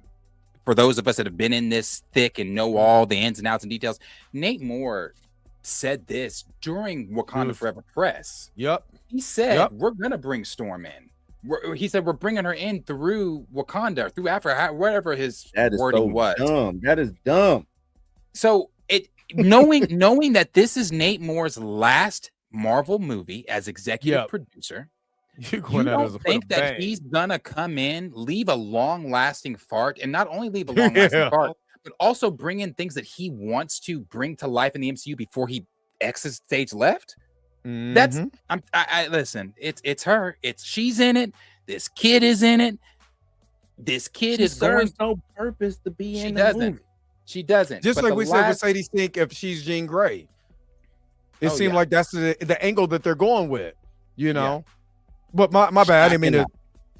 for those of us that have been in this thick and know all the ins and outs and details, Nate Moore said this during Wakanda Forever press. Yep. He said, we're going to bring Storm in. He said, we're bringing her in through Wakanda, through Africa, whatever his wording was. Dumb. That is dumb. So knowing that this is Nate Moore's last Marvel movie as executive producer, you don't think that he's going to come in, leave a long-lasting fart, and not only leave a long-lasting fart, but also bring in things that he wants to bring to life in the MCU before he exits stage left? That's I listen, it's her. She's in it. This kid is in it. This kid is going no purpose to be in the movie. She doesn't. Just like we said with Sadie Sink, if she's Jean Grey. It seemed like that's the angle that they're going with, you know. But my bad. I didn't mean to.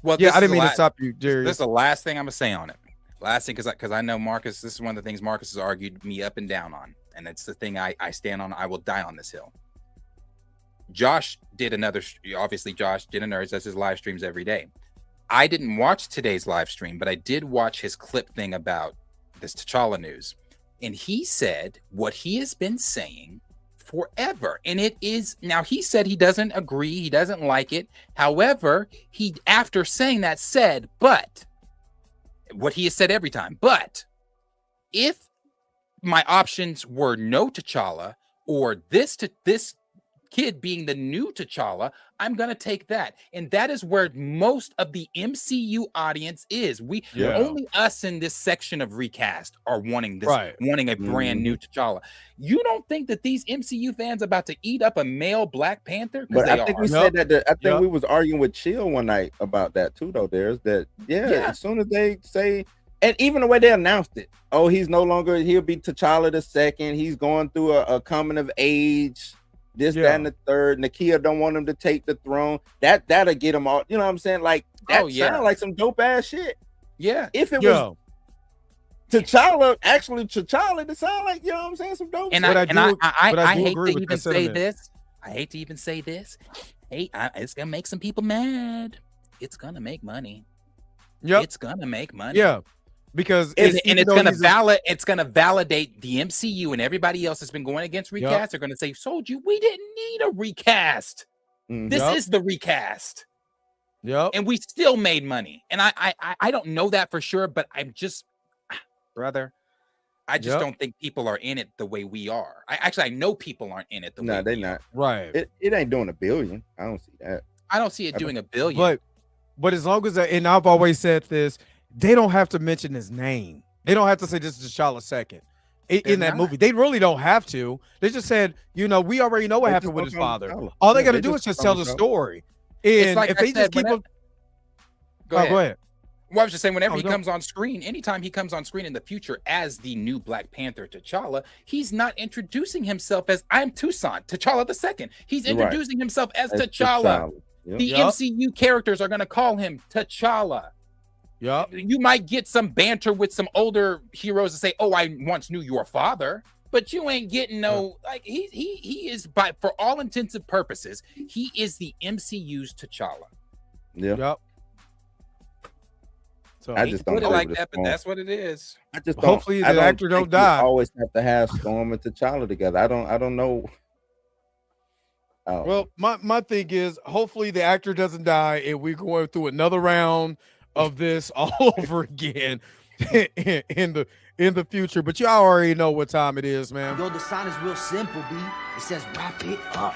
I didn't mean to stop you, Jerry. This is the last thing I'm gonna say on it. Last thing, because I know Marcus. This is one of the things Marcus has argued me up and down on, and it's the thing I stand on. I will die on this hill. Josh did obviously Josh did a Nerds, does his live streams every day. I didn't watch today's live stream, but I did watch his clip thing about this T'Challa news. And he said what he has been saying forever. And it is, now he said he doesn't agree, he doesn't like it. However, he, after saying that, said, but what he has said every time, but if my options were no T'Challa or this kid being the new T'Challa, I'm gonna take that. And that is where most of the MCU audience is. Only us in this section of recast are wanting this, wanting a brand new T'Challa. You don't think that these MCU fans are about to eat up a male Black Panther? But I think we said that. I think we was arguing with Chill one night about that too, though. There's that. Yeah. As soon as they say, and even the way they announced it, oh, he'll be T'Challa the second. He's going through a coming of age. This, that, and the third. Nakia don't want him to take the throne. That'll get him all. You know what I'm saying? Like that sounds like some dope ass shit. Yeah. If it was T'Challa, it sound like, you know what I'm saying, some dope. And I hate to even say this. I hate to even say this. Hey, it's gonna make some people mad. It's gonna make money. Yep. It's gonna make money. Yeah. Because it's gonna validate the MCU, and everybody else that's been going against recast are gonna say, "Sold you, we didn't need a recast. This is the recast." Yep. And we still made money. And I don't know that for sure, but I'm just, brother, I just don't think people are in it the way we are. I know people aren't in it the way No, they're not. Right. It ain't doing $1 billion. I don't see that. I don't see it doing $1 billion. But as long as and I've always said this, they don't have to mention his name. They don't have to say this is T'Challa second in that movie. They really don't have to. They just said, we already know what happened with his father. All they got to do is just tell the story. And if they just keep him, go ahead. Well, I was just saying, whenever he no. comes on screen, anytime he comes on screen in the future as the new Black Panther T'Challa, he's not introducing himself as I'm Toussaint, T'Challa the second. He's introducing himself as T'Challa. Yep. The MCU characters are going to call him T'Challa. Yeah, you might get some banter with some older heroes to say, "Oh, I once knew your father," but you ain't getting no like he is, by for all intents and purposes, he is the MCU's T'Challa. Yeah. Yep. So I just don't put it like that, but that's what it is. I just don't. Hopefully the actor don't die. Always have to have Storm and T'Challa together. I don't know. Well, my thing is, hopefully the actor doesn't die, and we're going through another round of this all over again in the future. But you already know what time it is, man. Yo, the sign is real simple, B. It says wrap it up.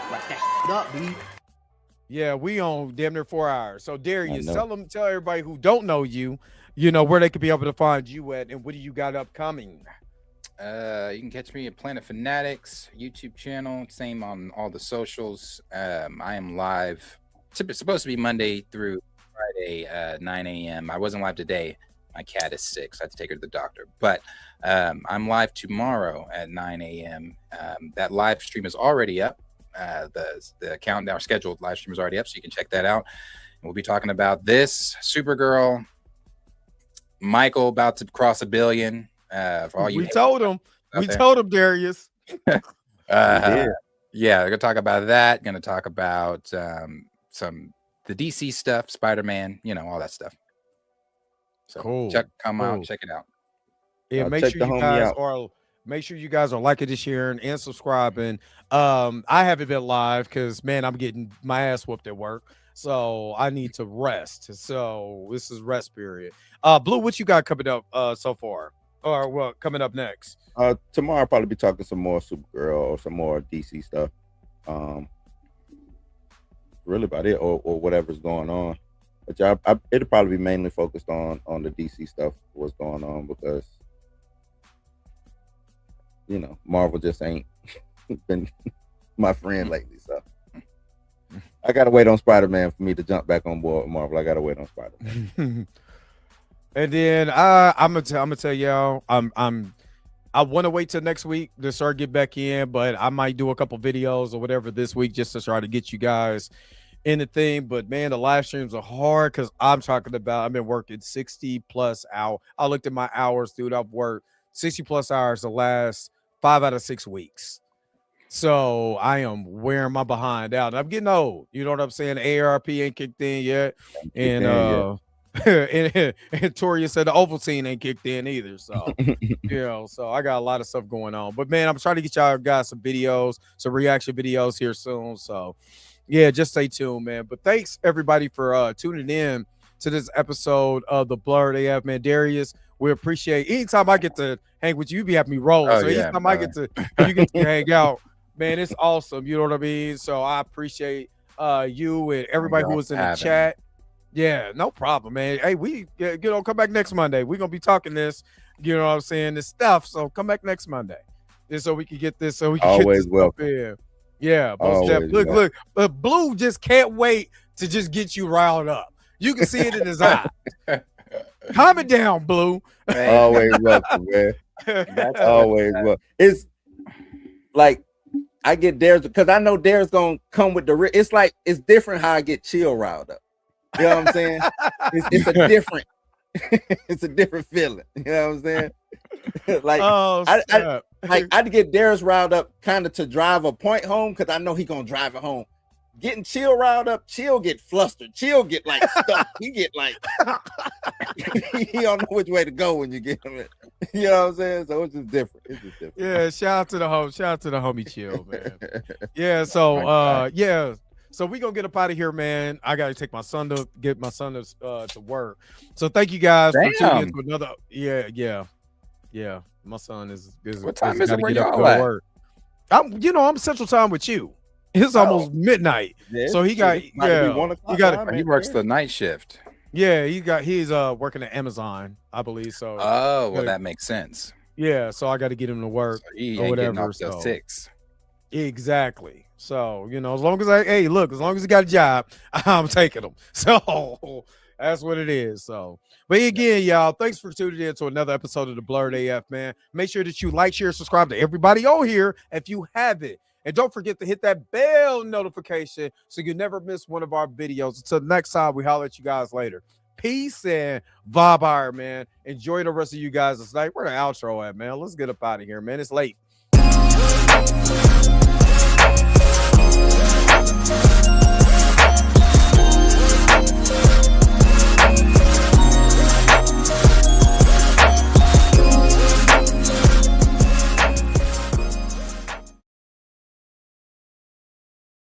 Wrap that shit up, B. Yeah, we on damn near 4 hours. So Darius, tell everybody who don't know you, where they could be able to find you at, and what do you got upcoming? You can catch me at Planet Fanatics YouTube channel. Same on all the socials. I am live. It's supposed to be Monday through Friday, 9 a.m. I wasn't live today. My cat is sick, so I have to take her to the doctor. But I'm live tomorrow at 9 a.m. That live stream is already up. The countdown scheduled live stream is already up, so you can check that out. And we'll be talking about this, Supergirl, Michael about to cross $1 billion. For all you, we told him, Darius. Yeah, we're gonna talk about that. Gonna talk about the DC stuff, Spider-Man, all that stuff. So cool. Check it out. Yeah, make sure you guys are liking, sharing, and subscribing. I haven't been live because I'm getting my ass whooped at work, so I need to rest. So this is rest period. Blue, what you got coming up so far? Or what coming up next? Tomorrow I'll probably be talking some more Supergirl or some more DC stuff. Really about it, or whatever's going on. But it'll probably be mainly focused on the DC stuff, what's going on, because Marvel just ain't been my friend lately. So I gotta wait on Spider-Man for me to jump back on board with Marvel. I gotta wait on Spider-Man. And then I'm gonna tell y'all, I want to wait till next week to start get back in, but I might do a couple videos or whatever this week just to try to get you guys in the thing. But man, the live streams are hard because I've been working 60 plus hours. I looked at my hours, dude. I've worked 60 plus hours the last 5 out of 6 weeks. So I am wearing my behind out. I'm getting old. You know what I'm saying? AARP ain't kicked in yet. And and Toria said the Ovaltine ain't kicked in either. So so I got a lot of stuff going on. But man, I'm trying to get y'all guys some videos, some reaction videos here soon. So yeah, just stay tuned, man. But thanks everybody for tuning in to this episode of the Blurred AF, man. Darius, we appreciate anytime I get to hang with you, you be having me rolling. Oh, So yeah, anytime I brother. get to you get to hang out, man, it's awesome. You know what I mean? So I appreciate you and everybody who was in the chat. Yeah, no problem, man. Hey, come back next Monday. We're gonna be talking this, you know what I'm saying, this stuff. So come back next Monday. Just so we can get this, Always welcome. In. Yeah, most definitely. Look, Blue just can't wait to just get you riled up. You can see it in his eyes. Calm it down, Blue. Always welcome, man. That's always welcome. It's like I get Darius because I know Darius gonna come with the. It's like it's different how I get Chill riled up. You know what I'm saying? It's a different. It's a different feeling. You know what I'm saying? Like I'd get Darius riled up kind of to drive a point home because I know he gonna drive it home. Getting Chill riled up, Chill get flustered. Chill get like stuck. He get like he don't know which way to go when you get him. You know what I'm saying? So it's just different. It's just different. Yeah, shout out to the homie Chill, man. Yeah, so yeah. So we gonna get up out of here, man. I gotta take my son to get my son to work. So thank you guys for tuning in to another. Yeah. My son is what time is it where y'all at? Work. I'm Central Time with you. It's almost midnight. Yeah, so he got he works the night shift. Yeah, he's working at Amazon, I believe. So that makes sense. Yeah, so I got to get him to work or whatever. Till 6. Exactly. So, as long as as long as he got a job, I'm taking him. So that's what it is. So, but again, y'all, thanks for tuning in to another episode of the Blurred AF, man. Make sure that you like, share, subscribe to everybody on here if you haven't. And don't forget to hit that bell notification so you never miss one of our videos. Until next time, we holler at you guys later. Peace and vibe, man. Enjoy the rest of you guys tonight. Where the outro at, man? Let's get up out of here, man. It's late.